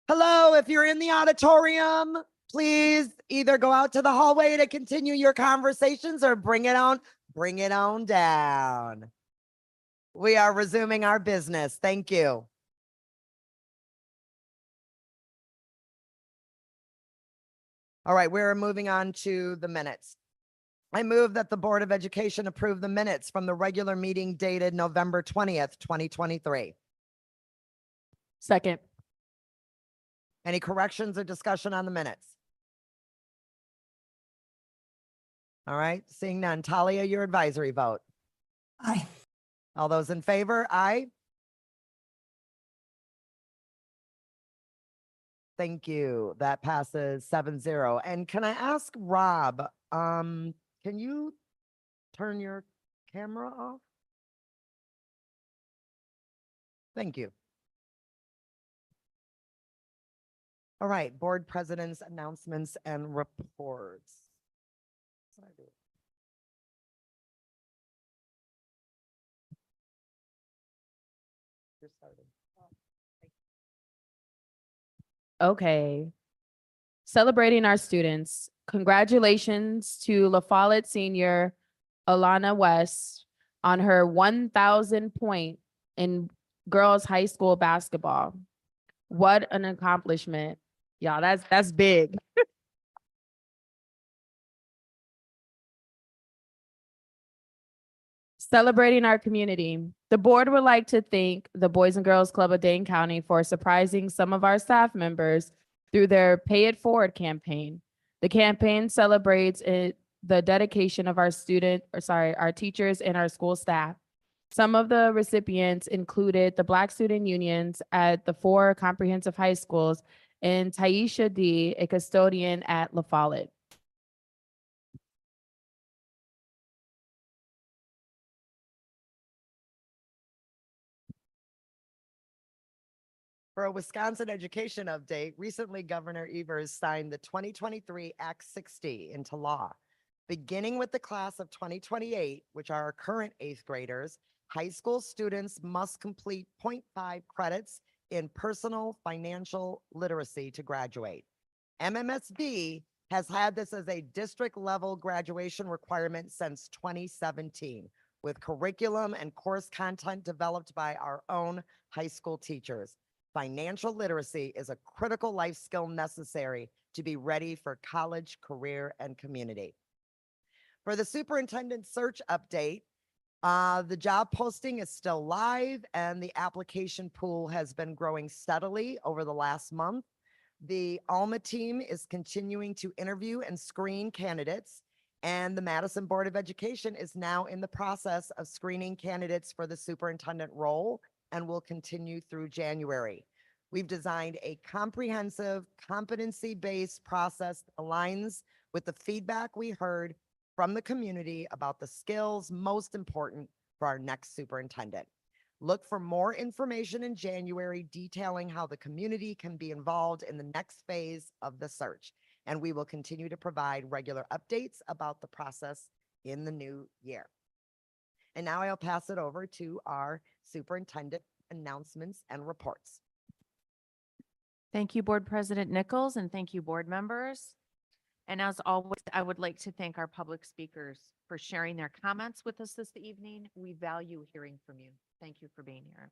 Speaker 1: Hello, if you're in the auditorium, please either go out to the hallway to continue your conversations or bring it on down. We are resuming our business. Thank you. All right, we're moving on to the minutes. I move that the Board of Education approve the minutes from the regular meeting dated November 20th, 2023.
Speaker 9: Second.
Speaker 1: Any corrections or discussion on the minutes? All right, seeing none. Talia, your advisory vote.
Speaker 17: Aye.
Speaker 1: All those in favor, aye. Thank you. That passes 7-0. And can I ask Rob, can you turn your camera off? Thank you. All right, board president's announcements and reports. What did I do? You're starting.
Speaker 18: Okay. Celebrating our students. Congratulations to La Follette senior Alana West on her 1,000 point in girls high school basketball. What an accomplishment. Y'all, that's big. Celebrating our community. The board would like to thank the Boys and Girls Club of Dane County for surprising some of our staff members through their Pay It Forward campaign. The campaign celebrates the dedication of our our teachers and our school staff. Some of the recipients included the Black Student Unions at the 4 comprehensive high schools and Taisha D, a custodian at La Follette.
Speaker 1: For a Wisconsin education update, recently Governor Evers signed the 2023 Act 60 into law. Beginning with the class of 2028, which are our current 8th graders, high school students must complete 0.5 credits in personal financial literacy to graduate. MMSD has had this as a district level graduation requirement since 2017, with curriculum and course content developed by our own high school teachers. Financial literacy is a critical life skill necessary to be ready for college, career, and community. For the superintendent search update, the job posting is still live and the application pool has been growing steadily over the last month. The Alma team is continuing to interview and screen candidates, and the Madison Board of Education is now in the process of screening candidates for the superintendent role and will continue through January. We've designed a comprehensive, competency-based process that aligns with the feedback we heard from the community about the skills most important for our next superintendent. Look for more information in January detailing how the community can be involved in the next phase of the search. And we will continue to provide regular updates about the process in the new year. And now I'll pass it over to our superintendent announcements and reports.
Speaker 19: Thank you, Board President Nichols, and thank you, board members. And as always, I would like to thank our public speakers for sharing their comments with us this evening. We value hearing from you. Thank you for being here.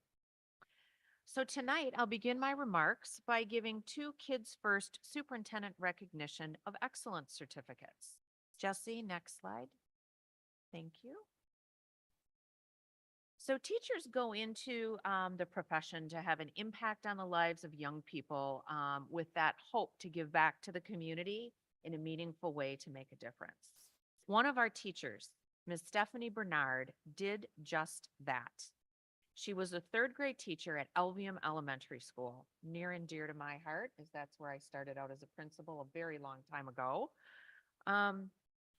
Speaker 19: So tonight, I'll begin my remarks by giving 2 Kids First Superintendent Recognition of Excellence certificates. Jesse, next slide. Thank you. So teachers go into the profession to have an impact on the lives of young people with that hope to give back to the community in a meaningful way to make a difference. One of our teachers, Ms. Stephanie Bernard, did just that. She was a 3rd grade teacher at Elvium Elementary School, near and dear to my heart, as that's where I started out as a principal a very long time ago.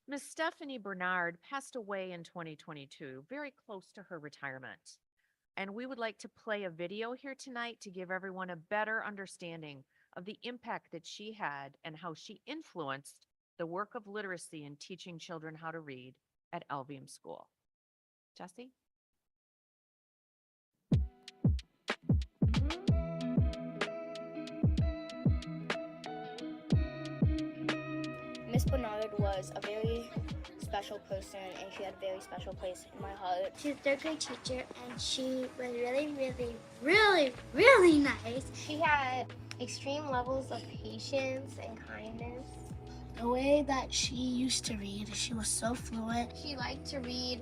Speaker 19: Ms. Stephanie Bernard passed away in 2022, very close to her retirement. And we would like to play a video here tonight to give everyone a better understanding of the impact that she had and how she influenced the work of literacy in teaching children how to read at Elvium School. Jesse?
Speaker 17: Miss Bernard was a very special person, and she had a very special place in my heart.
Speaker 20: She's a third grade teacher, and she was really nice.
Speaker 17: She had extreme levels of patience and kindness.
Speaker 20: The way that she used to read, she was so fluent.
Speaker 17: She liked to read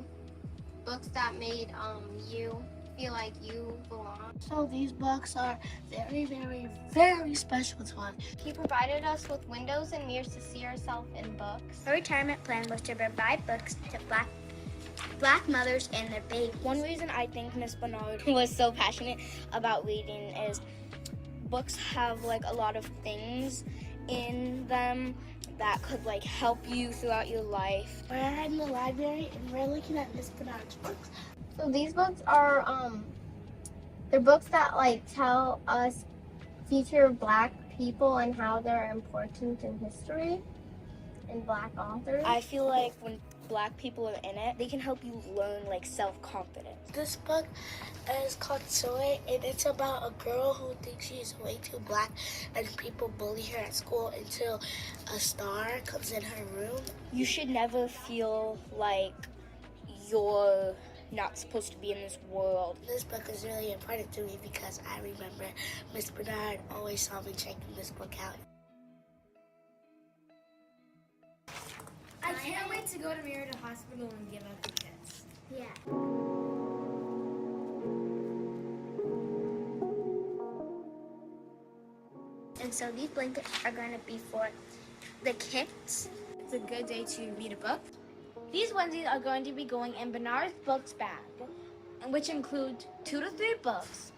Speaker 17: books that made you feel like you belong.
Speaker 20: So these books are very special to us.
Speaker 17: She provided us with windows and mirrors to see ourselves in books.
Speaker 20: Her retirement plan was to provide books to black mothers and their babies.
Speaker 17: One reason I think Miss Bernard was so passionate about reading is books have like a lot of things in them that could like help you throughout your life.
Speaker 20: We're in the library and we're looking at Miss Bernard's books.
Speaker 17: So these books are they're books that like tell us feature black people and how they're important in history and black authors. I feel like when black people are in it, they can help you learn like self-confidence.
Speaker 20: This book is called Soy, and it's about a girl who thinks she's way too black and people bully her at school until a star comes in her room.
Speaker 17: You should never feel like you're not supposed to be in this world.
Speaker 20: This book is really important to me because I remember Miss Bernard always saw me checking this book out. I can't wait to go to Merida Hospital and give out the kits. Yeah. And so these blankets are going to be for the kids.
Speaker 17: It's a good day to read a book.
Speaker 20: These onesies are going to be going in Bernard's books bag, which include 2 to 3 books,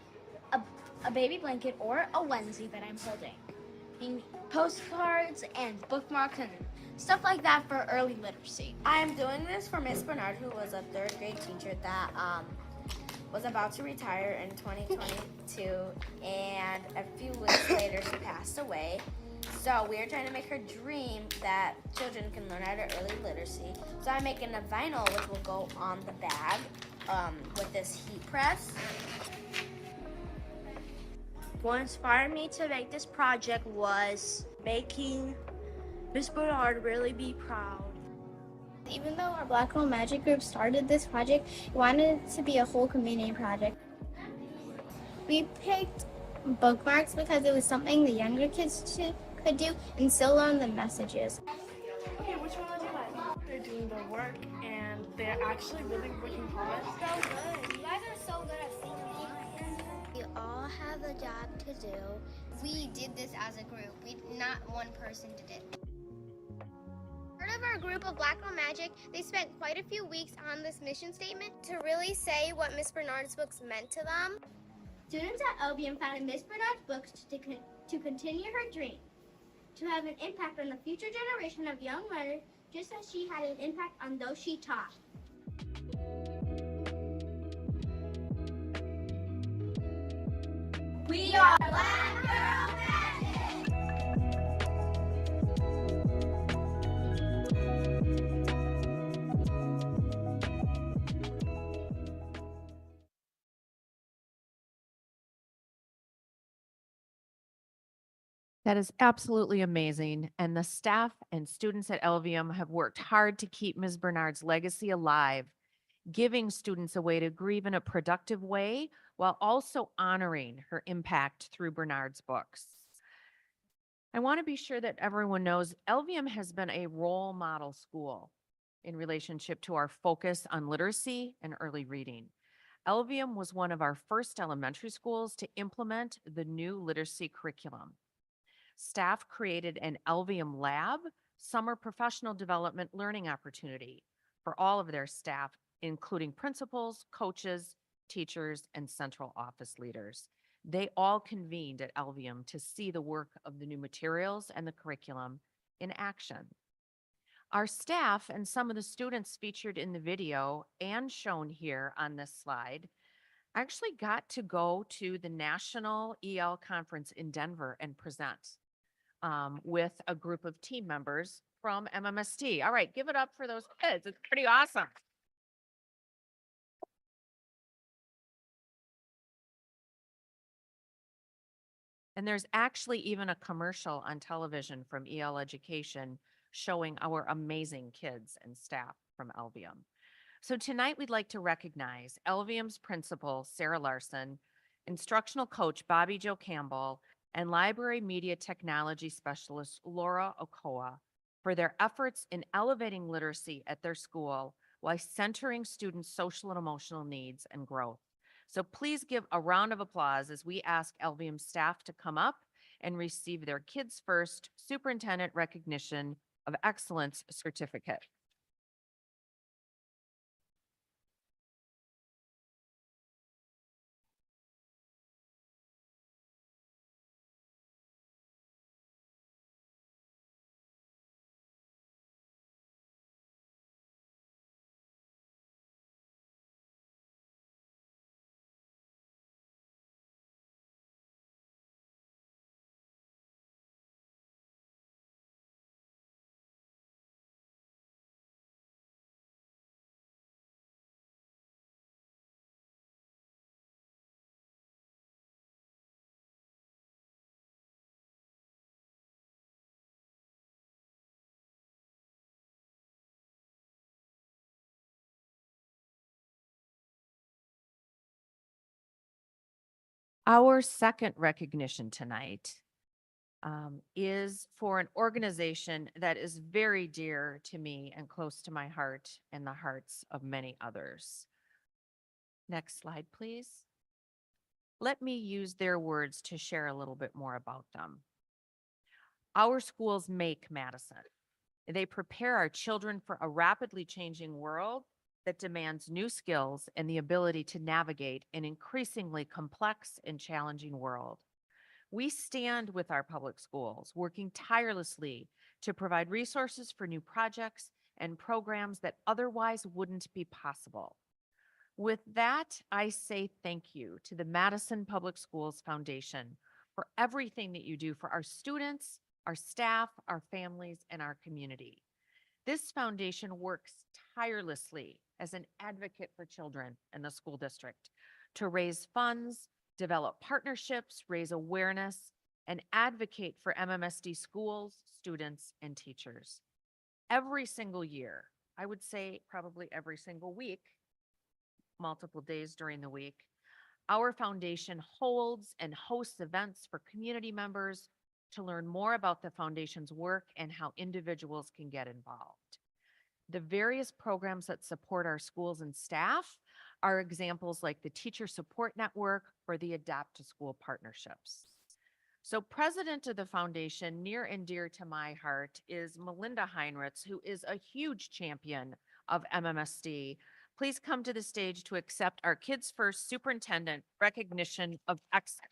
Speaker 20: a baby blanket or a onesie that I'm holding, and postcards and bookmarks and stuff like that for early literacy.
Speaker 17: I'm doing this for Miss Bernard, who was a 3rd grade teacher that was about to retire in 2022, and a few weeks later she passed away. So we are trying to make her dream that children can learn at an early literacy. So I'm making a vinyl which will go on the bag with this heat press.
Speaker 20: What inspired me to make this project was making Miss Bernard really be proud.
Speaker 17: Even though our Black Girl Magic group started this project, we wanted it to be a whole community project. We picked bookmarks because it was something the younger kids could do and still learn the messages.
Speaker 5: Okay, which one would you like? They're doing the work and they're actually really working hard.
Speaker 17: So good. You guys are so good at singing.
Speaker 20: We all have a job to do.
Speaker 17: We did this as a group. Not one person did it. Part of our group of Black Girl Magic, they spent quite a few weeks on this mission statement to really say what Miss Bernard's books meant to them.
Speaker 20: Students at LBM founded Miss Bernard's books to continue her dream, to have an impact on the future generation of young learners, just as she had an impact on those she taught.
Speaker 17: We are Black Girl Magic!
Speaker 19: That is absolutely amazing. And the staff and students at LVM have worked hard to keep Ms. Bernard's legacy alive, giving students a way to grieve in a productive way while also honoring her impact through Bernard's books. I want to be sure that everyone knows LVM has been a role model school in relationship to our focus on literacy and early reading. LVM was one of our first elementary schools to implement the new literacy curriculum. Staff created an LVM Lab, summer professional development learning opportunity for all of their staff, including principals, coaches, teachers, and central office leaders. They all convened at LVM to see the work of the new materials and the curriculum in action. Our staff and some of the students featured in the video and shown here on this slide actually got to go to the National EL Conference in Denver and present with a group of team members from MMSD. All right, give it up for those kids. It's pretty awesome. And there's actually even a commercial on television from EL Education showing our amazing kids and staff from Elvium. So tonight we'd like to recognize Elvium's principal, Sarah Larson, instructional coach, Bobby Joe Campbell, and library media technology specialist, Laura Okoa, for their efforts in elevating literacy at their school while centering students' social and emotional needs and growth. So please give a round of applause as we ask Elvium staff to come up and receive their Kids First Superintendent Recognition of Excellence certificate. Our second recognition tonight is for an organization that is very dear to me and close to my heart and the hearts of many others. Next slide, please. Let me use their words to share a little bit more about them. Our schools make Madison. They prepare our children for a rapidly changing world that demands new skills and the ability to navigate an increasingly complex and challenging world. We stand with our public schools, working tirelessly to provide resources for new projects and programs that otherwise wouldn't be possible. With that, I say thank you to the Madison Public Schools Foundation for everything that you do for our students, our staff, our families, and our community. This foundation works tirelessly as an advocate for children in the school district to raise funds, develop partnerships, raise awareness, and advocate for MMSD schools, students, and teachers. Every single year, I would say probably every single week, multiple days during the week, our foundation holds and hosts events for community members to learn more about the foundation's work and how individuals can get involved. The various programs that support our schools and staff are examples like the Teacher Support Network or the Adapt to School partnerships. So president of the foundation, near and dear to my heart, is Melinda Heinrichs, who is a huge champion of MMSD. Please come to the stage to accept our Kids First Superintendent Recognition of Excellence.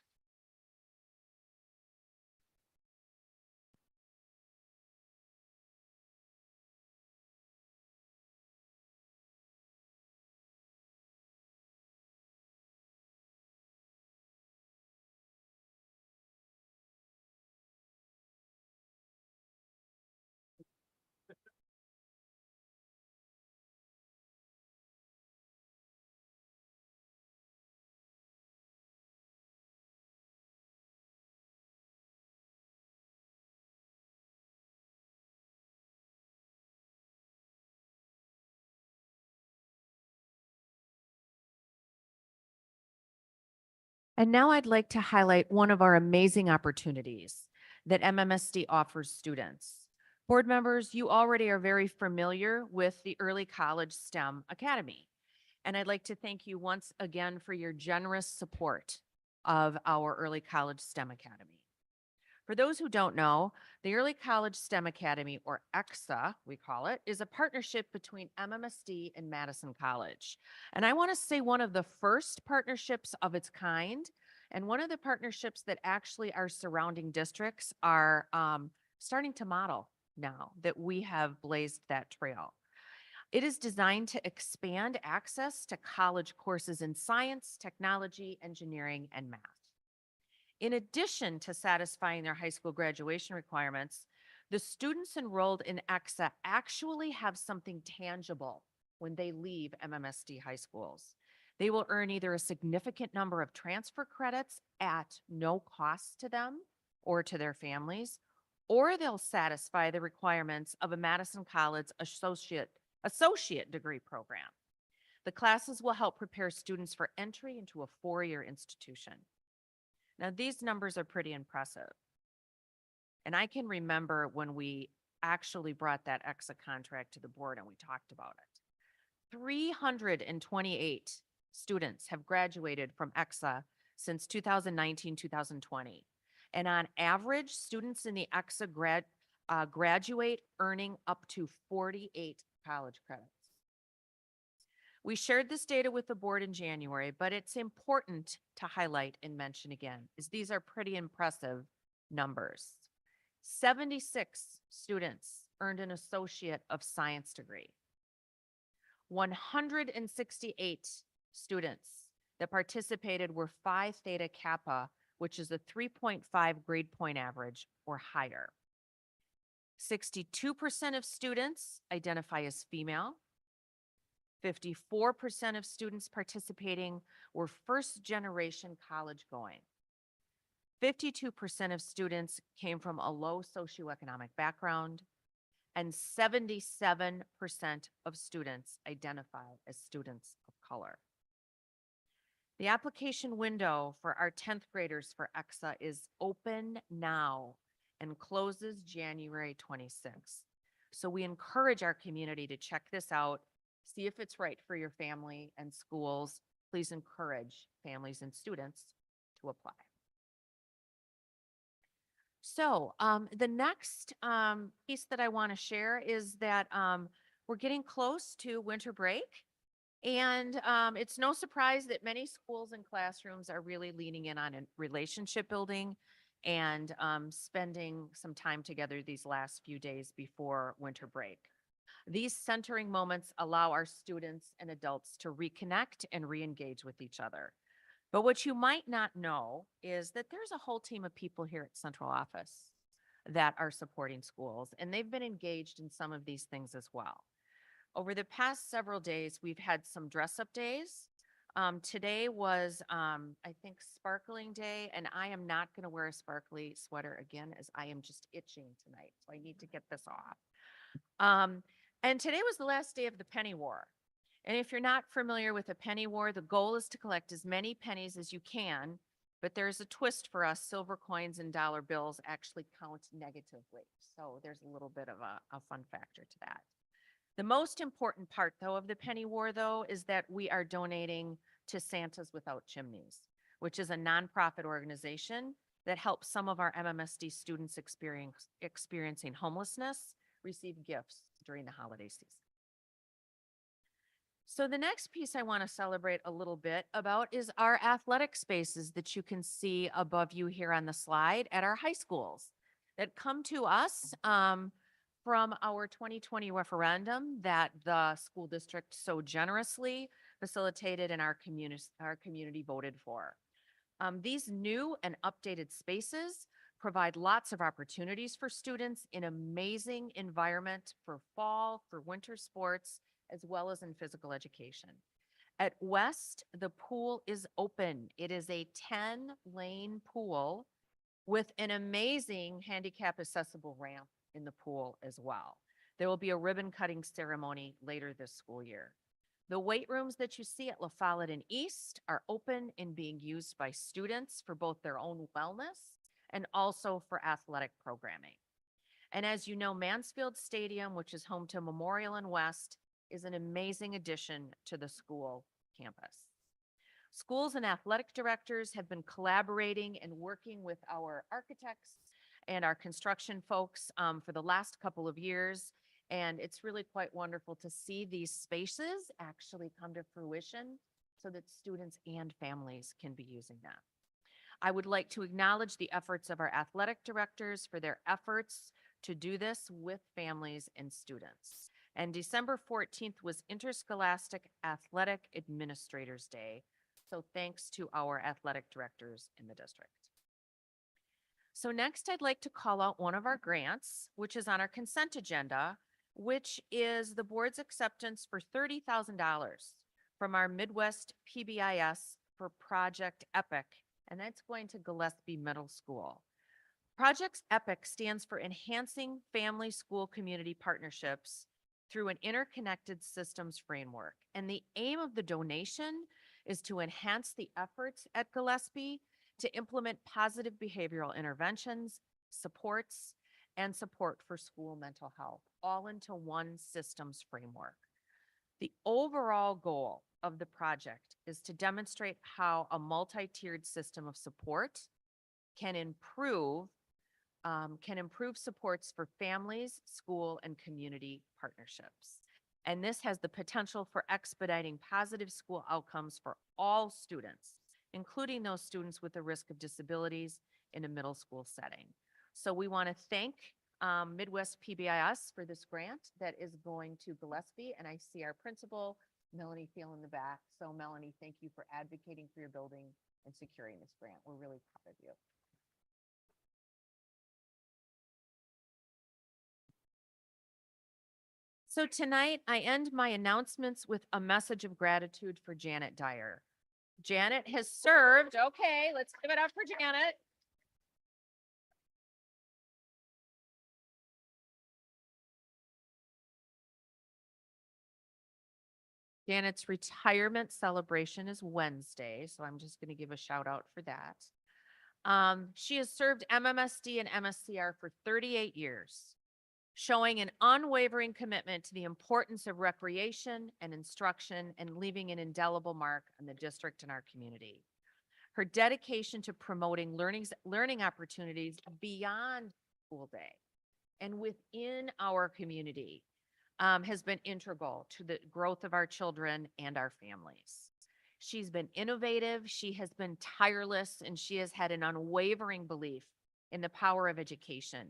Speaker 19: And now I'd like to highlight one of our amazing opportunities that MMSD offers students. Board members, you already are very familiar with the Early College STEM Academy. And I'd like to thank you once again for your generous support of our Early College STEM Academy. For those who don't know, the Early College STEM Academy, or EXA, we call it, is a partnership between MMSD and Madison College. And I want to say one of the first partnerships of its kind, and one of the partnerships that actually our surrounding districts are starting to model now that we have blazed that trail. It is designed to expand access to college courses in science, technology, engineering, and math. In addition to satisfying their high school graduation requirements, the students enrolled in EXA actually have something tangible when they leave MMSD high schools. They will earn either a significant number of transfer credits at no cost to them or to their families, or they'll satisfy the requirements of a Madison College associate degree program. The classes will help prepare students for entry into a four-year institution. Now, these numbers are pretty impressive. And I can remember when we actually brought that EXA contract to the board and we talked about it. 328 students have graduated from EXA since 2019, 2020. And on average, students in the EXA graduate earning up to 48 college credits. We shared this data with the board in January, but it's important to highlight and mention again, is these are pretty impressive numbers. 76 students earned an Associate of Science degree. 168 students that participated were Phi Theta Kappa, which is a 3.5 grade point average or higher. 62% of students identify as female. 54% of students participating were first-generation college going. 52% of students came from a low socioeconomic background, and 77% of students identify as students of color. The application window for our 10th graders for EXA is open now and closes January 26th. So we encourage our community to check this out, see if it's right for your family and schools. Please encourage families and students to apply. So the next piece that I want to share is that we're getting close to winter break. And it's no surprise that many schools and classrooms are really leaning in on relationship building and spending some time together these last few days before winter break. These centering moments allow our students and adults to reconnect and re-engage with each other. But what you might not know is that there's a whole team of people here at Central Office that are supporting schools, and they've been engaged in some of these things as well. Over the past several days, we've had some dress-up days. Today was, I think, Sparkling Day, and I am not going to wear a sparkly sweater again as I am just itching tonight, so I need to get this off. And today was the last day of the penny war. And if you're not familiar with a penny war, the goal is to collect as many pennies as you can, but there's a twist for us. Silver coins and dollar bills actually count negatively. So there's a little bit of a fun factor to that. The most important part, though, of the penny war, though, is that we are donating to Santas Without Chimneys, which is a nonprofit organization that helps some of our MMSD students experiencing homelessness receive gifts during the holiday season. So the next piece I want to celebrate a little bit about is our athletic spaces that you can see above you here on the slide at our high schools that come to us from our 2020 referendum that the school district so generously facilitated and our community voted for. These new and updated spaces provide lots of opportunities for students in amazing environment for fall, for winter sports, as well as in physical education. At West, the pool is open. It is a 10-lane pool with an amazing handicap accessible ramp in the pool as well. There will be a ribbon cutting ceremony later this school year. The weight rooms that you see at La Follette and East are open and being used by students for both their own wellness and also for athletic programming. And as you know, Mansfield Stadium, which is home to Memorial and West, is an amazing addition to the school campus. Schools and athletic directors have been collaborating and working with our architects and our construction folks for the last couple of years. And it's really quite wonderful to see these spaces actually come to fruition so that students and families can be using them. I would like to acknowledge the efforts of our athletic directors for their efforts to do this with families and students. And December 14th was Interscholastic Athletic Administrators Day. So thanks to our athletic directors in the district. So next, I'd like to call out one of our grants, which is on our consent agenda, which is the board's acceptance for $30,000 from our Midwest PBIS for Project EPIC, and that's going to Gillespie Middle School. Project EPIC stands for Enhancing Family-School Community Partnerships through an Interconnected Systems Framework. And the aim of the donation is to enhance the efforts at Gillespie to implement positive behavioral interventions, supports, and support for school mental health, all into one systems framework. The overall goal of the project is to demonstrate how a multi-tiered system of support can improve supports for families, school, and community partnerships. And this has the potential for expediting positive school outcomes for all students, including those students with a risk of disabilities in a middle school setting. So we want to thank Midwest PBIS for this grant that is going to Gillespie. And I see our principal, Melanie Thiel, in the back. So Melanie, thank you for advocating for your building and securing this grant. We're really proud of you. So tonight, I end my announcements with a message of gratitude for Janet Dyer. Janet has served, okay, let's give it up for Janet. Janet's retirement celebration is Wednesday, so I'm just going to give a shout out for that. She has served MMSD and MSCR for 38 years, showing an unwavering commitment to the importance of recreation and instruction and leaving an indelible mark on the district and our community. Her dedication to promoting learning opportunities beyond school day and within our community has been integral to the growth of our children and our families. She's been innovative, she has been tireless, and she has had an unwavering belief in the power of education.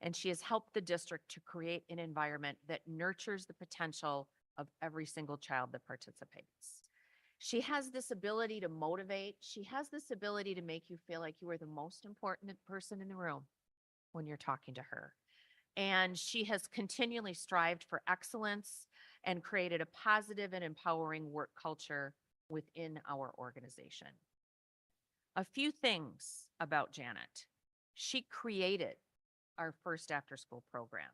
Speaker 19: And she has helped the district to create an environment that nurtures the potential of every single child that participates. She has this ability to motivate. She has this ability to make you feel like you are the most important person in the room when you're talking to her. And she has continually strived for excellence and created a positive and empowering work culture within our organization. A few things about Janet. She created our first after-school program,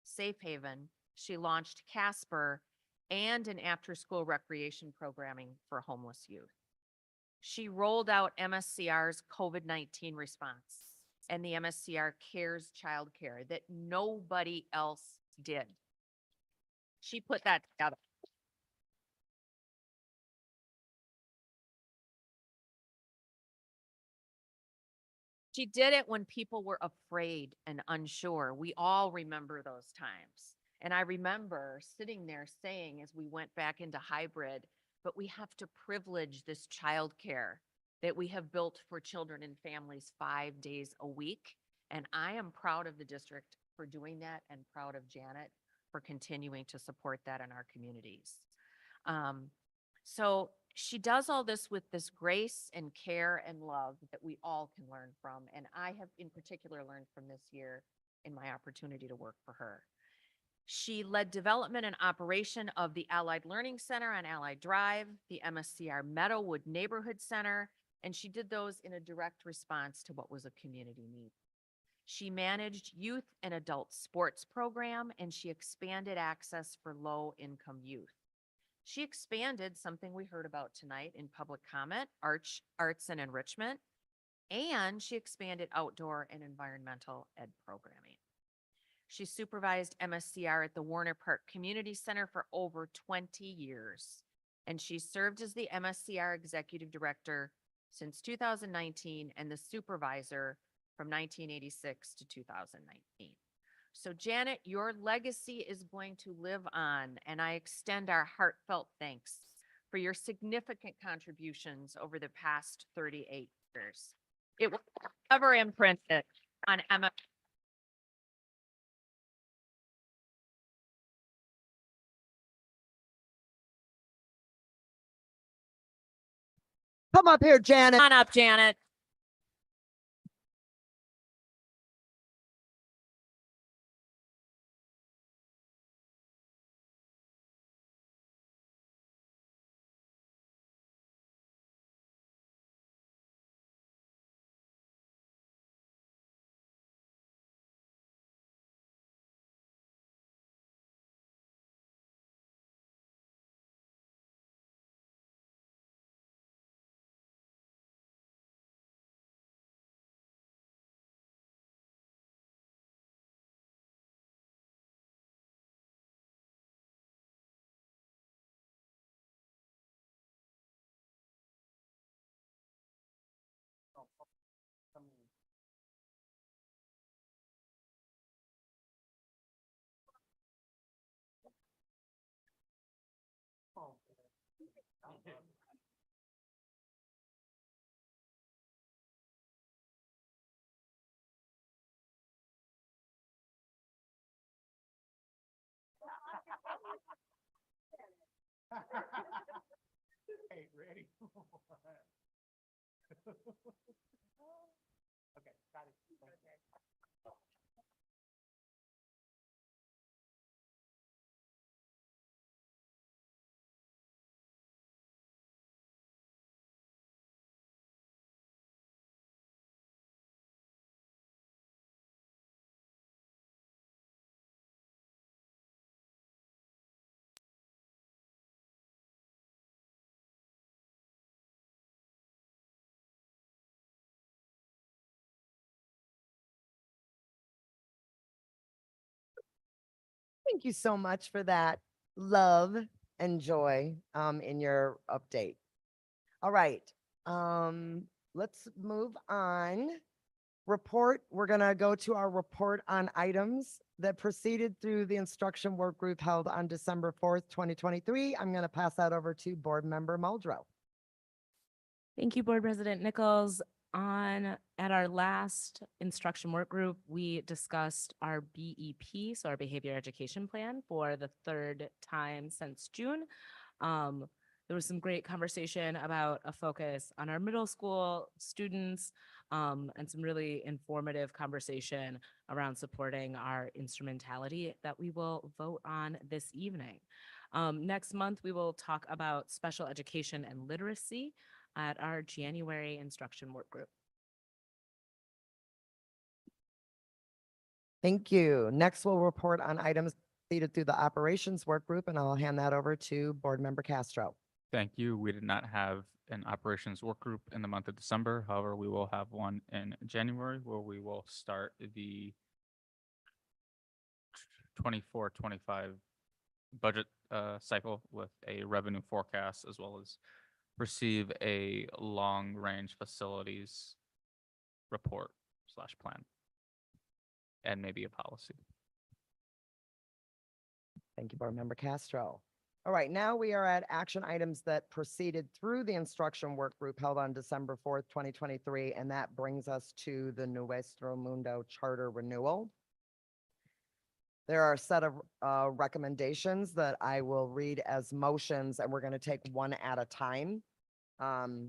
Speaker 19: Safe Haven. She launched Casper and an after-school recreation programming for homeless youth. She rolled out MSCR's COVID-19 response and the MSCR Cares Childcare that nobody else did. She put that together. She did it when people were afraid and unsure. We all remember those times. And I remember sitting there saying, as we went back into hybrid, but we have to privilege this childcare that we have built for children and families 5 days a week. And I am proud of the district for doing that and proud of Janet for continuing to support that in our communities. So she does all this with this grace and care and love that we all can learn from. And I have in particular learned from this year in my opportunity to work for her. She led development and operation of the Allied Learning Center on Allied Drive, the MSCR Meadowwood Neighborhood Center, and she did those in a direct response to what was a community need. She managed youth and adult sports program, and she expanded access for low-income youth. She expanded something we heard about tonight in public comment, arts and enrichment, and she expanded outdoor and environmental ed programming. She supervised MSCR at the Warner Park Community Center for over 20 years, and she served as the MSCR Executive Director since 2019 and the supervisor from 1986 to 2019. So Janet, your legacy is going to live on, and I extend our heartfelt thanks for your significant contributions over the past 38 years. It will forever imprinted on Emma.
Speaker 1: Come up here, Janet.
Speaker 19: Come on up, Janet.
Speaker 8: Hey, ready? Okay, got it.
Speaker 1: Thank you so much for that love and joy in your update. All right, let's move on. Report, we're gonna go to our report on items that proceeded through the instruction work group held on December 4th, 2023. I'm gonna pass that over to Board Member Muldrow.
Speaker 18: Thank you, Board President Nichols. At our last instruction work group, we discussed our BEP, so our behavior education plan, for the third time since June. There was some great conversation about a focus on our middle school students, and some really informative conversation around supporting our instrumentality that we will vote on this evening. Next month, we will talk about special education and literacy at our January instruction work group.
Speaker 1: Thank you. Next, we'll report on items completed through the operations work group, and I'll hand that over to Board Member Castro.
Speaker 3: Thank you. We did not have an operations work group in the month of December. However, we will have one in January where we will start the 24-25 budget cycle with a revenue forecast, as well as receive a long-range facilities report / plan, and maybe a policy.
Speaker 1: Thank you, Board Member Castro. All right, now we are at action items that proceeded through the instruction work group held on December 4th, 2023, and that brings us to the Nuestro Mundo Charter Renewal. There are a set of recommendations that I will read as motions, and we're going to take one at a time. So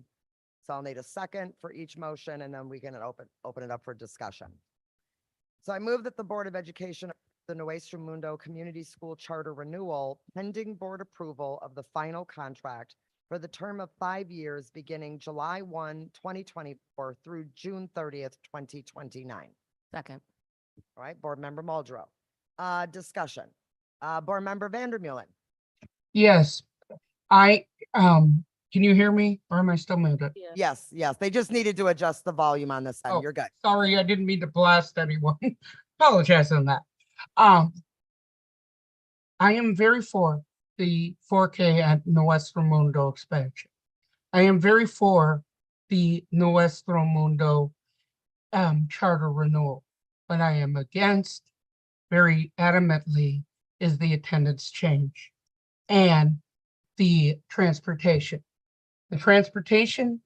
Speaker 1: I'll need a second for each motion, and then we can open it up for discussion. So I move that the Board of Education, the Nuestro Mundo Community School Charter Renewal, pending board approval of the final contract for the term of 5 years beginning July 1, 2024 through June 30th, 2029.
Speaker 18: Second.
Speaker 1: All right, Board Member Muldrow. Discussion. Board Member Vandermeulen.
Speaker 15: Yes, can you hear me or am I still muted?
Speaker 1: Yes, yes. They just needed to adjust the volume on this end.
Speaker 15: Oh,
Speaker 1: You're good.
Speaker 15: sorry, I didn't mean to blast anyone. Apologize on that. I am very for the 4K at Nuestro Mundo expansion. I am very for the Nuestro Mundo charter renewal, but I am against very adamantly is the attendance change and the transportation. The transportation,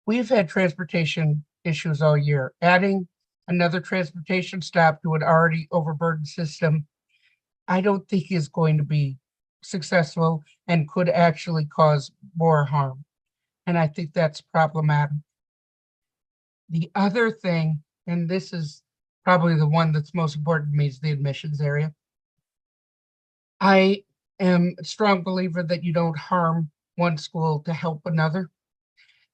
Speaker 15: we've had transportation issues all year. Adding another transportation stop to an already overburdened system, I don't think is going to be successful and could actually cause more harm. And I think that's problematic. The other thing, and this is probably the one that's most important to me, is the admissions area. I am a strong believer that you don't harm one school to help another,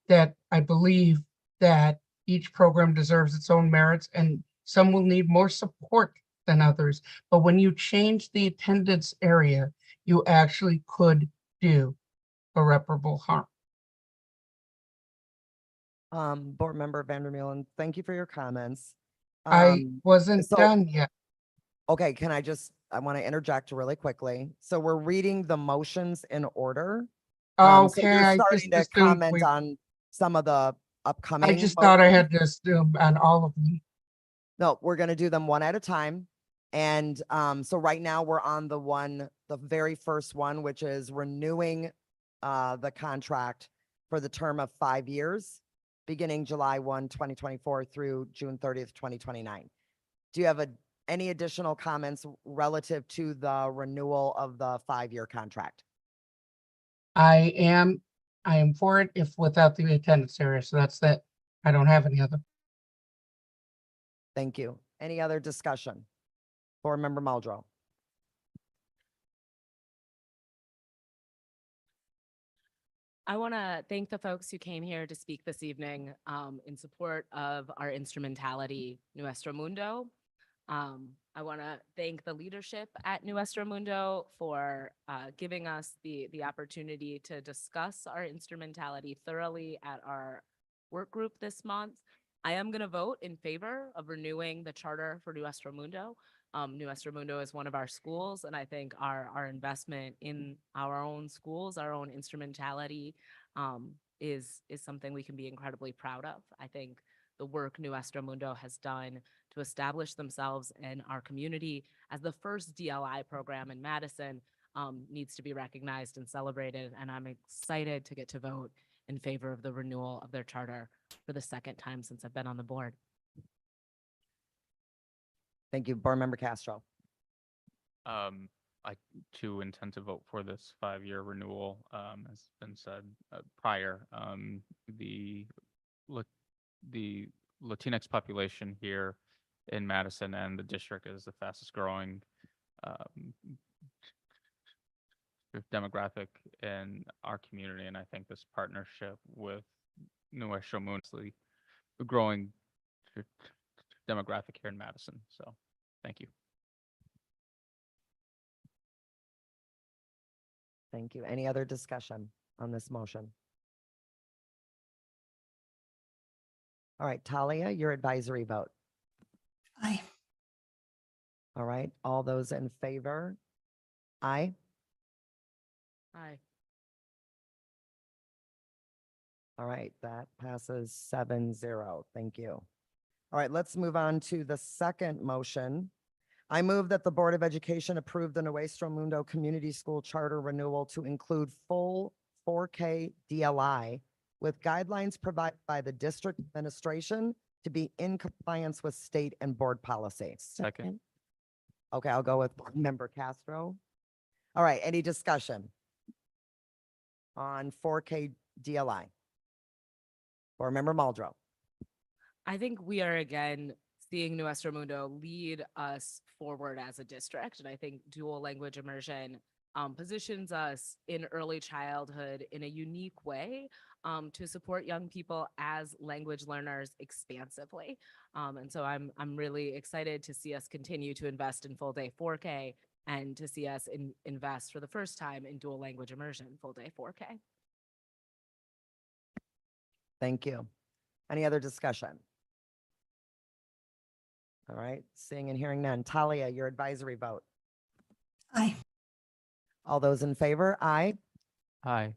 Speaker 15: that I believe that each program deserves its own merits and some will need more support than others. But when you change the attendance area, you actually could do irreparable harm.
Speaker 1: Board Member Vandermeulen, thank you for your comments.
Speaker 15: I wasn't done yet.
Speaker 1: Okay, I want to interject really quickly. So we're reading the motions in order. So
Speaker 15: Okay,
Speaker 1: you're
Speaker 15: I
Speaker 1: starting
Speaker 15: just
Speaker 1: to
Speaker 15: assumed
Speaker 1: comment on some of the upcoming.
Speaker 15: I just thought I
Speaker 1: motions.
Speaker 15: had to assume on all of them.
Speaker 1: No, we're going to do them one at a time. And so right now we're on the very first one, which is renewing the contract for the term of 5 years, beginning July 1, 2024 through June 30th, 2029. Do you have any additional comments relative to the renewal of the 5-year contract?
Speaker 15: I am for it if without the attendance area. So that's that. I don't have any other.
Speaker 1: Thank you. Any other discussion? Board Member Muldrow.
Speaker 18: I want to thank the folks who came here to speak this evening in support of our instrumentality, Nuestro Mundo. I want to thank the leadership at Nuestro Mundo for giving us the opportunity to discuss our instrumentality thoroughly at our work group this month. I am going to vote in favor of renewing the charter for Nuestro Mundo. Nuestro Mundo is one of our schools, and I think our investment in our own schools, our own instrumentality, is something we can be incredibly proud of. I think the work Nuestro Mundo has done to establish themselves in our community as the first DLI program in Madison needs to be recognized and celebrated, and I'm excited to get to vote in favor of the renewal of their charter for the second time since I've been on the board.
Speaker 1: Thank you. Board Member Castro.
Speaker 3: I too intend to vote for this 5-year renewal, as been said prior. The Latinx population here in Madison and the district is the fastest growing demographic in our community, and I think this partnership with Nuestro Mundo is the growing demographic here in Madison. So, thank you.
Speaker 1: Thank you. Any other discussion on this motion? All right, Talia, your advisory vote.
Speaker 23: Aye.
Speaker 1: All right, all those in favor? Aye.
Speaker 18: Aye.
Speaker 1: All right, that passes 7-0. Thank you. All right, let's move on to the second motion. I move that the Board of Education approve the Nuestro Mundo Community School Charter renewal to include full 4K DLI with guidelines provided by the district administration to be in compliance with state and board policy.
Speaker 3: Second.
Speaker 1: Okay, I'll go with Board Member Castro. All right, any discussion on 4K DLI? Board Member Muldrow.
Speaker 18: I think we are again seeing Nuestro Mundo lead us forward as a district. And I think dual language immersion positions us in early childhood in a unique way to support young people as language learners expansively. And so I'm really excited to see us continue to invest in full day 4K and to see us invest for the first time in dual language immersion, full day 4K.
Speaker 1: Thank you. Any other discussion? All right, seeing and hearing none. Talia, your advisory vote.
Speaker 23: Aye.
Speaker 1: All those in favor? Aye.
Speaker 3: Aye.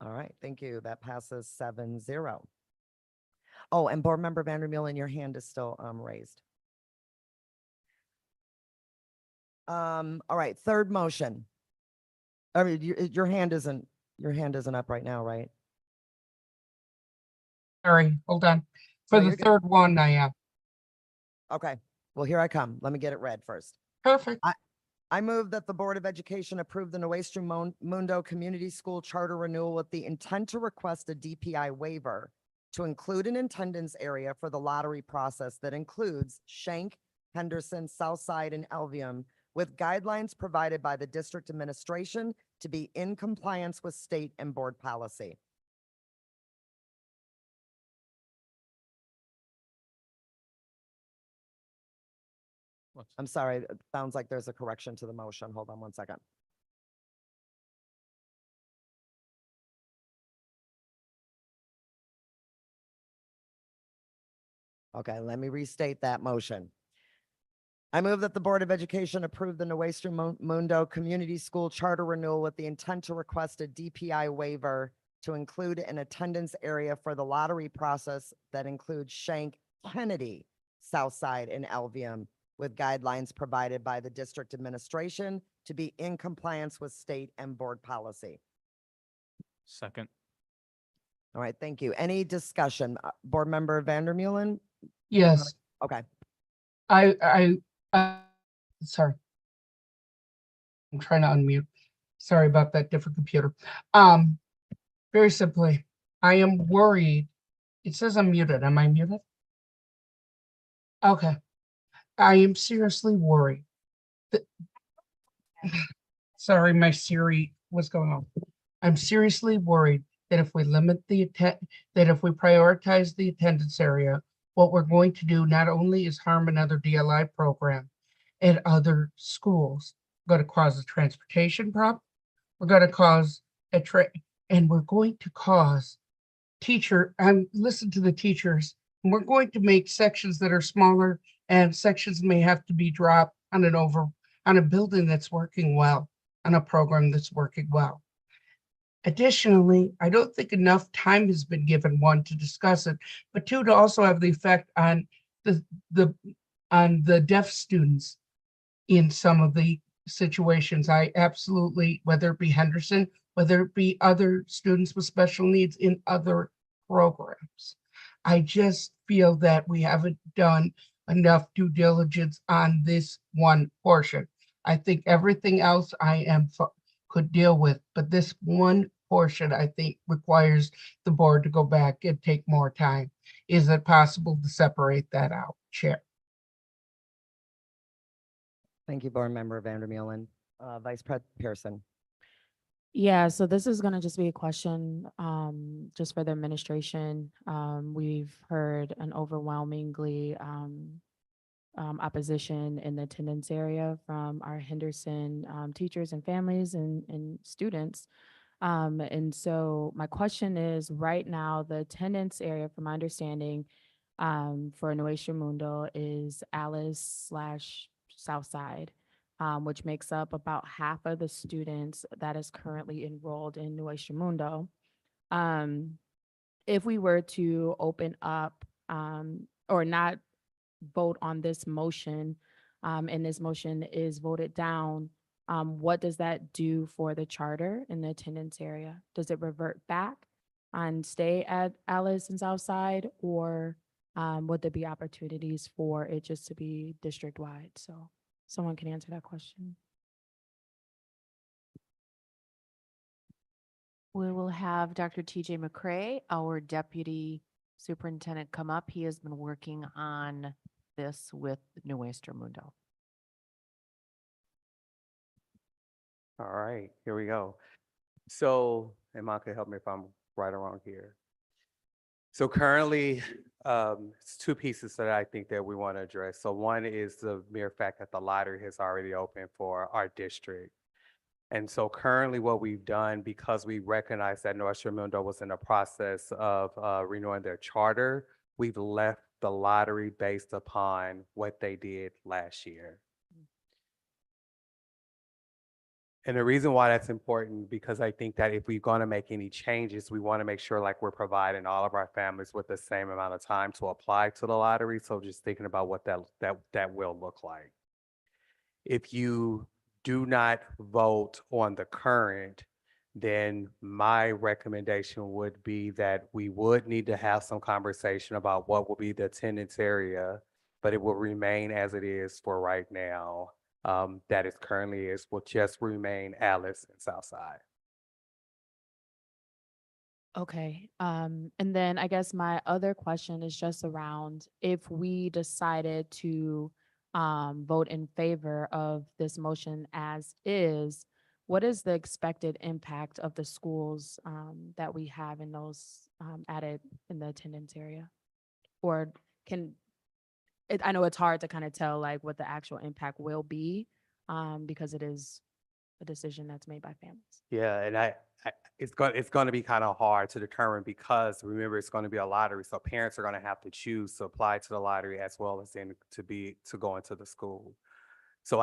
Speaker 1: All right, thank you. That passes 7-0. Oh, and Board Member Vandermeulen, your hand is still raised. All right, third motion. I mean, your hand isn't up right now, right?
Speaker 15: Sorry, hold on. For
Speaker 1: No,
Speaker 15: the
Speaker 1: you're good.
Speaker 15: third one, I am.
Speaker 1: Okay, well, here I come. Let me get it read first.
Speaker 15: Perfect.
Speaker 1: I move that the Board of Education approve the Nuestro Mundo Community School Charter renewal with the intent to request a DPI waiver to include an attendance area for the lottery process that includes Schenck, Henderson, Southside, and Elvium, with guidelines provided by the district administration to be in compliance with state and board policy. I'm sorry, it sounds like there's a correction to the motion. Hold on one second. Okay, let me restate that motion. I move that the Board of Education approve the Nuestro Mundo Community School Charter renewal with the intent to request a DPI waiver to include an attendance area for the lottery process that includes Schenck, Kennedy, Southside, and Elvium, with guidelines provided by the district administration to be in compliance with state and board policy.
Speaker 3: Second.
Speaker 1: All right, thank you. Any discussion? Board Member Vandermeulen?
Speaker 15: Yes,
Speaker 1: Okay.
Speaker 15: Sorry. I'm trying to unmute. Sorry about that, different computer. Very simply, I am worried. It says I'm muted. Am I muted? Okay. I am seriously worried. that- Sorry, my Siri, what's going on? I'm seriously worried that if we limit that if we prioritize the attendance area, what we're going to do not only is harm another DLI program at other schools, we're going to cause a transportation problem, we're going to cause and we're going to cause listen to the teachers, and we're going to make sections that are smaller, and sections may have to be dropped on a building that's working well, on a program that's working well. Additionally, I don't think enough time has been given, one, to discuss it, but two, to also have the effect on the deaf students in some of the situations. I absolutely, whether it be Henderson, whether it be other students with special needs in other programs, I just feel that we haven't done enough due diligence on this one portion. I think everything else could deal with, but this one portion, I think, requires the board to go back and take more time. Is it possible to separate that out, Chair?
Speaker 1: Thank you, Board Member Vandermeulen. Vice President Pearson.
Speaker 18: Yeah, so this is gonna just be a question, just for the administration. We've heard an overwhelmingly, opposition in the attendance area from our Henderson, teachers and families and students. And so my question is, right now, the attendance area, from my understanding, for Nuestra Mundo is Alice/Southside, which makes up about half of the students that is currently enrolled in Nuestra Mundo. If we were to open up, or not vote on this motion, and this motion is voted down, what does that do for the charter in the attendance area? Does it revert back and stay at Alice and Southside, or would there be opportunities for it just to be district-wide? So someone can answer that question.
Speaker 19: We will have Dr. TJ McCray, our deputy superintendent, come up. He has been working on this with Nuestra Mundo.
Speaker 4: All right, here we go. So, and Mom can help me if I'm right around here. So currently, it's two pieces that I think that we want to address. So one is the mere fact that the lottery has already opened for our district. And so currently what we've done, because we recognize that Nuestra Mundo was in the process of renewing their charter, we've left the lottery based upon what they did last year. And the reason why that's important, because I think that if we're going to make any changes, we want to make sure like we're providing all of our families with the same amount of time to apply to the lottery. So just thinking about what that will look like. If you do not vote on the current, then my recommendation would be that we would need to have some conversation about what will be the attendance area, but it will remain as it is for right now. That is currently will just remain Alice and Southside.
Speaker 18: Okay, and then I guess my other question is just around if we decided to vote in favor of this motion as is, what is the expected impact of the schools that we have in those added in the attendance area? Or I know it's hard to kind of tell like what the actual impact will be, because it is a decision that's made by families.
Speaker 4: Yeah, and it's going to be kind of hard to determine, because remember, it's going to be a lottery, so parents are going to have to choose to apply to the lottery as well as to go into the school. So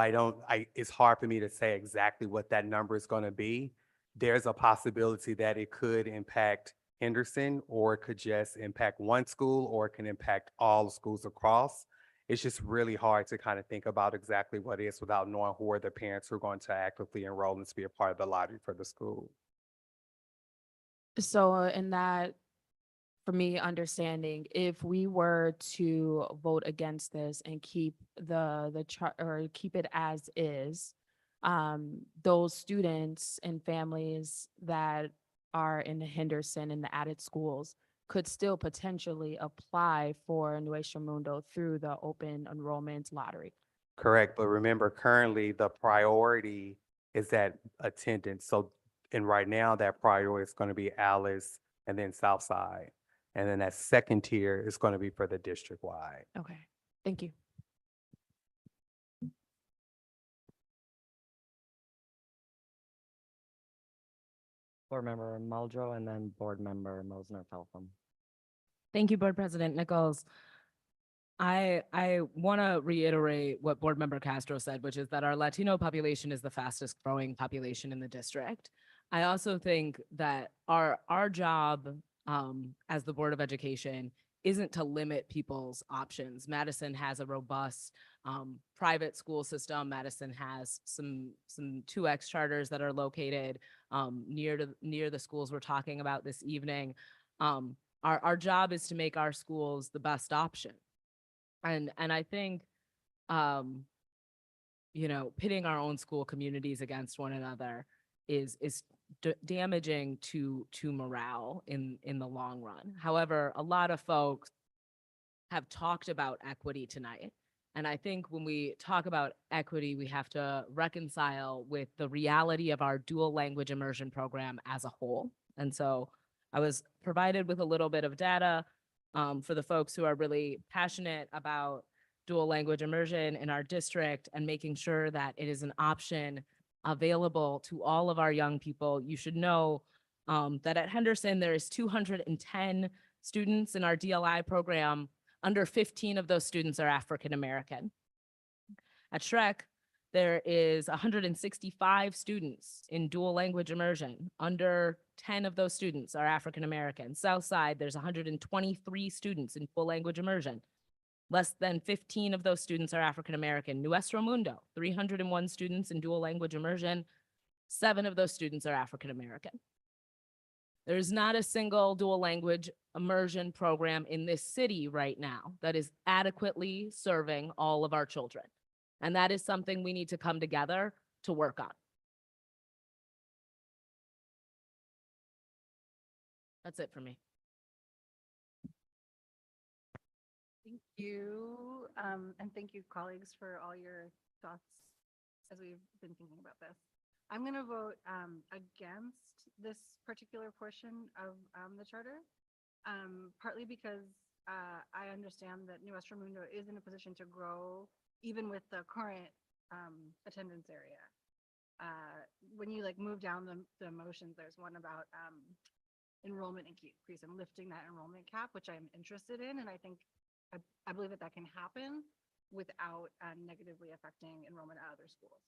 Speaker 4: it's hard for me to say exactly what that number is going to be. There's a possibility that it could impact Henderson, or it could just impact one school, or it can impact all the schools across. it's just really hard to kind of think about exactly what it is without knowing who are the parents who are going to actively enroll and to be a part of the lottery for the school.
Speaker 18: So in that, for me, understanding, if we were to vote against this and keep the chart or keep it as is, those students and families that are in Henderson and the added schools could still potentially apply for Nuestra Mundo through the open enrollment lottery.
Speaker 4: Correct, but remember, currently the priority is that attendance. So, and right now that priority is going to be Alice and then Southside. And then that second tier is going to be for the district-wide.
Speaker 18: Okay, thank you.
Speaker 1: Board Member Muldrow and then Board Member Mosner Feltham.
Speaker 7: Thank you, Board President Nichols. I want to reiterate what Board Member Castro said, which is that our Latino population is the fastest growing population in the district. I also think that our job as the Board of Education isn't to limit people's options. Madison has a robust private school system. Madison has some 2X charters that are located near the schools we're talking about this evening. Our job is to make our schools the best option. And I think, pitting our own school communities against one another is damaging to morale in the long run. However, a lot of folks have talked about equity tonight. And I think when we talk about equity, we have to reconcile with the reality of our dual language immersion program as a whole. And so I was provided with a little bit of data for the folks who are really passionate about dual language immersion in our district and making sure that it is an option available to all of our young people. You should know that at Henderson, there is 210 students in our DLI program. Under 15 of those students are African American. At Shrek, there is 165 students in dual language immersion. Under 10 of those students are African American. Southside, there's 123 students in full language immersion. Less than 15 of those students are African American. Nuestro Mundo, 301 students in dual language immersion. 7 of those students are African American. There's not a single dual language immersion program in this city right now that is adequately serving all of our children. And that is something we need to come together to work on. That's it for me.
Speaker 9: Thank you. And thank you, colleagues, for all your thoughts as we've been thinking about this. I'm going to vote against this particular portion of the charter, partly because I understand that Nuestra Mundo is in a position to grow even with the current attendance area. When you move down the motions, there's one about enrollment increase and lifting that enrollment cap, which I'm interested in. And I think, I believe that can happen without negatively affecting enrollment at other schools.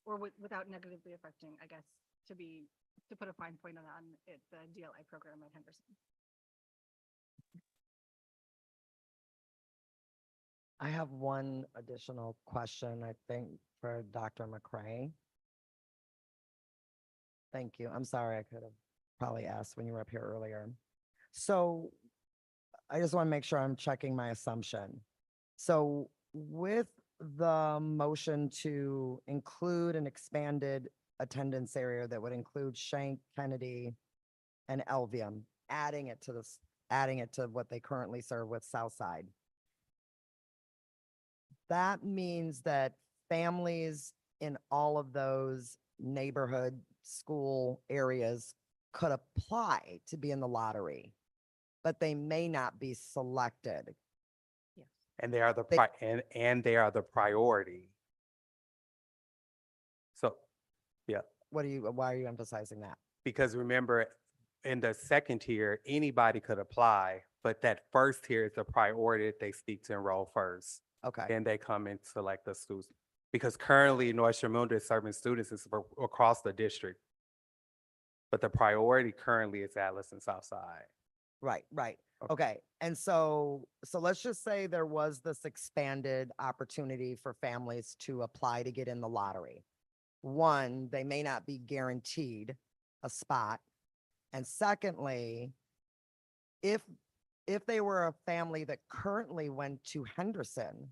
Speaker 9: Or without negatively affecting, I guess, to put a fine point on it, the DLI program at Henderson.
Speaker 1: I have one additional question, I think, for Dr. McCray. Thank you. I'm sorry, I could have probably asked when you were up here earlier. So I just want to make sure I'm checking my assumption. So with the motion to include an expanded attendance area that would include Shank, Kennedy, and Elvium, adding it to what they currently serve with Southside. That means that families in all of those neighborhood school areas could apply to be in the lottery, but they may not be selected.
Speaker 4: And they are the and they are the priority. So, yeah.
Speaker 1: Why are you emphasizing that?
Speaker 4: Because remember, in the second tier, anybody could apply, but that first tier is a priority that they seek to enroll first.
Speaker 1: Okay.
Speaker 4: Then they come and select the schools. Because currently Nuestra Mundo is serving students across the district. But the priority currently is Atlas and Southside.
Speaker 1: Right, right.
Speaker 4: Okay.
Speaker 1: Okay. And so let's just say there was this expanded opportunity for families to apply to get in the lottery. One, they may not be guaranteed a spot. And secondly, if they were a family that currently went to Henderson,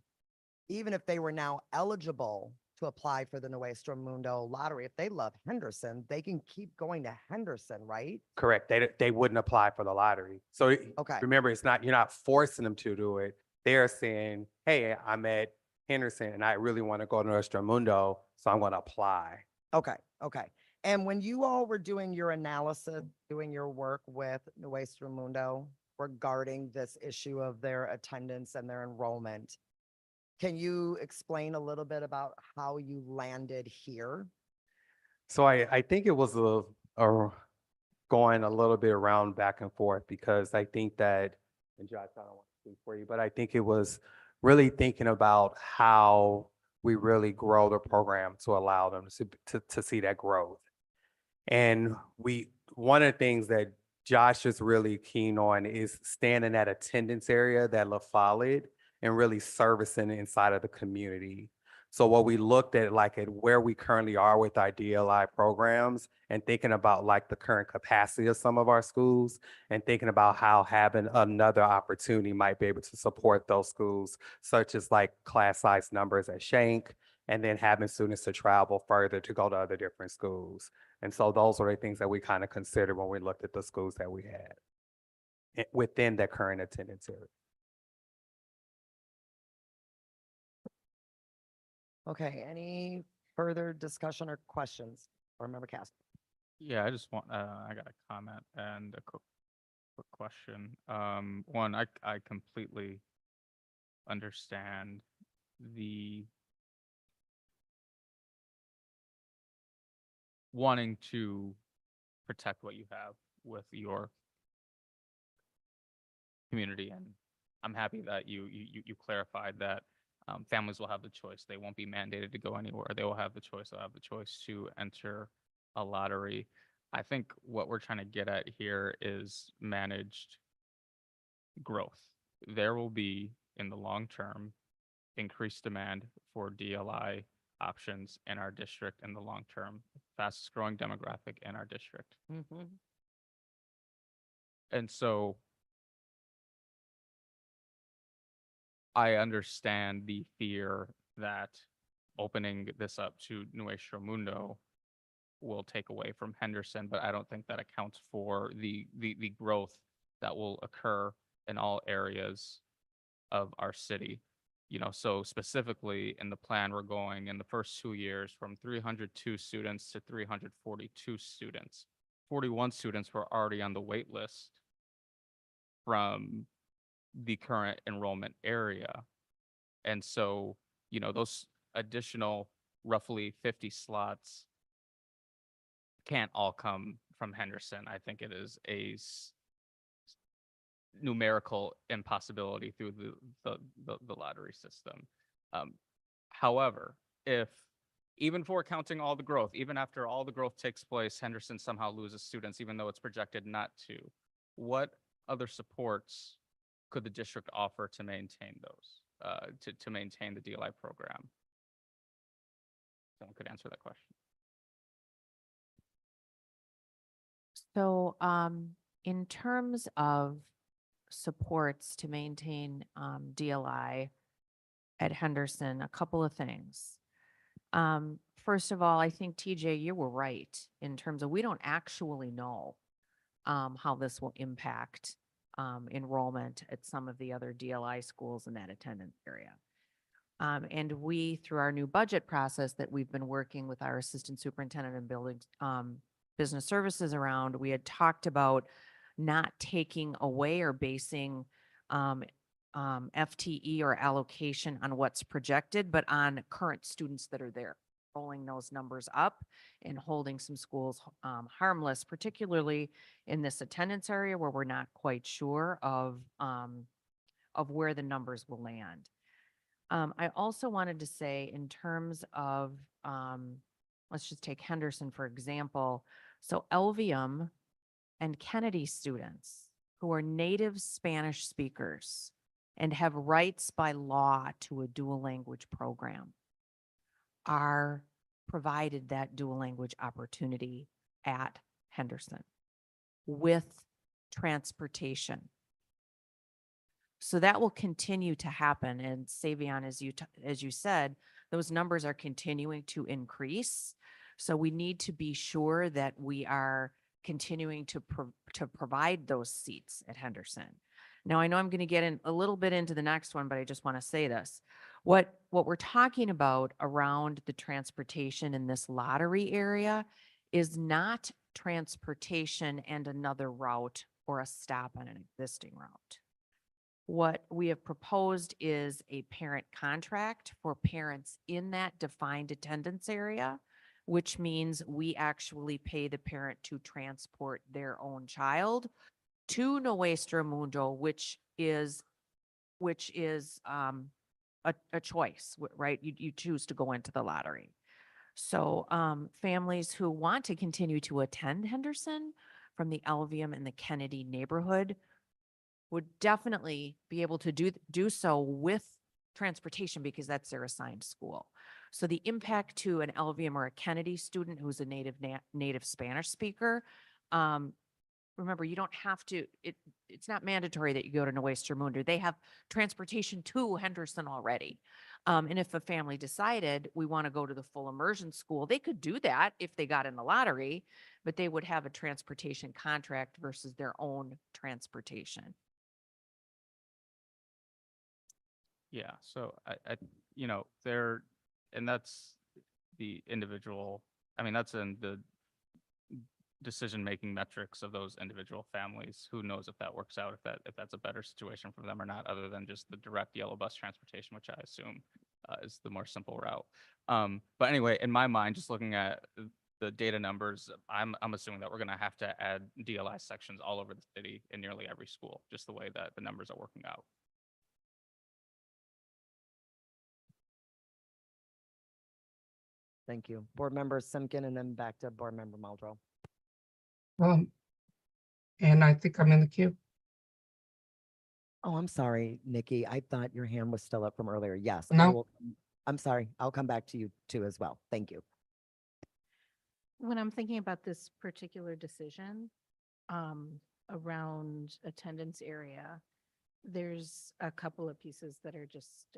Speaker 1: even if they were now eligible to apply for the Nuestro Mundo lottery, if they love Henderson, they can keep going to Henderson, right?
Speaker 4: Correct. They wouldn't apply for the lottery. So
Speaker 1: Okay.
Speaker 4: remember, you're not forcing them to do it. They're saying, hey, I'm at Henderson and I really want to go to Nuestro Mundo, so I'm going to apply.
Speaker 1: Okay, okay. And when you all were doing your analysis, doing your work with Nuestro Mundo regarding this issue of their attendance and their enrollment, can you explain a little bit about how you landed here?
Speaker 4: So I think it was a going a little bit around back and forth because I think that, and Josh, I don't want to speak for you, but I think it was really thinking about how we really grow the program to allow them to see that growth. And one of the things that Josh is really keen on is staying in that attendance area, that La Follette, and really servicing inside of the community. So what we looked at, like at where we currently are with our DLI programs and thinking about like the current capacity of some of our schools and thinking about how having another opportunity might be able to support those schools, such as like class size numbers at Shank, and then having students to travel further to go to other different schools. And so those are the things that we kind of considered when we looked at the schools that we had within the current attendance area.
Speaker 1: Okay, any further discussion or questions for Member Casper?
Speaker 3: Yeah, I just want, I got a comment and a quick question. One, I completely understand the wanting to protect what you have with your community. And I'm happy that you clarified that families will have the choice. They won't be mandated to go anywhere. They will have the choice. They'll have the choice to enter a lottery. I think what we're trying to get at here is managed growth. There will be, in the long term, increased demand for DLI options in our district in the long term, fastest growing demographic in our district. And so I understand the fear that opening this up to Nuestro Mundo will take away from Henderson, but I don't think that accounts for the growth that will occur in all areas of our city. You know, so specifically in the plan, we're going in the first 2 years from 302 students to 342 students. 41 students were already on the wait list from the current enrollment area. And so, you know, those additional roughly 50 slots can't all come from Henderson. I think it is a numerical impossibility through the lottery system. However, if even for counting all the growth, even after all the growth takes place, Henderson somehow loses students, even though it's projected not to, what other supports could the district offer to maintain those, to maintain the DLI program? Someone could answer that question.
Speaker 19: So, in terms of supports to maintain DLI at Henderson, a couple of things. First of all, I think TJ, you were right in terms of we don't actually know how this will impact enrollment at some of the other DLI schools in that attendance area. And we, through our new budget process that we've been working with our assistant superintendent and building business services around, we had talked about not taking away or basing FTE or allocation on what's projected, but on current students that are there, rolling those numbers up and holding some schools harmless, particularly in this attendance area where we're not quite sure of where the numbers will land. I also wanted to say in terms of, let's just take Henderson, for example. So Elvium and Kennedy students who are native Spanish speakers and have rights by law to a dual language program are provided that dual language opportunity at Henderson with transportation. So that will continue to happen. And Savion, as you said, those numbers are continuing to increase. So we need to be sure that we are continuing to provide those seats at Henderson. Now, I know I'm going to get in a little bit into the next one, but I just want to say this. What we're talking about around the transportation in this lottery area is not transportation and another route or a stop on an existing route. What we have proposed is a parent contract for parents in that defined attendance area, which means we actually pay the parent to transport their own child to Nuestra Mundo, which is a choice, right? You choose to go into the lottery. So families who want to continue to attend Henderson from the Alvium and the Kennedy neighborhood would definitely be able to do so with transportation because that's their assigned school. So the impact to an Alvium or a Kennedy student who's a native Spanish speaker, remember, you don't have to, it's not mandatory that you go to Nuestra Mundo. They have transportation to Henderson already. And if a family decided we want to go to the full immersion school, they could do that if they got in the lottery, but they would have a transportation contract versus their own transportation.
Speaker 3: Yeah, so and that's the individual, I mean, that's in the decision-making metrics of those individual families. Who knows if that works out, if that's a better situation for them or not, other than just the direct yellow bus transportation, which I assume is the more simple route. But anyway, in my mind, just looking at the data numbers, I'm assuming that we're going to have to add DLI sections all over the city in nearly every school, just the way that the numbers are working out.
Speaker 1: Thank you. Board Member Simkin and then back to Board Member Muldrow.
Speaker 15: And I think I'm in the queue.
Speaker 1: Oh, I'm sorry, Nikki. I thought your hand was still up from earlier. Yes,
Speaker 15: No.
Speaker 1: I'm sorry. I'll come back to you too as well. Thank you.
Speaker 7: When I'm thinking about this particular decision around attendance area, there's a couple of pieces that are just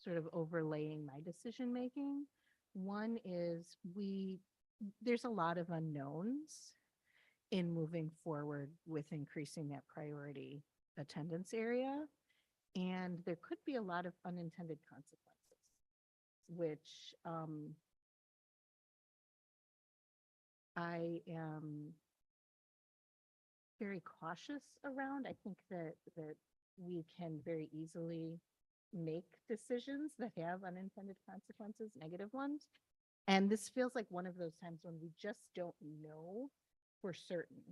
Speaker 7: sort of overlaying my decision making. One is there's a lot of unknowns in moving forward with increasing that priority attendance area. And there could be a lot of unintended consequences, which I am very cautious around. I think that we can very easily make decisions that have unintended consequences, negative ones. And this feels like one of those times when we just don't know for certain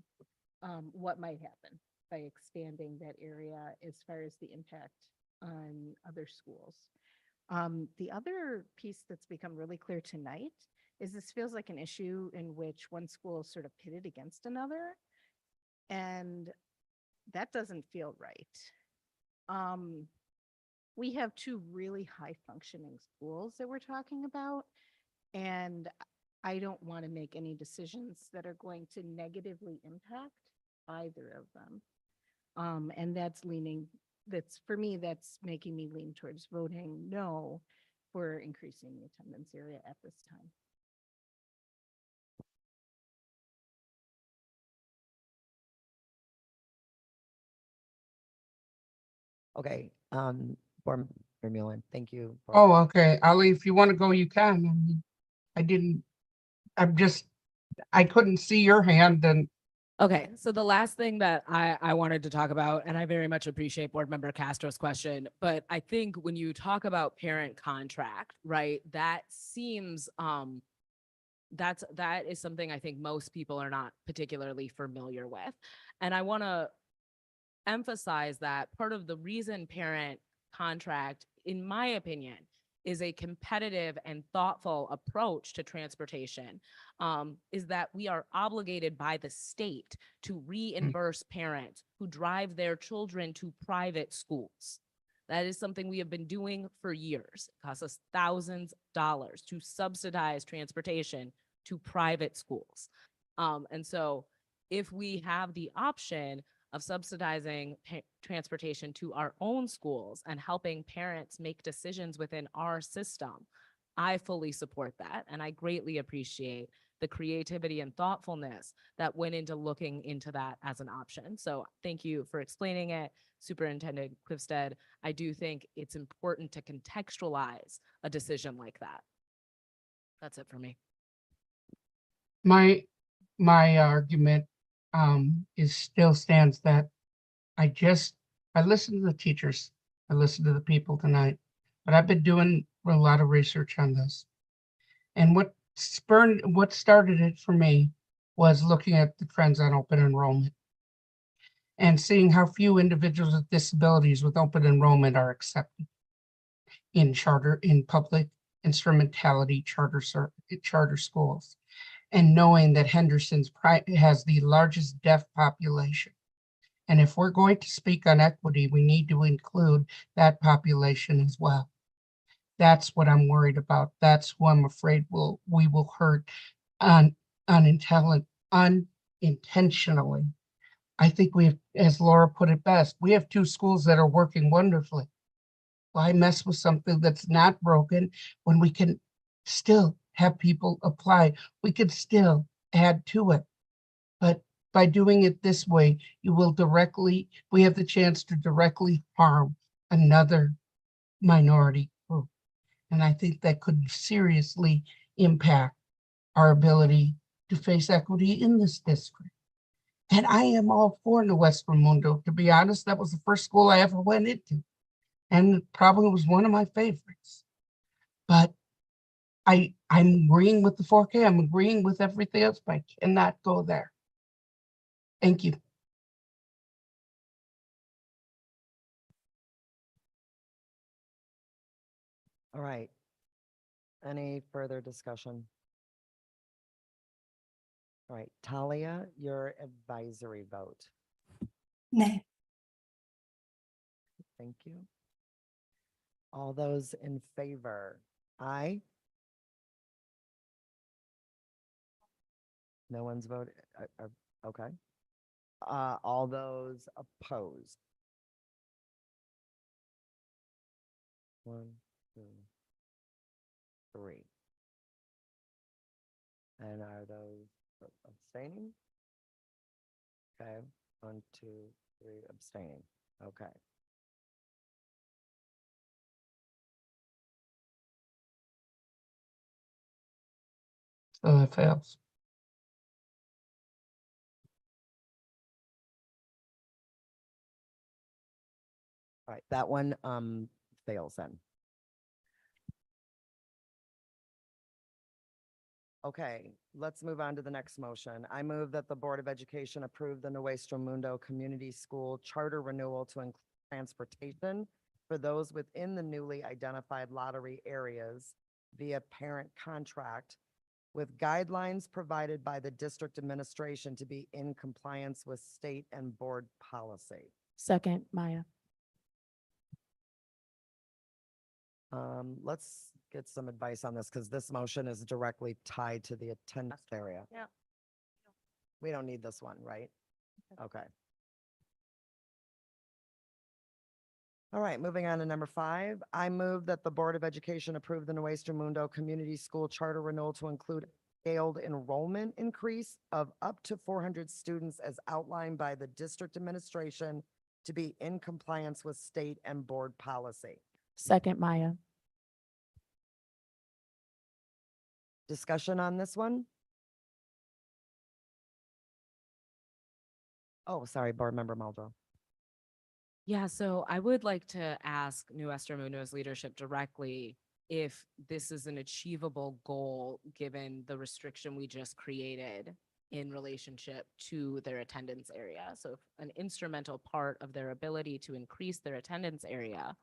Speaker 7: what might happen by expanding that area as far as the impact on other schools. The other piece that's become really clear tonight is this feels like an issue in which one school is sort of pitted against another, and that doesn't feel right. We have two really high functioning schools that we're talking about, and I don't want to make any decisions that are going to negatively impact either of them. And for me, that's making me lean towards voting no for increasing the attendance area at this time.
Speaker 1: Okay, Board Member Mullen, thank you.
Speaker 15: Oh, okay. Ali, if you want to go, you can. I mean, I couldn't see your hand and
Speaker 7: Okay, so the last thing that I wanted to talk about, and I very much appreciate Board Member Castro's question, but I think when you talk about parent contract, right, that seems that is something I think most people are not particularly familiar with. And I want to emphasize that part of the reason parent contract, in my opinion, is a competitive and thoughtful approach to transportation, is that we are obligated by the state to reimburse parents who drive their children to private schools. That is something we have been doing for years. It costs us thousands of dollars to subsidize transportation to private schools. And so if we have the option of subsidizing transportation to our own schools and helping parents make decisions within our system, I fully support that. And I greatly appreciate the creativity and thoughtfulness that went into looking into that as an option. So thank you for explaining it, Superintendent Clifstead. I do think it's important to contextualize a decision like that. That's it for me.
Speaker 15: My argument is still stands that I listened to the teachers, I listened to the people tonight, but I've been doing a lot of research on this. And what started it for me was looking at the trends on open enrollment and seeing how few individuals with disabilities with open enrollment are accepted in public instrumentality charter schools. And knowing that Henderson's has the largest deaf population. And if we're going to speak on equity, we need to include that population as well. That's what I'm worried about. That's who I'm afraid we will hurt unintentionally. I think we have, as Laura put it best, we have 2 schools that are working wonderfully. Why mess with something that's not broken when we can still have people apply? We could still add to it. But by doing it this way, we have the chance to directly harm another minority group. And I think that could seriously impact our ability to face equity in this district. And I am all for New West Raimundo. To be honest, that was the first school I ever went into. And it probably was one of my favorites. But I'm agreeing with the 4K. I'm agreeing with everything else, but I cannot go there. Thank you.
Speaker 1: All right. Any further discussion? All right, Talia, your advisory vote.
Speaker 6: Nay.
Speaker 1: Thank you. All those in favor? Aye. No one's voted. Okay. All those opposed? 1, 2, 3. And are those abstaining? Okay, 1, 2, 3 abstaining. Okay.
Speaker 15: So it fails.
Speaker 1: All right, that one fails then. Okay, let's move on to the next motion. I move that the Board of Education approve the Nuestro Mundo Community School Charter Renewal to include transportation for those within the newly identified lottery areas via parent contract with guidelines provided by the district administration to be in compliance with state and board policy.
Speaker 18: Second, Maya.
Speaker 1: Let's get some advice on this because this motion is directly tied to the attendance area.
Speaker 2: Yeah.
Speaker 1: We don't need this one, right? Okay. All right, moving on to number 5. I move that the Board of Education approve the Nuestro Mundo Community School Charter Renewal to include scaled enrollment increase of up to 400 students as outlined by the district administration to be in compliance with state and board policy.
Speaker 18: Second, Maya.
Speaker 1: Discussion on this one? Oh, sorry, Board Member Muldrow.
Speaker 7: Yeah, so I would like to ask Nuestro Mundo's leadership directly if this is an achievable goal, given the restriction we just created in relationship to their attendance area. So if an instrumental part of their ability to increase their attendance area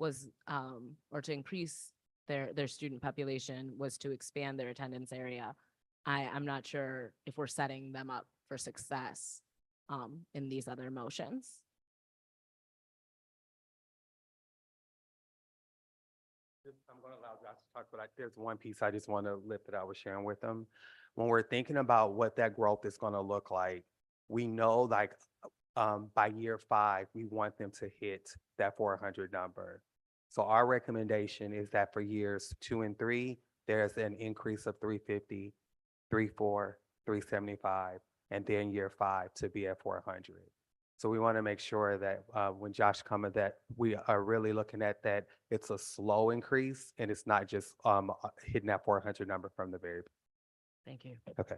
Speaker 7: was, or to increase their student population was to expand their attendance area. I'm not sure if we're setting them up for success in these other motions.
Speaker 4: I'm going to allow Josh to talk, but there's one piece I just want to lift that I was sharing with them. When we're thinking about what that growth is going to look like, we know like by year 5, we want them to hit that 400 number. So our recommendation is that for years 2 and 3, there's an increase of 350, 34, 375, and then year 5 to be at 400. So we want to make sure that when Josh comes, that we are really looking at that it's a slow increase and it's not just hitting that 400 number from the very.
Speaker 7: Thank you.
Speaker 4: Okay.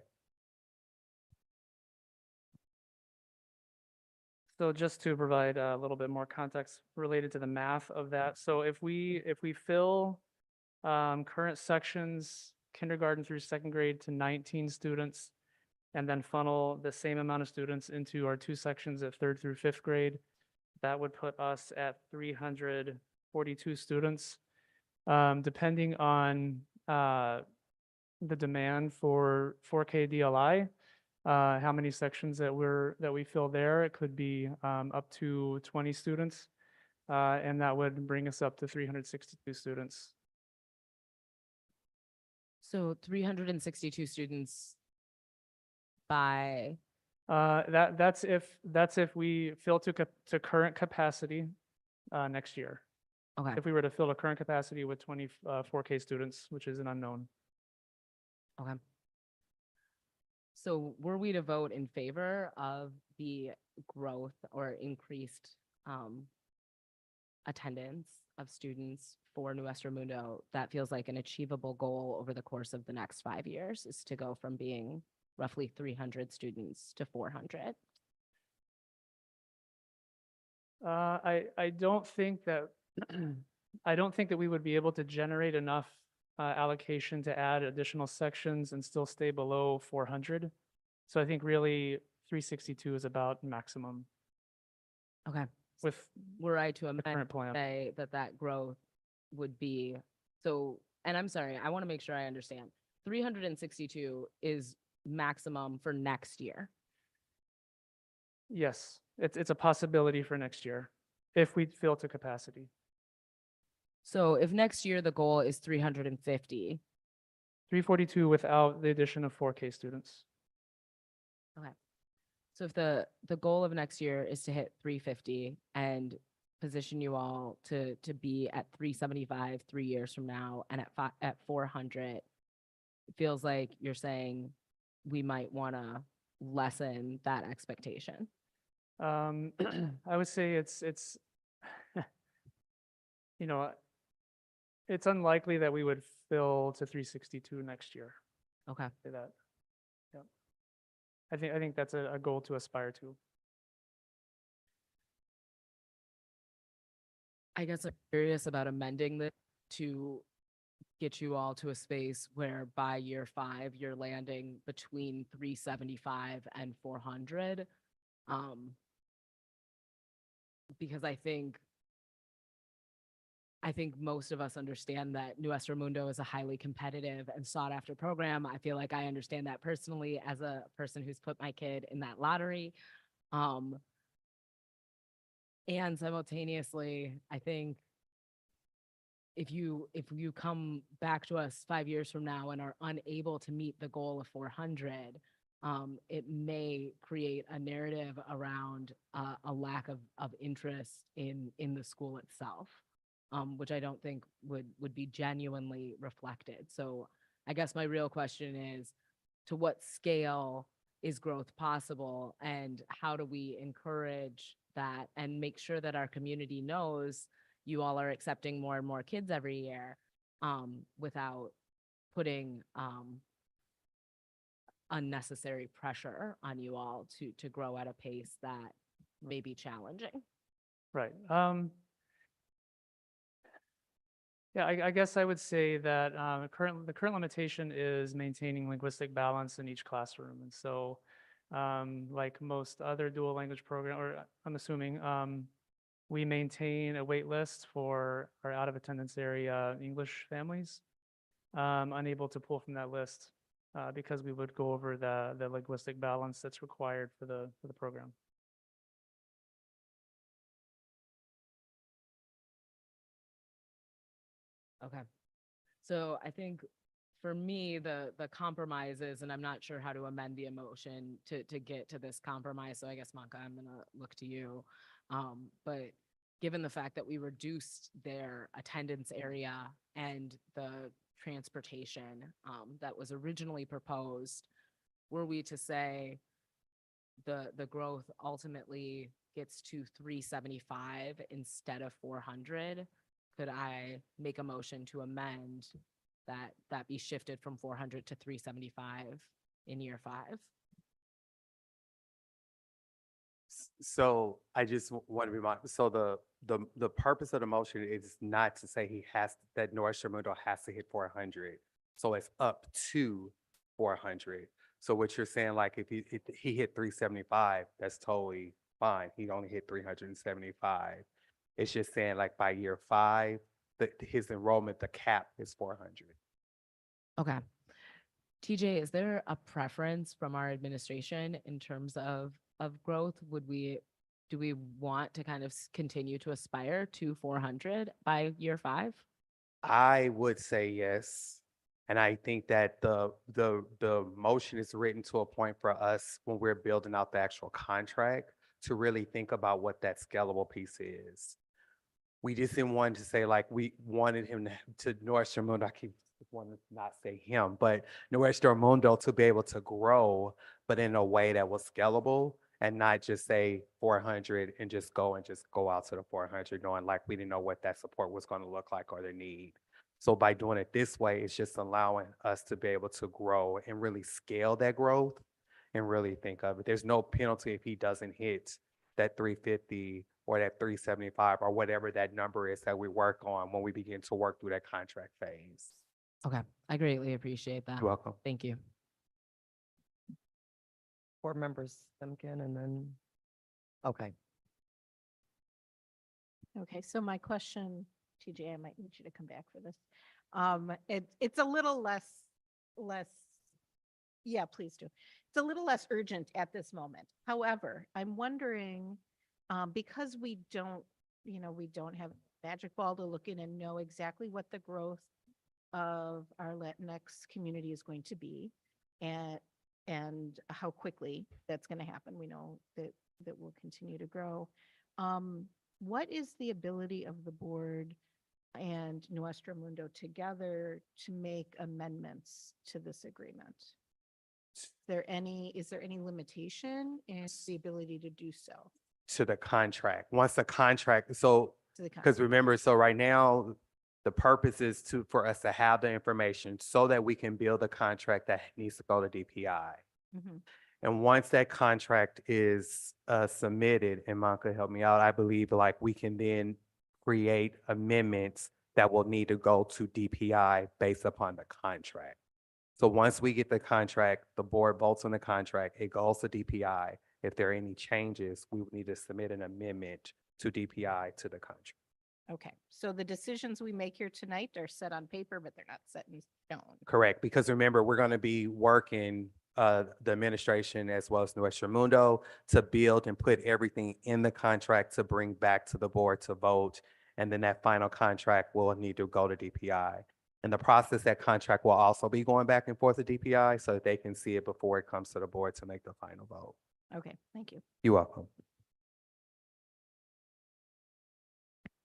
Speaker 6: So just to provide a little bit more context related to the math of that. So if we fill current sections, kindergarten through 2nd grade to 19 students, and then funnel the same amount of students into our 2 sections at 3rd through 5th grade, that would put us at 342 students. Depending on the demand for 4K DLI, how many sections that we fill there, it could be up to 20 students, and that would bring us up to 362 students.
Speaker 7: So 362 students by,
Speaker 6: That's if we fill to current capacity next year.
Speaker 7: okay,
Speaker 6: If we were to fill a current capacity with 24K students, which is an unknown.
Speaker 7: okay. So were we to vote in favor of the growth or increased attendance of students for Nuestro Mundo, that feels like an achievable goal over the course of the next 5 years, is to go from being roughly 300 students to 400.
Speaker 6: I don't think that I don't think that we would be able to generate enough allocation to add additional sections and still stay below 400. So I think really 362 is about maximum
Speaker 7: Okay.
Speaker 6: with
Speaker 7: Were I to
Speaker 6: the
Speaker 7: amend,
Speaker 6: current plan.
Speaker 7: say that growth would be, so, and I'm sorry, I want to make sure I understand. 362 is maximum for next year.
Speaker 6: Yes, it's a possibility for next year if we fill to capacity.
Speaker 7: So if next year the goal is 350,
Speaker 6: 342 without the addition of 4K students.
Speaker 7: okay. So if the goal of next year is to hit 350 and position you all to be at 375 3 years from now and at 400, it feels like you're saying we might want to lessen that expectation.
Speaker 6: I would say it's you know, it's unlikely that we would fill to 362 next year.
Speaker 7: Okay.
Speaker 6: Say that. Yeah. I think that's a goal to aspire to.
Speaker 7: I guess I'm curious about amending this to get you all to a space where by year 5, you're landing between 375 and 400. Because I think most of us understand that Nuestro Mundo is a highly competitive and sought after program. I feel like I understand that personally as a person who's put my kid in that lottery. And simultaneously, I think if you come back to us 5 years from now and are unable to meet the goal of 400, it may create a narrative around a lack of interest in the school itself, which I don't think would be genuinely reflected. So I guess my real question is, to what scale is growth possible, and how do we encourage that and make sure that our community knows you all are accepting more and more kids every year, without putting unnecessary pressure on you all to grow at a pace that may be challenging?
Speaker 6: Right. Yeah, I guess I would say that the current limitation is maintaining linguistic balance in each classroom. And so like most other dual language program, or I'm assuming, We maintain a wait list for our out of attendance area English families. Unable to pull from that list because we would go over the linguistic balance that's required for the program.
Speaker 7: Okay. So I think for me, the compromises, and I'm not sure how to amend the emotion to get to this compromise. So I guess, Manka, I'm gonna look to you. But given the fact that we reduced their attendance area and the transportation that was originally proposed, were we to say the growth ultimately gets to 375 instead of 400, could I make a motion to amend that be shifted from 400 to 375 in year 5?
Speaker 4: So I just want to remind, so the purpose of the motion is not to say that North Shore has to hit 400. So it's up to 400. So what you're saying, like if he hit 375, that's totally fine. He only hit 375. It's just saying like by year 5, his enrollment, the cap is 400.
Speaker 7: Okay. TJ, is there a preference from our administration in terms of growth? Do we want to kind of continue to aspire to 400 by year 5?
Speaker 4: I would say yes. And I think that the motion is written to a point for us when we're building out the actual contract to really think about what that scalable piece is. We just didn't want to say like we wanted him to North Mundo. I keep wanting to not say him, but North Mundo to be able to grow, but in a way that was scalable and not just say 400 and just go out to the 400, knowing like we didn't know what that support was going to look like or the need. So by doing it this way, it's just allowing us to be able to grow and really scale that growth and really think of it. There's no penalty if he doesn't hit that 350 or that 375 or whatever that number is that we work on when we begin to work through that contract phase.
Speaker 7: Okay, I greatly appreciate that.
Speaker 4: You're welcome.
Speaker 7: Thank you.
Speaker 1: Board members, Stimkin, and then, okay.
Speaker 9: Okay, so my question, TJ, I might need you to come back for this. It's a little less, yeah, please do. It's a little less urgent at this moment. However, I'm wondering, because we don't have a magic ball to look in and know exactly what the growth of our Latinx community is going to be and how quickly that's going to happen. We know that will continue to grow. What is the ability of the board and Nuestro Mundo together to make amendments to this agreement? Is there any limitation in the ability to do so?
Speaker 4: To the contract, once the contract, so,
Speaker 9: To the
Speaker 4: because remember, so right now, the purpose is for us to have the information so that we can build a contract that needs to go to DPI.
Speaker 9: Mhm.
Speaker 4: And once that contract is submitted, and Monica help me out, I believe like we can then create amendments that will need to go to DPI based upon the contract. So once we get the contract, the board votes on the contract, it goes to DPI. If there are any changes, we would need to submit an amendment to DPI to the contract.
Speaker 9: Okay, so the decisions we make here tonight are set on paper, but they're not set in stone.
Speaker 4: Correct, because remember, we're going to be working, the administration as well as Nuestro Mundo to build and put everything in the contract to bring back to the board to vote. And then that final contract will need to go to DPI. In the process, that contract will also be going back and forth to DPI so that they can see it before it comes to the board to make the final vote.
Speaker 9: Okay, thank you.
Speaker 4: You're welcome.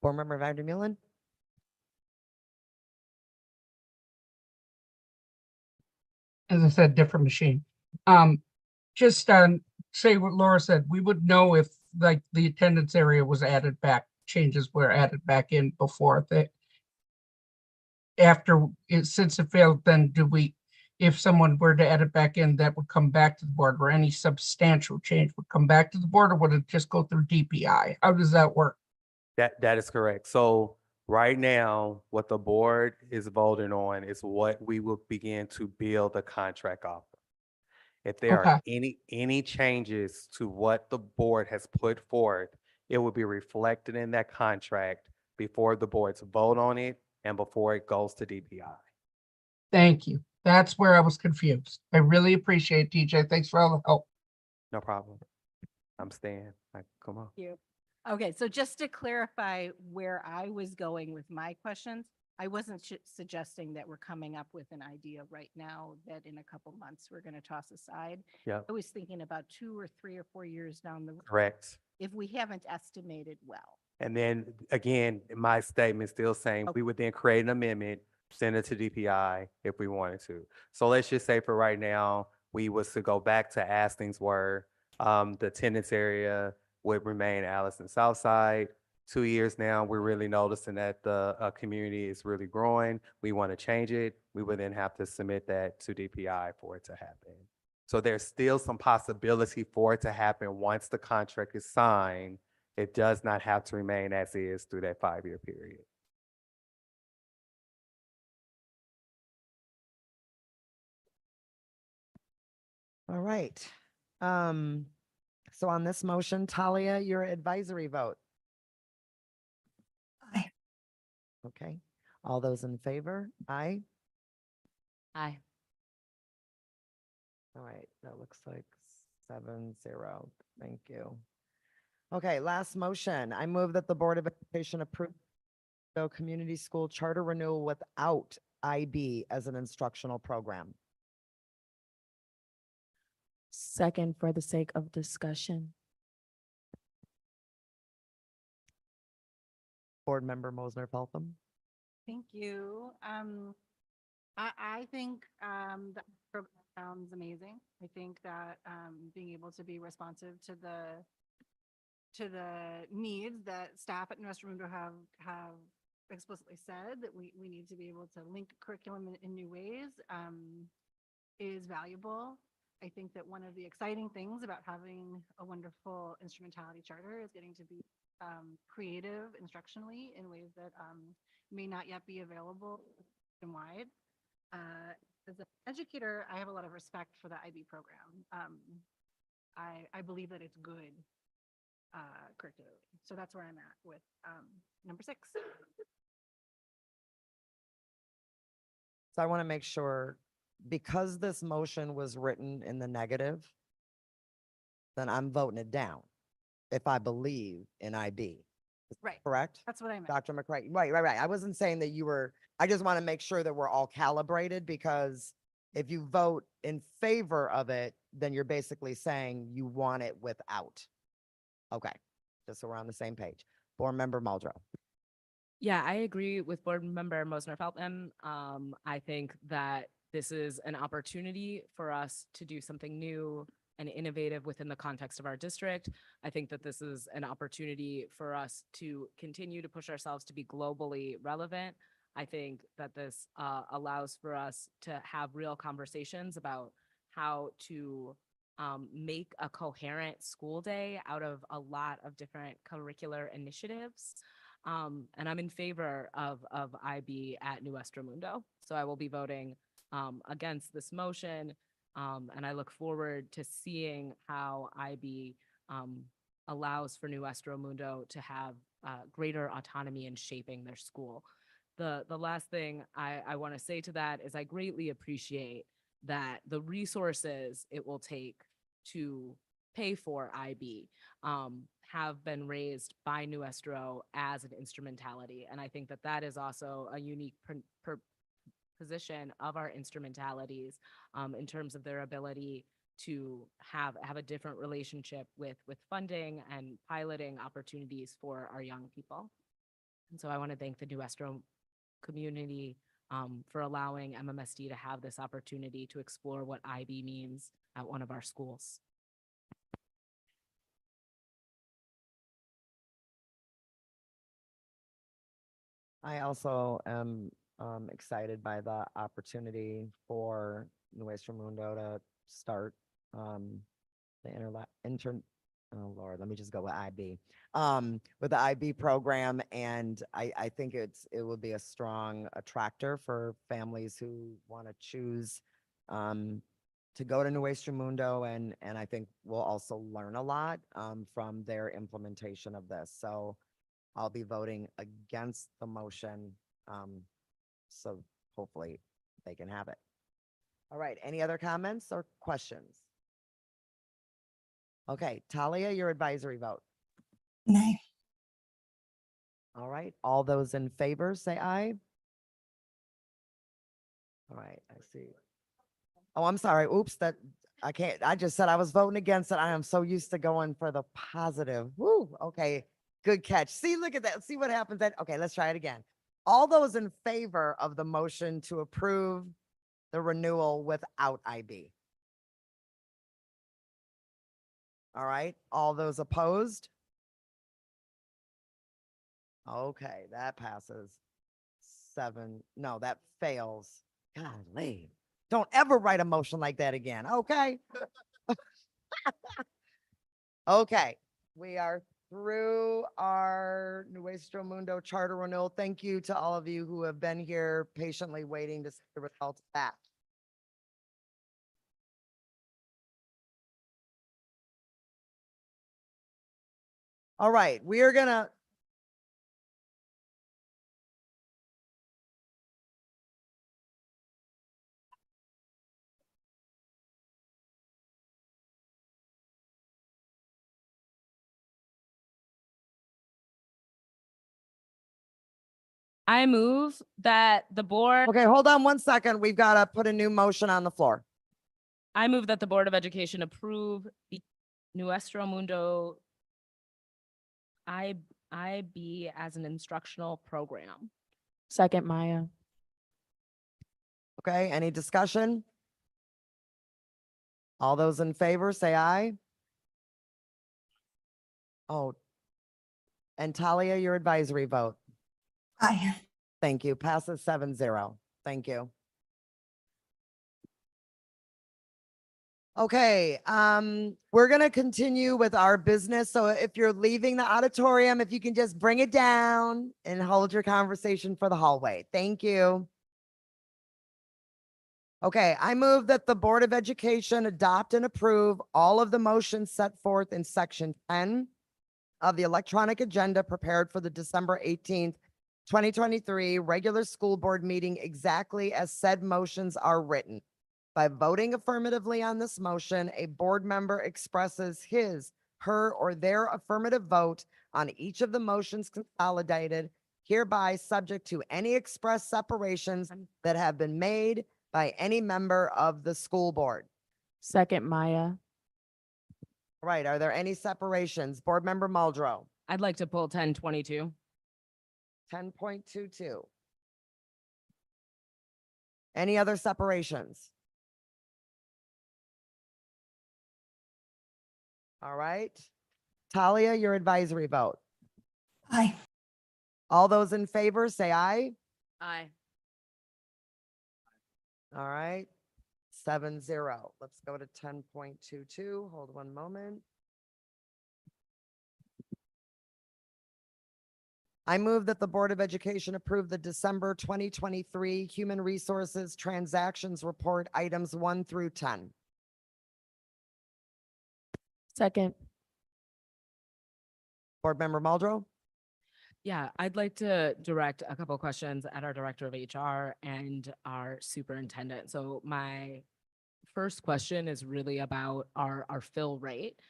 Speaker 1: Board Member Vandermeulen?
Speaker 15: As I said, different machine. Just say what Laura said, we would know if like the attendance area was added back, changes were added back in before that. Since it failed, then if someone were to add it back in, that would come back to the board, or any substantial change would come back to the board, or would it just go through DPI? How does that work?
Speaker 4: That is correct. So right now, what the board is voting on is what we will begin to build the contract off of. If there are any changes to what the board has put forth, it will be reflected in that contract before the boards vote on it and before it goes to DPI.
Speaker 15: Thank you. That's where I was confused. I really appreciate it, TJ. Thanks for all the help.
Speaker 4: No problem. I'm staying. Come on.
Speaker 10: You. Okay, so just to clarify where I was going with my questions, I wasn't suggesting that we're coming up with an idea right now that in a couple months we're going to toss aside.
Speaker 4: Yeah,
Speaker 10: I was thinking about 2 or 3 or 4 years down the road,
Speaker 4: correct.
Speaker 10: if we haven't estimated well.
Speaker 4: And then again, my statement still saying we would then create an amendment, send it to DPI if we wanted to. So let's just say for right now, we was to go back to as things were, the attendance area would remain Allison Southside. 2 years now, we're really noticing that the community is really growing. We want to change it. We would then have to submit that to DPI for it to happen. So there's still some possibility for it to happen once the contract is signed. It does not have to remain as is through that 5-year period.
Speaker 1: All right. So on this motion, Talia, your advisory vote.
Speaker 11: Aye.
Speaker 1: Okay. All those in favor? Aye.
Speaker 7: Aye.
Speaker 1: All right. That looks like 7-0. Thank you. Okay, last motion. I move that the Board of Education approve the community school charter renewal without IB as an instructional program.
Speaker 18: Second, for the sake of discussion.
Speaker 1: Board Member Mosner Feltham.
Speaker 9: Thank you. I think the program sounds amazing. I think that being able to be responsive to the needs that staff at New Mundo have explicitly said that we need to be able to link curriculum in new ways is valuable. I think that one of the exciting things about having a wonderful instrumentality charter is getting to be creative instructionally in ways that may not yet be available wide. As an educator, I have a lot of respect for the IB program. I believe that it's good curriculum. So that's where I'm at with number 6.
Speaker 1: So I want to make sure, because this motion was written in the negative, then I'm voting it down if I believe in IB.
Speaker 9: Right.
Speaker 1: Correct?
Speaker 9: That's what I meant.
Speaker 1: Dr. McCray, right. I wasn't saying that you were, I just want to make sure that we're all calibrated, because if you vote in favor of it, then you're basically saying you want it without. Okay, just so we're on the same page. Board Member Muldrow.
Speaker 7: Yeah, I agree with Board Member Mosner Feltham. I think that this is an opportunity for us to do something new and innovative within the context of our district. I think that this is an opportunity for us to continue to push ourselves to be globally relevant. I think that this allows for us to have real conversations about how to make a coherent school day out of a lot of different curricular initiatives. And I'm in favor of IB at New Mundo. So I will be voting against this motion. And I look forward to seeing how IB allows for New Mundo to have greater autonomy in shaping their school. The last thing I want to say to that is I greatly appreciate that the resources it will take to pay for IB have been raised by New as an instrumentality. And I think that that is also a unique position of our instrumentalities in terms of their ability to have a different relationship with funding and piloting opportunities for our young people. And so I want to thank the New community for allowing MMSD to have this opportunity to explore what IB means at one of our schools.
Speaker 1: I also am excited by the opportunity for New Mundo to start the oh Lord, let me just go with IB. With the IB program, and I think it would be a strong attractor for families who want to choose to go to Nuestra Mundo, and I think we'll also learn a lot from their implementation of this. So I'll be voting against the motion. So hopefully they can have it. All right, any other comments or questions? Okay, Talia, your advisory vote.
Speaker 23: Nay.
Speaker 1: All right, all those in favor, say aye. All right, I see. Oh, I'm sorry. Oops, I can't, I just said I was voting against it. I am so used to going for the positive. Woo, okay, good catch. See, look at that. See what happens then? Okay, let's try it again. All those in favor of the motion to approve the renewal without IB. All right, all those opposed? Okay, that passes. 7, no, that fails. Golly, don't ever write a motion like that again, okay? Okay, we are through our Nuestro Mundo charter renewal. Thank you to all of you who have been here patiently waiting to see the results of that. All right, we are gonna.
Speaker 18: I move that the board.
Speaker 1: Okay, hold on one second. We've got to put a new motion on the floor.
Speaker 18: I move that the Board of Education approve the Nuestro Mundo IB as an instructional program.
Speaker 19: Second, Maya.
Speaker 1: Okay, any discussion? All those in favor, say aye. Oh, and Talia, your advisory vote.
Speaker 23: Aye.
Speaker 1: Thank you. Passes 7-0. Thank you. Okay, we're gonna continue with our business. So if you're leaving the auditorium, if you can just bring it down and hold your conversation for the hallway. Thank you. Okay, I move that the Board of Education adopt and approve all of the motions set forth in section 10 of the electronic agenda prepared for the December 18th, 2023 regular school board meeting exactly as said motions are written. By voting affirmatively on this motion, a board member expresses his, her, or their affirmative vote on each of the motions consolidated, hereby subject to any express separations that have been made by any member of the school board.
Speaker 19: Second, Maya.
Speaker 1: Right, are there any separations? Board Member Muldrow,
Speaker 7: I'd like to pull 1022.
Speaker 1: 10.22. Any other separations? All right. Talia, your advisory vote.
Speaker 23: Aye.
Speaker 1: All those in favor, say aye.
Speaker 19: Aye.
Speaker 1: All right. 7-0. Let's go to 10.22. Hold one moment. I move that the Board of Education approve the December 2023 Human Resources Transactions Report items 1 through 10.
Speaker 19: Second.
Speaker 1: Board Member Muldrow?
Speaker 7: Yeah, I'd like to direct a couple of questions at our Director of HR and our Superintendent. So my first question is really about our fill rate.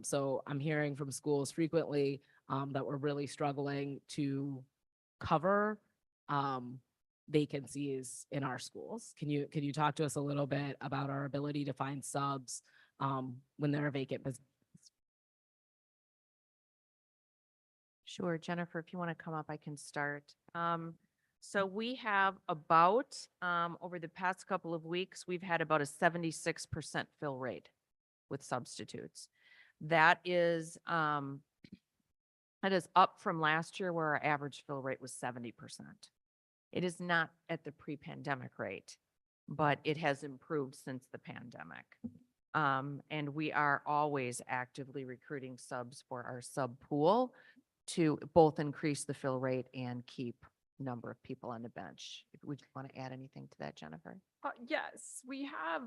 Speaker 7: So I'm hearing from schools frequently that we're really struggling to cover vacancies in our schools. Can you talk to us a little bit about our ability to find subs when there are vacant positions?
Speaker 19: Sure, Jennifer, if you want to come up, I can start. So we have about, over the past couple of weeks, we've had about a 76% fill rate with substitutes. That is up from last year where our average fill rate was 70%. It is not at the pre-pandemic rate, but it has improved since the pandemic. And we are always actively recruiting subs for our sub pool to both increase the fill rate and keep number of people on the bench. Would you want to add anything to that, Jennifer?
Speaker 12: Yes, we have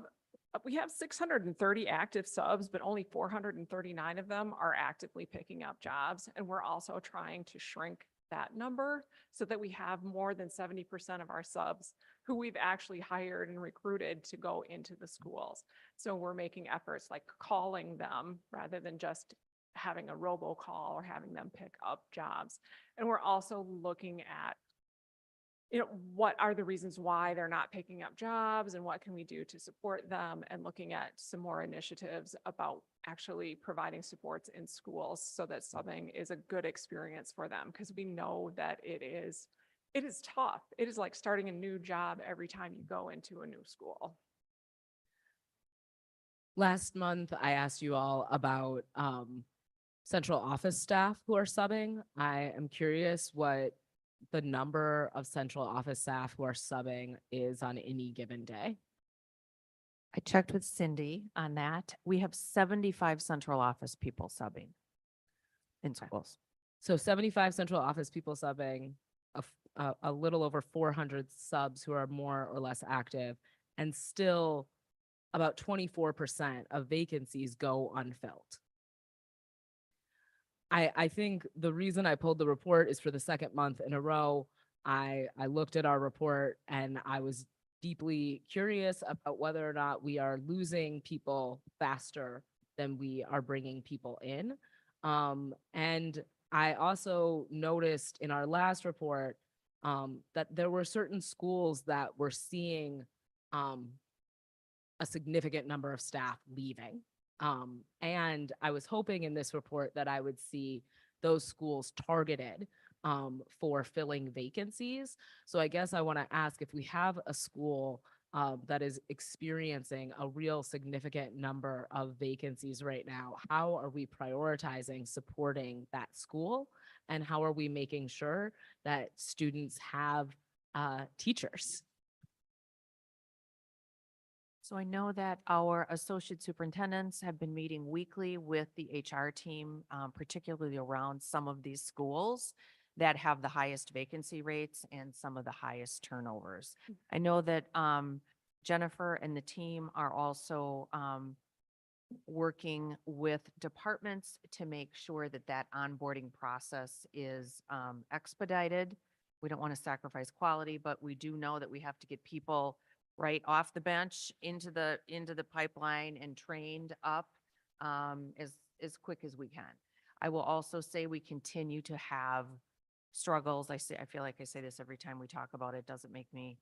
Speaker 12: We have 630 active subs, but only 439 of them are actively picking up jobs. And we're also trying to shrink that number so that we have more than 70% of our subs who we've actually hired and recruited to go into the schools. So we're making efforts like calling them rather than just having a robocall or having them pick up jobs. And we're also looking at, what are the reasons why they're not picking up jobs and what can we do to support them, and looking at some more initiatives about actually providing supports in schools so that subbing is a good experience for them, because we know that it is tough. It is like starting a new job every time you go into a new school.
Speaker 7: Last month, I asked you all about central office staff who are subbing. I am curious what the number of central office staff who are subbing is on any given day.
Speaker 19: I checked with Cindy on that. We have 75 central office people subbing in schools.
Speaker 7: So 75 central office people subbing, a little over 400 subs who are more or less active, and still about 24% of vacancies go unfilled. I think the reason I pulled the report is for the second month in a row, I looked at our report and I was deeply curious about whether or not we are losing people faster than we are bringing people in. And I also noticed in our last report that there were certain schools that were seeing a significant number of staff leaving. And I was hoping in this report that I would see those schools targeted for filling vacancies. So I guess I want to ask, if we have a school that is experiencing a real significant number of vacancies right now, how are we prioritizing supporting that school? And how are we making sure that students have teachers?
Speaker 19: So I know that our associate superintendents have been meeting weekly with the HR team, particularly around some of these schools that have the highest vacancy rates and some of the highest turnovers. I know that Jennifer and the team are also working with departments to make sure that that onboarding process is expedited. We don't want to sacrifice quality, but we do know that we have to get people right off the bench into the pipeline and trained up as quick as we can. I will also say we continue to have struggles. I feel like I say this every time we talk about it. Doesn't make me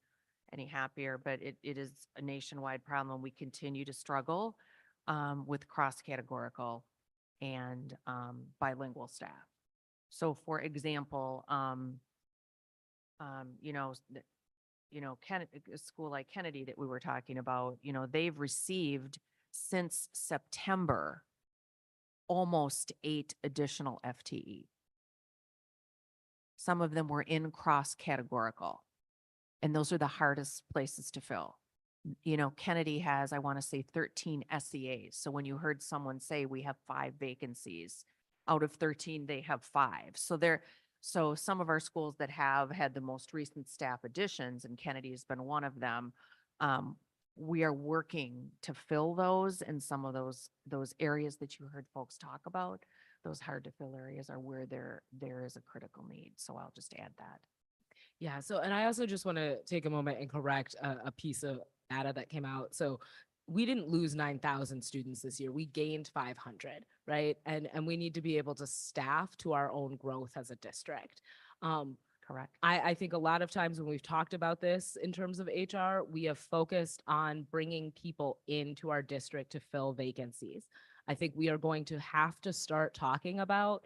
Speaker 19: any happier, but it is a nationwide problem. We continue to struggle with cross-categorical and bilingual staff. So for example, a school like Kennedy that we were talking about, they've received since September almost 8 additional FTE. Some of them were in cross-categorical, and those are the hardest places to fill. Kennedy has, I want to say, 13 SEAs. So when you heard someone say we have 5 vacancies, out of 13, they have 5. So some of our schools that have had the most recent staff additions, and Kennedy has been one of them, we are working to fill those, and some of those areas that you heard folks talk about, those hard to fill areas are where there is a critical need. So I'll just add that.
Speaker 7: Yeah, so, and I also just want to take a moment and correct a piece of data that came out. So we didn't lose 9,000 students this year. We gained 500, right? And we need to be able to staff to our own growth as a district.
Speaker 19: Correct.
Speaker 7: I think a lot of times when we've talked about this in terms of HR, we have focused on bringing people into our district to fill vacancies. I think we are going to have to start talking about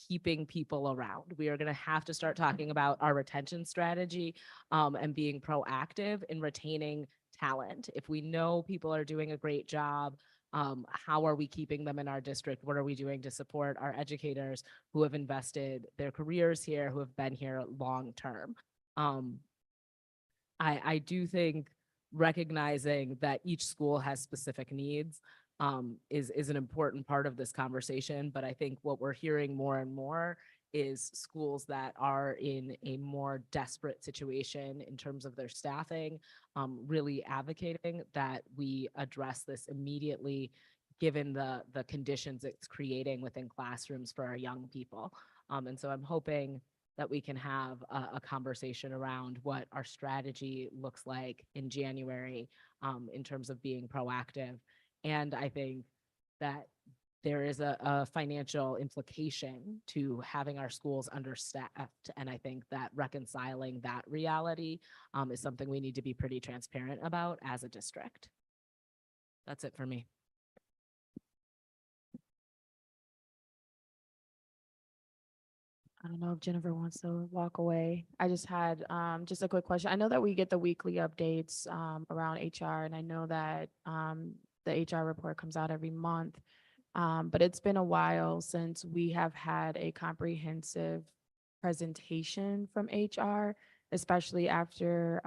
Speaker 7: keeping people around. We are going to have to start talking about our retention strategy and being proactive in retaining talent. If we know people are doing a great job, how are we keeping them in our district? What are we doing to support our educators who have invested their careers here, who have been here long term? I do think recognizing that each school has specific needs is an important part of this conversation. But I think what we're hearing more and more is schools that are in a more desperate situation in terms of their staffing, really advocating that we address this immediately, given the conditions it's creating within classrooms for our young people. And so I'm hoping that we can have a conversation around what our strategy looks like in January, in terms of being proactive. And I think that there is a financial implication to having our schools understaffed. And I think that reconciling that reality is something we need to be pretty transparent about as a district. That's it for me.
Speaker 18: I don't know if Jennifer wants to walk away. I just had just a quick question. I know that we get the weekly updates around HR, and I know that the HR report comes out every month. But it's been a while since we have had a comprehensive presentation from HR, especially after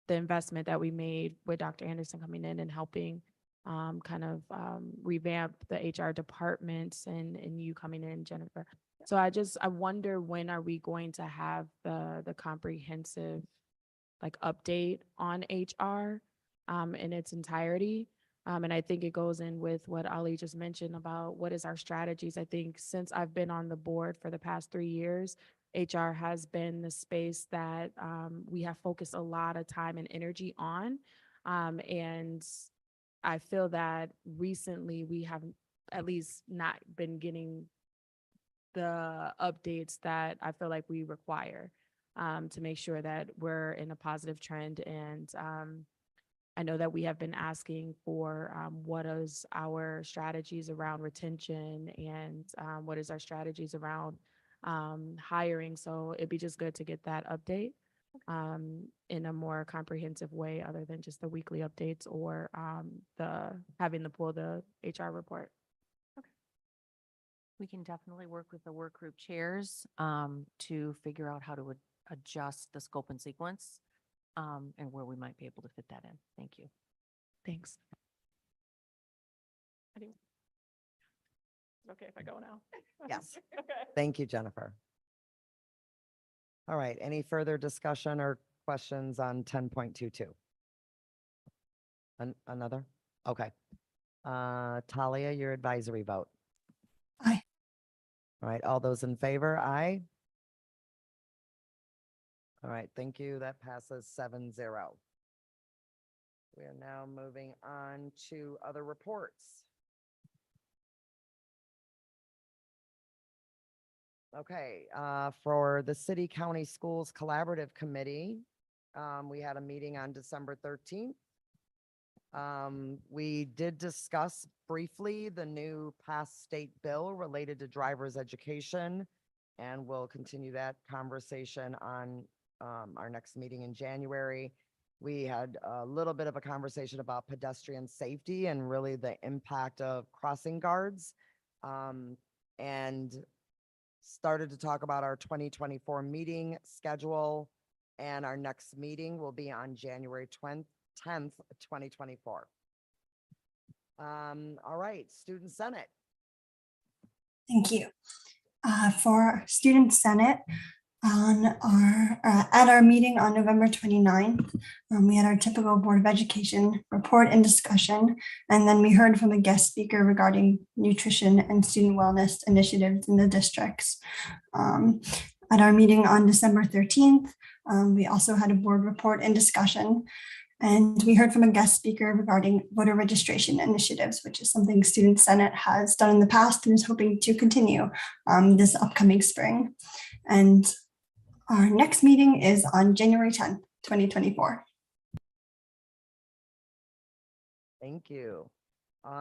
Speaker 18: the investment that we made with Dr. Anderson coming in and helping kind of revamp the HR departments and you coming in, Jennifer. So I wonder, when are we going to have the comprehensive like update on HR in its entirety? And I think it goes in with what Ali just mentioned about what is our strategies. I think since I've been on the board for the past 3 years, HR has been the space that we have focused a lot of time and energy on. And I feel that recently we have at least not been getting the updates that I feel like we require to make sure that we're in a positive trend. And I know that we have been asking for what is our strategies around retention and what is our strategies around hiring. So it'd be just good to get that update in a more comprehensive way, other than just the weekly updates or having to pull the HR report.
Speaker 19: We can definitely work with the work group chairs to figure out how to adjust the scope and sequence and where we might be able to fit that in. Thank you.
Speaker 18: Thanks.
Speaker 12: Is it okay if I go now?
Speaker 1: Yes.
Speaker 12: Okay.
Speaker 1: Thank you, Jennifer. All right, any further discussion or questions on 10.22? Another? Okay. Talia, your advisory vote.
Speaker 23: Aye.
Speaker 1: All right, all those in favor, aye. All right, thank you. That passes 7-0. We are now moving on to other reports. Okay, for the City County Schools Collaborative Committee, we had a meeting on December 13th. We did discuss briefly the new passed state bill related to driver's education, and we'll continue that conversation on our next meeting in January. We had a little bit of a conversation about pedestrian safety and really the impact of crossing guards, and started to talk about our 2024 meeting schedule, and our next meeting will be on January 10th, 2024. All right, Student Senate.
Speaker 23: Thank you. For Student Senate, at our meeting on November 29th, we had our typical Board of Education report and discussion, and then we heard from a guest speaker regarding nutrition and student wellness initiatives in the districts. At our meeting on December 13th, we also had a board report and discussion, and we heard from a guest speaker regarding voter registration initiatives, which is something Student Senate has done in the past and is hoping to continue this upcoming spring. And our next meeting is on January 10th, 2024.
Speaker 1: Thank you.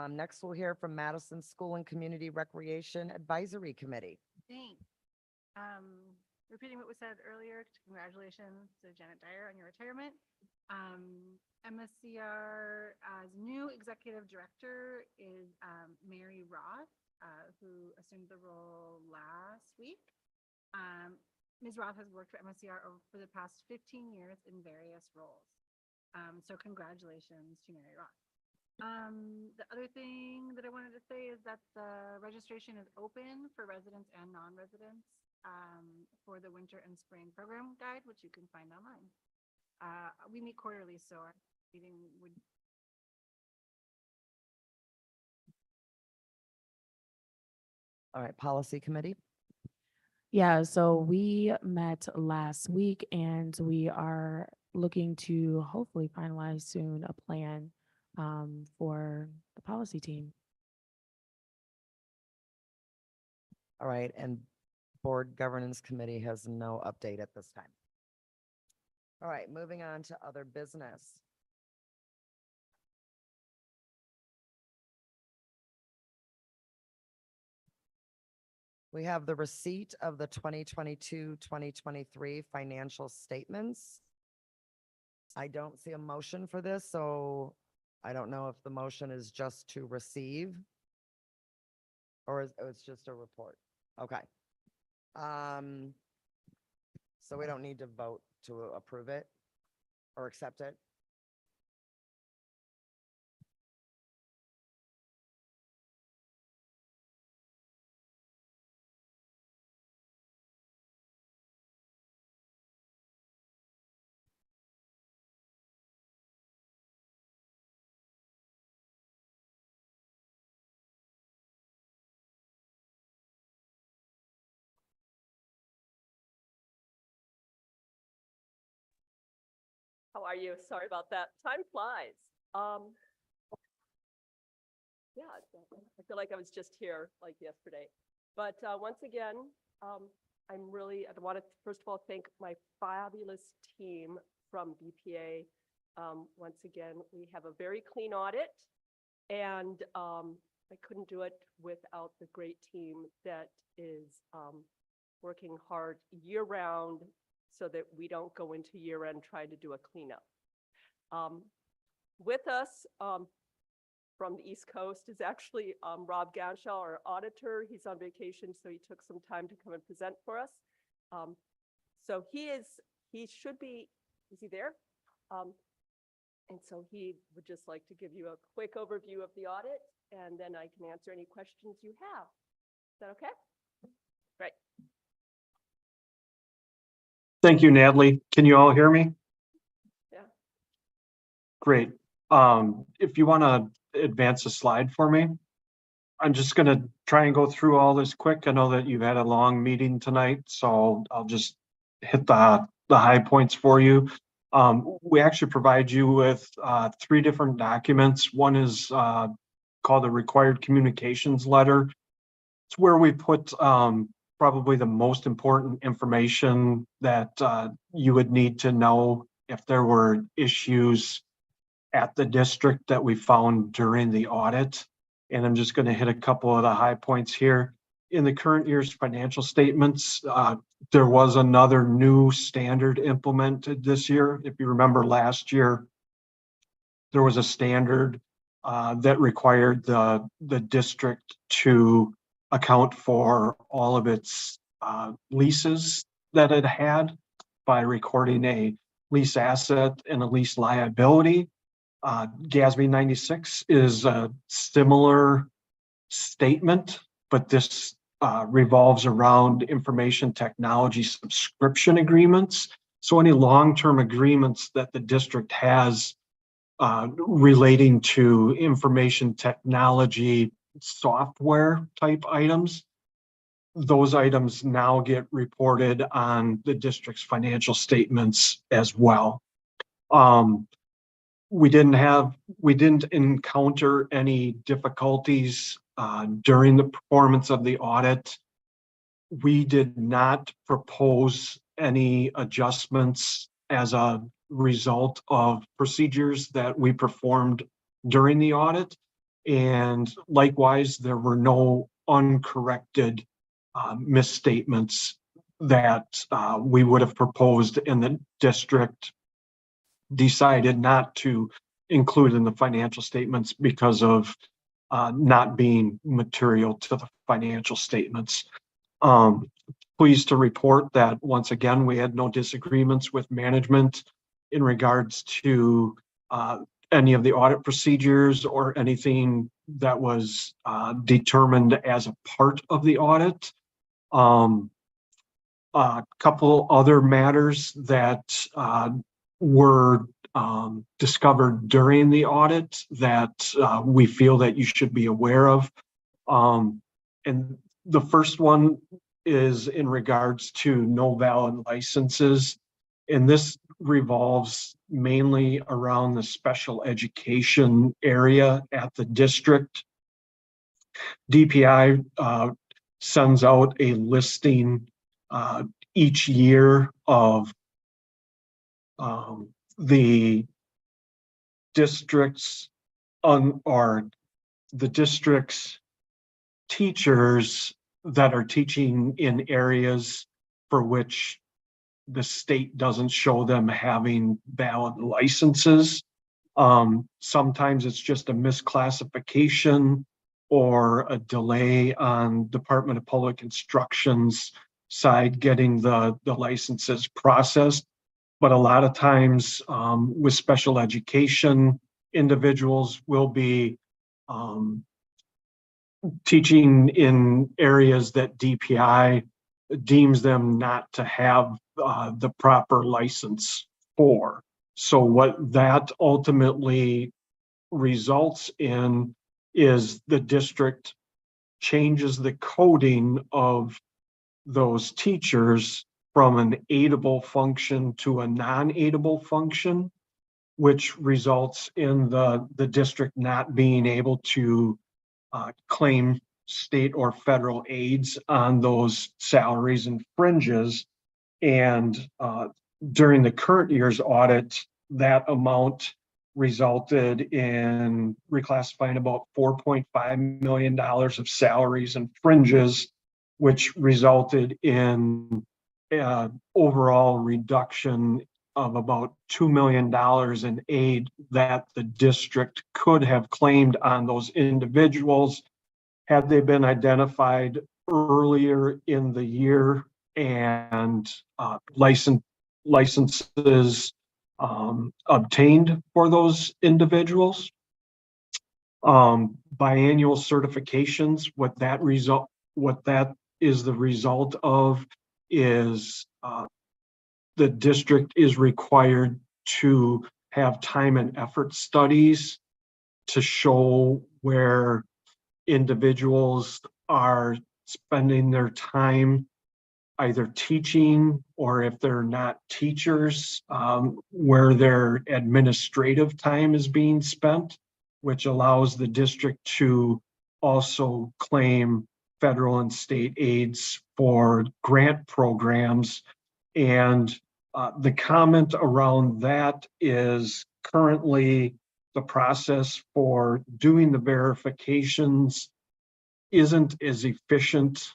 Speaker 1: Next, we'll hear from Madison School and Community Recreation Advisory Committee.
Speaker 13: Thanks. Repeating what was said earlier, congratulations to Janet Dyer on your retirement. MSCR's new executive director is Mary Roth, who assumed the role last week. Ms. Roth has worked for MSCR for the past 15 years in various roles. So congratulations to Mary Roth.
Speaker 9: The other thing that I wanted to say is that the registration is open for residents and non-residents for the winter and spring program guide, which you can find online. We meet quarterly, so our meeting would.
Speaker 1: All right, policy committee.
Speaker 18: Yeah, so we met last week and we are looking to hopefully finalize soon a plan for the policy team.
Speaker 1: All right, and board governance committee has no update at this time. All right, moving on to other business. We have the receipt of the 2022-2023 financial statements. I don't see a motion for this, so I don't know if the motion is just to receive or it's just a report. Okay. So we don't need to vote to approve it or accept it.
Speaker 14: How are you? Sorry about that. Time flies. Yeah, I feel like I was just here like yesterday. But once again, I want to first of all thank my fabulous team from BPA. Once again, we have a very clean audit, and I couldn't do it without the great team that is working hard year round so that we don't go into year end trying to do a cleanup. With us from the East Coast is actually Rob Ganshaw, our auditor. He's on vacation, so he took some time to come and present for us. So he should be, is he there? And so he would just like to give you a quick overview of the audit, and then I can answer any questions you have. Is that okay? Great.
Speaker 21: Thank you, Natalie. Can you all hear me?
Speaker 14: Yeah.
Speaker 21: Great. If you want to advance a slide for me, I'm just going to try and go through all this quick. I know that you've had a long meeting tonight, so I'll just hit the high points for you. We actually provide you with 3 different documents. One is called the required communications letter. It's where we put probably the most important information that you would need to know if there were issues at the district that we found during the audit. And I'm just going to hit a couple of the high points here. In the current year's financial statements, there was another new standard implemented this year. If you remember last year, there was a standard that required the district to account for all of its leases that it had by recording a lease asset and a lease liability. GASB 96 is a similar statement, but this revolves around information technology subscription agreements. So any long-term agreements that the district has relating to information technology software type items, those items now get reported on the district's financial statements as well. We didn't encounter any difficulties during the performance of the audit. We did not propose any adjustments as a result of procedures that we performed during the audit. And likewise, there were no uncorrected misstatements that we would have proposed, and the district decided not to include in the financial statements because of not being material to the financial statements. Pleased to report that once again, we had no disagreements with management in regards to any of the audit procedures or anything that was determined as a part of the audit. A couple other matters that were discovered during the audit that we feel that you should be aware of. And the first one is in regards to no valid licenses. And this revolves mainly around the special education area at the district. DPI sends out a listing each year of the district's or the district's teachers that are teaching in areas for which the state doesn't show them having valid licenses. Sometimes it's just a misclassification or a delay on Department of Public Instruction's side getting the licenses processed. But a lot of times with special education, individuals will be teaching in areas that DPI deems them not to have the proper license for. So what that ultimately results in is the district changes the coding of those teachers from an aidable function to a non-aidable function, which results in the district not being able to claim state or federal aids on those salaries and fringes. And during the current year's audit, that amount resulted in reclassifying about $4.5 million of salaries and fringes, which resulted in overall reduction of about $2 million in aid that the district could have claimed on those individuals had they been identified earlier in the year and licenses obtained for those individuals. Biannual certifications, what that is the result of is the district is required to have time and effort studies to show where individuals are spending their time either teaching or if they're not teachers, where their administrative time is being spent, which allows the district to also claim federal and state aids for grant programs. And the comment around that is currently the process for doing the verifications isn't as efficient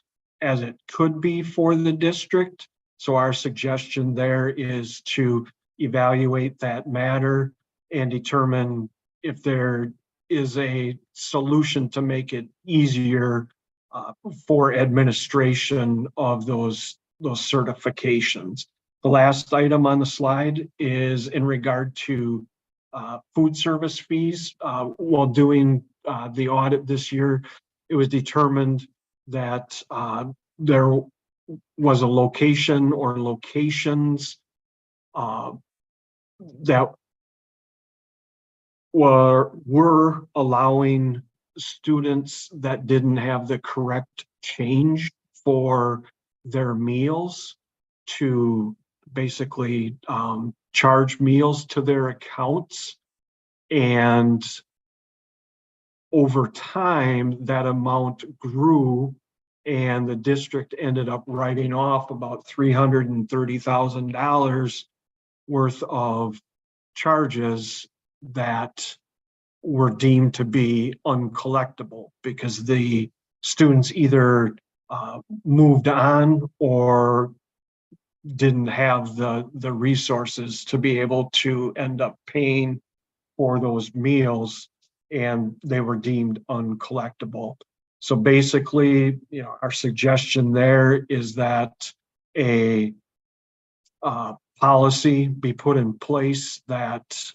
Speaker 21: as it could be for the district. So our suggestion there is to evaluate that matter and determine if there is a solution to make it easier for administration of those certifications. The last item on the slide is in regard to food service fees. While doing the audit this year, it was determined that there was a location or locations that were allowing students that didn't have the correct change for their meals to basically charge meals to their accounts. And over time, that amount grew and the district ended up writing off about $330,000 worth of charges that were deemed to be uncollectible because the students either moved on or didn't have the resources to be able to end up paying for those meals, and they were deemed uncollectible. So basically, our suggestion there is that a policy be put in place that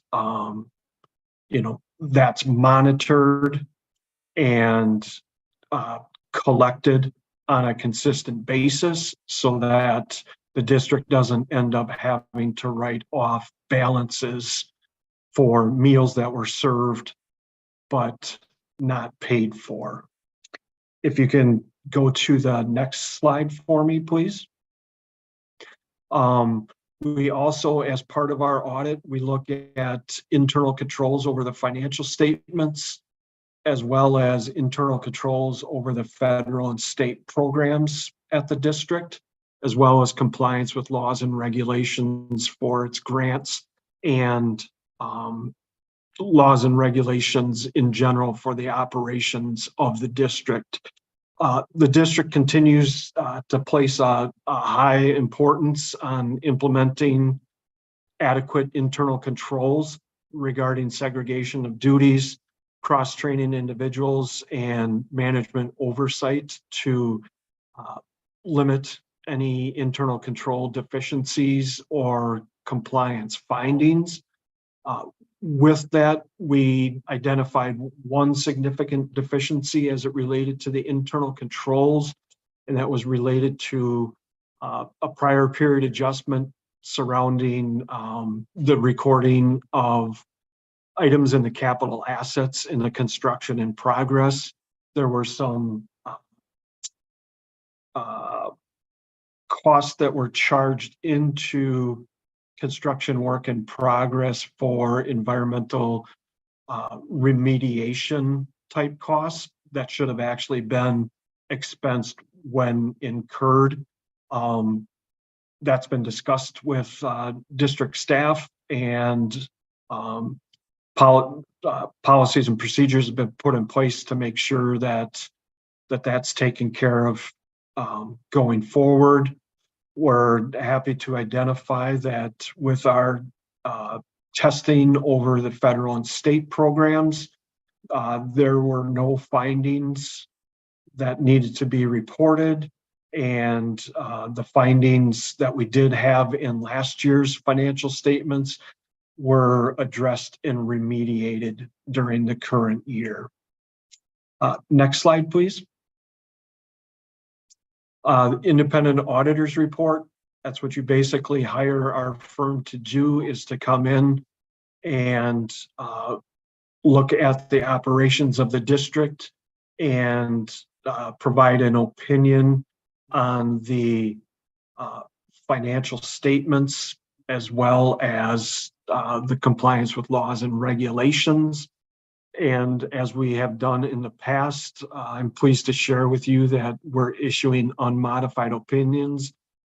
Speaker 21: that's monitored and collected on a consistent basis so that the district doesn't end up having to write off balances for meals that were served but not paid for. If you can go to the next slide for me, please. We also, as part of our audit, we look at internal controls over the financial statements, as well as internal controls over the federal and state programs at the district, as well as compliance with laws and regulations for its grants and laws and regulations in general for the operations of the district. The district continues to place a high importance on implementing adequate internal controls regarding segregation of duties, cross-training individuals, and management oversight to limit any internal control deficiencies or compliance findings. With that, we identified one significant deficiency as it related to the internal controls, and that was related to a prior period adjustment surrounding the recording of items in the capital assets in the construction in progress. There were some costs that were charged into construction work in progress for environmental remediation type costs that should have actually been expensed when incurred. That's been discussed with district staff, and policies and procedures have been put in place to make sure that that's taken care of going forward. We're happy to identify that with our testing over the federal and state programs, there were no findings that needed to be reported. And the findings that we did have in last year's financial statements were addressed and remediated during the current year. Next slide, please. Independent auditors report. That's what you basically hire our firm to do, is to come in and look at the operations of the district and provide an opinion on the financial statements, as well as the compliance with laws and regulations. And as we have done in the past, I'm pleased to share with you that we're issuing unmodified opinions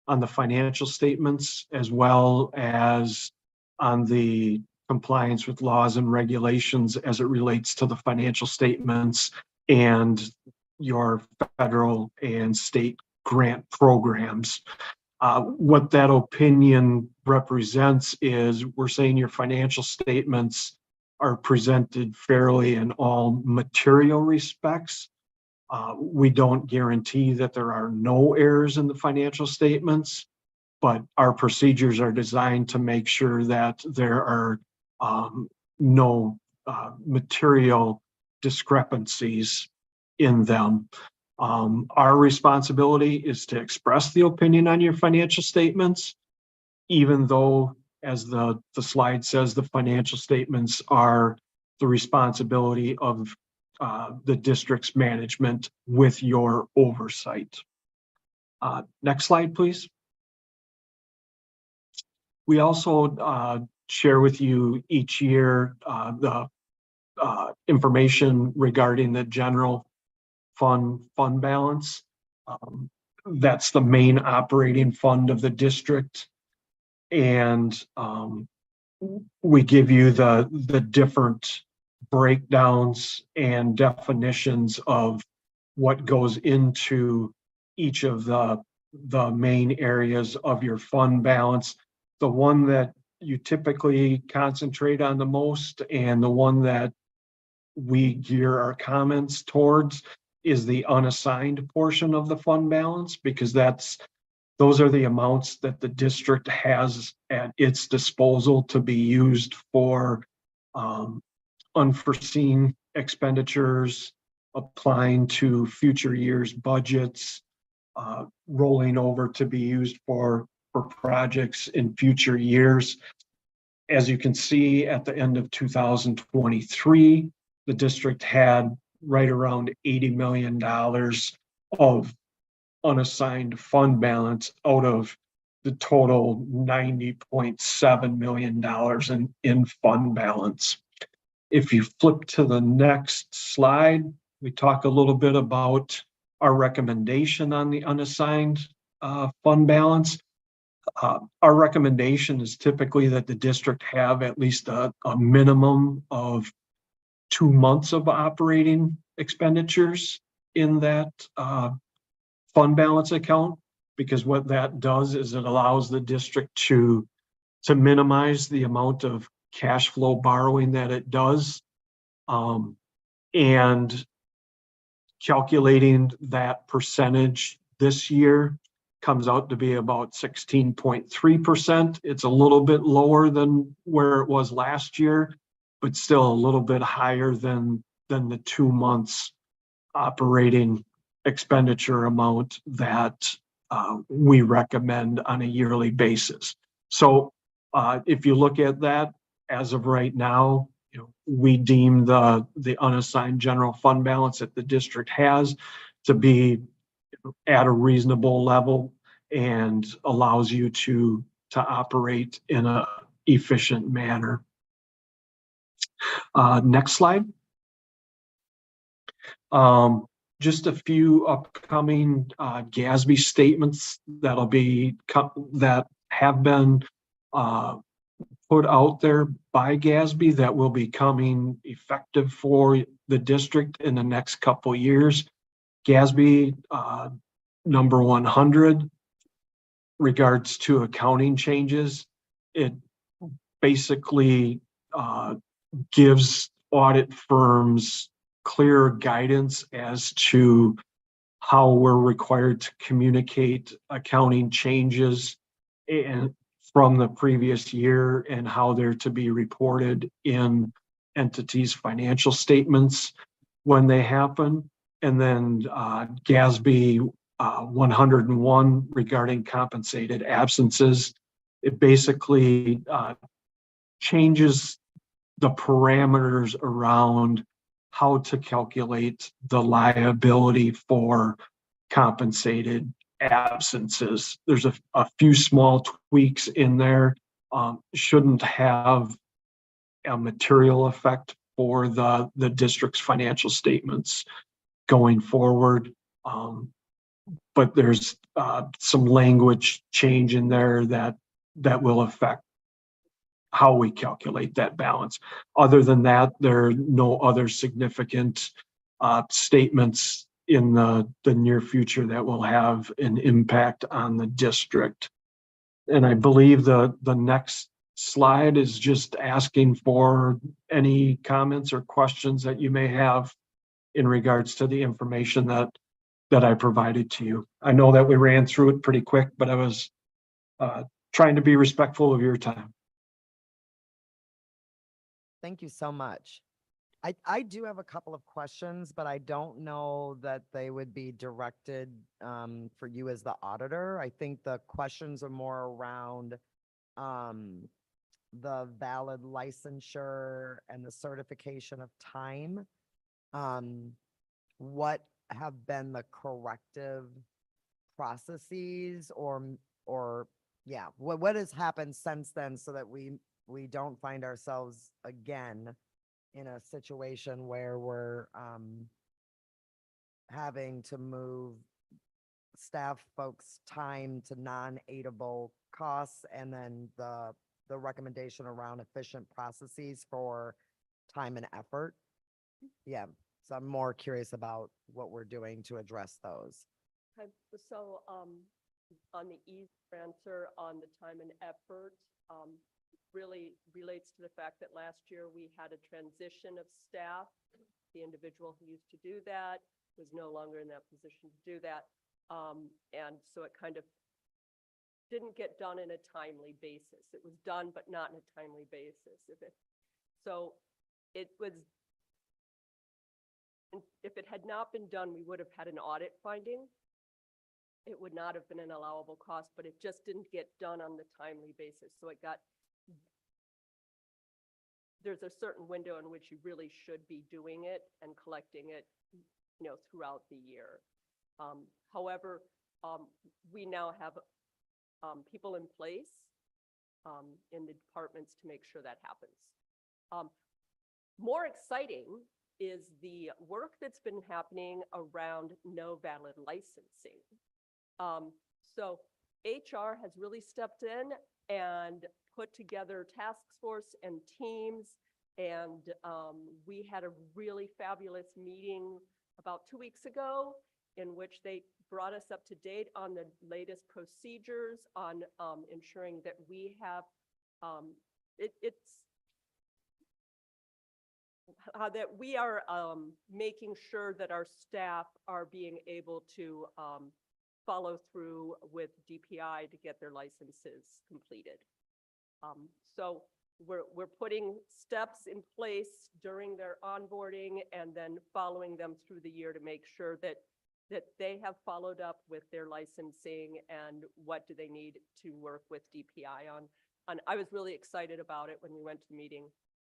Speaker 21: on the financial statements, as well as on the compliance with laws and regulations as it relates to the financial statements and your federal and state grant programs. What that opinion represents is we're saying your financial statements are presented fairly in all material respects. We don't guarantee that there are no errors in the financial statements, but our procedures are designed to make sure that there are no material discrepancies in them. Our responsibility is to express the opinion on your financial statements, even though, as the slide says, the financial statements are the responsibility of the district's management with your oversight. Next slide, please. We also share with you each year the information regarding the general fund balance. That's the main operating fund of the district. And we give you the different breakdowns and definitions of what goes into each of the main areas of your fund balance. The one that you typically concentrate on the most, and the one that we gear our comments towards, is the unassigned portion of the fund balance, because those are the amounts that the district has at its disposal to be used for unforeseen expenditures, applying to future years' budgets, rolling over to be used for projects in future years. As you can see, at the end of 2023, the district had right around $80 million of unassigned fund balance out of the total $90.7 million in fund balance. If you flip to the next slide, we talk a little bit about our recommendation on the unassigned fund balance. Our recommendation is typically that the district have at least a minimum of 2 months of operating expenditures in that fund balance account, because what that does is it allows the district to minimize the amount of cash flow borrowing that it does. And calculating that percentage this year comes out to be about 16.3%. It's a little bit lower than where it was last year, but still a little bit higher than the 2 months operating expenditure amount that we recommend on a yearly basis. So if you look at that, as of right now, we deem the unassigned general fund balance that the district has to be at a reasonable level and allows you to operate in a efficient manner. Next slide. Just a few upcoming GASB statements that have been put out there by GASB that will be coming effective for the district in the next couple years. GASB number 100 regards to accounting changes. It basically gives audit firms clear guidance as to how we're required to communicate accounting changes and from the previous year and how they're to be reported in entities' financial statements when they happen. And then GASB 101 regarding compensated absences. It basically changes the parameters around how to calculate the liability for compensated absences. There's a few small tweaks in there. Shouldn't have a material effect for the district's financial statements going forward. But there's some language change in there that will affect how we calculate that balance. Other than that, there are no other significant statements in the near future that will have an impact on the district. And I believe the next slide is just asking for any comments or questions that you may have in regards to the information that I provided to you. I know that we ran through it pretty quick, but I was trying to be respectful of your time.
Speaker 1: Thank you so much. I do have a couple of questions, but I don't know that they would be directed for you as the auditor. I think the questions are more around the valid licensure and the certification of time. What have been the corrective processes or yeah, what has happened since then so that we don't find ourselves again in a situation where we're having to move staff folks' time to non-aidable costs, and then the recommendation around efficient processes for time and effort. Yeah, so I'm more curious about what we're doing to address those.
Speaker 14: Okay, so on the easier answer on the time and effort, really relates to the fact that last year we had a transition of staff. The individual who used to do that was no longer in that position to do that. And so it kind of didn't get done in a timely basis. It was done, but not in a timely basis. So it was, if it had not been done, we would have had an audit finding. It would not have been an allowable cost, but it just didn't get done on the timely basis. So it got, there's a certain window in which you really should be doing it and collecting it, you know, throughout the year. However, we now have people in place in the departments to make sure that happens. More exciting is the work that's been happening around no valid licensing. So HR has really stepped in and put together task force and teams. And we had a really fabulous meeting about 2 weeks ago in which they brought us up to date on the latest procedures on ensuring that we have, that we are making sure that our staff are being able to follow through with DPI to get their licenses completed. So we're putting steps in place during their onboarding and then following them through the year to make sure that they have followed up with their licensing and what do they need to work with DPI on. And I was really excited about it when we went to the meeting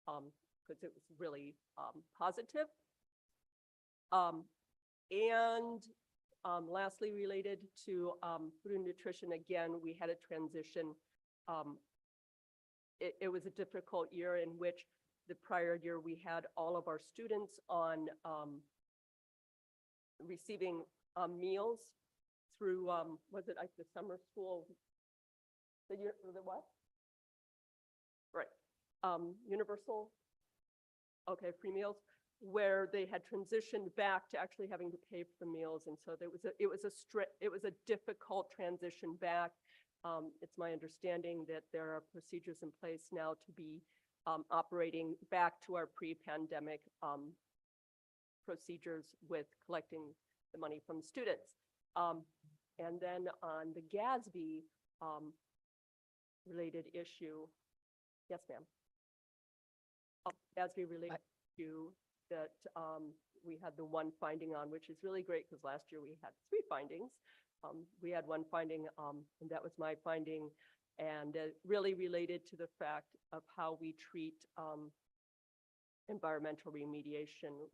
Speaker 14: because it was really positive. Lastly, related to food and nutrition, again, we had a transition. It was a difficult year in which the prior year we had all of our students on receiving meals through, was it like the summer school? The what? Right. Universal, okay, free meals, where they had transitioned back to actually having to pay for the meals. And so there was it was a difficult transition back. It's my understanding that there are procedures in place now to be operating back to our pre-pandemic procedures with collecting the money from students. And then on the GASB related issue, yes, ma'am. GASB related issue that we had the one finding on, which is really great because last year we had 3 findings. We had one finding, and that was my finding, and really related to the fact of how we treat environmental remediation.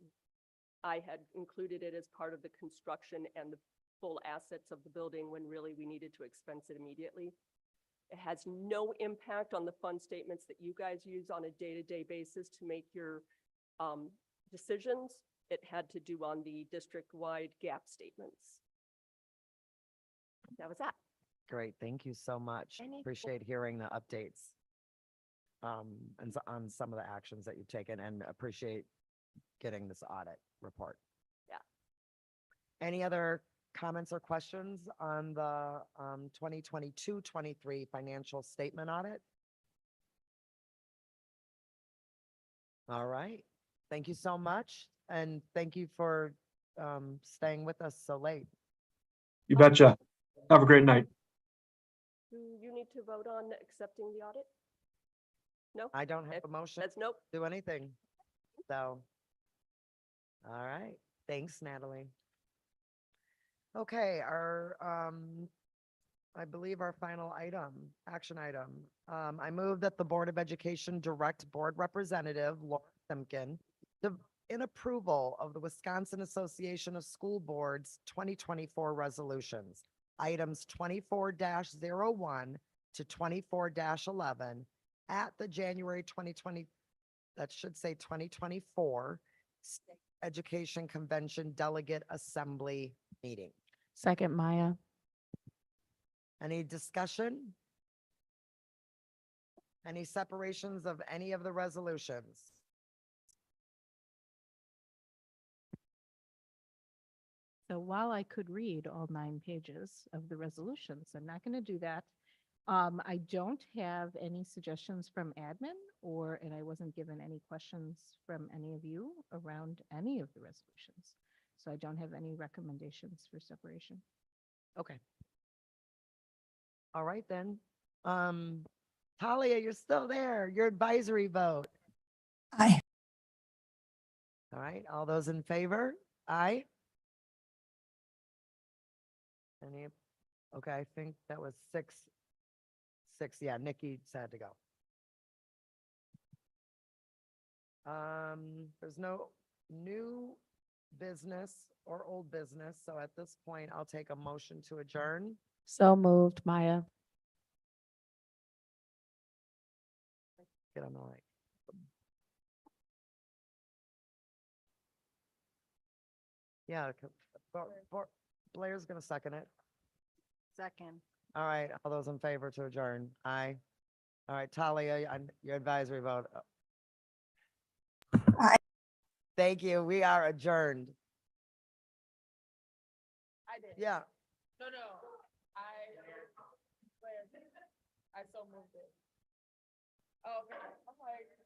Speaker 14: I had included it as part of the construction and the full assets of the building when really we needed to expense it immediately. It has no impact on the fund statements that you guys use on a day-to-day basis to make your decisions. It had to do on the district-wide gap statements. That was that.
Speaker 1: Great, thank you so much. Appreciate hearing the updates and on some of the actions that you've taken, and appreciate getting this audit report.
Speaker 14: Yeah.
Speaker 1: Any other comments or questions on the 2022-23 financial statement audit? All right, thank you so much, and thank you for staying with us so late.
Speaker 21: You betcha. Have a great night.
Speaker 14: Do you need to vote on accepting the audit? No?
Speaker 1: I don't have
Speaker 14: Okay.
Speaker 1: a motion
Speaker 14: That's nope.
Speaker 1: to do anything. So, all right, thanks, Natalie. Okay, our, I believe our final item, action item. I move that the Board of Education direct Board Representative Laura Simpkin in approval of the Wisconsin Association of School Boards 2024 resolutions, items 24-01 to 24-11 at the January 2020, that should say 2024 State Education Convention Delegate Assembly meeting.
Speaker 18: Second, Maya.
Speaker 1: Any discussion? Any separations of any of the resolutions?
Speaker 10: So while I could read all 9 pages of the resolutions, I'm not going to do that. I don't have any suggestions from admin and I wasn't given any questions from any of you around any of the resolutions. So I don't have any recommendations for separation.
Speaker 1: Okay. All right then. Talia, you're still there. Your advisory vote.
Speaker 5: Aye.
Speaker 1: All right, all those in favor? Aye. Any, okay, I think that was six, yeah, Nikki had to go. There's no new business or old business, so at this point, I'll take a motion to adjourn.
Speaker 18: So moved, Maya.
Speaker 1: Get on the mic. Yeah, Blair's gonna second it.
Speaker 9: Second.
Speaker 1: All right, all those in favor to adjourn? Aye. All right, Talia, your advisory vote.
Speaker 13: Aye.
Speaker 1: Thank you. We are adjourned.
Speaker 6: I did.
Speaker 1: Yeah.
Speaker 6: No, I so moved it. Oh, okay. I'm like.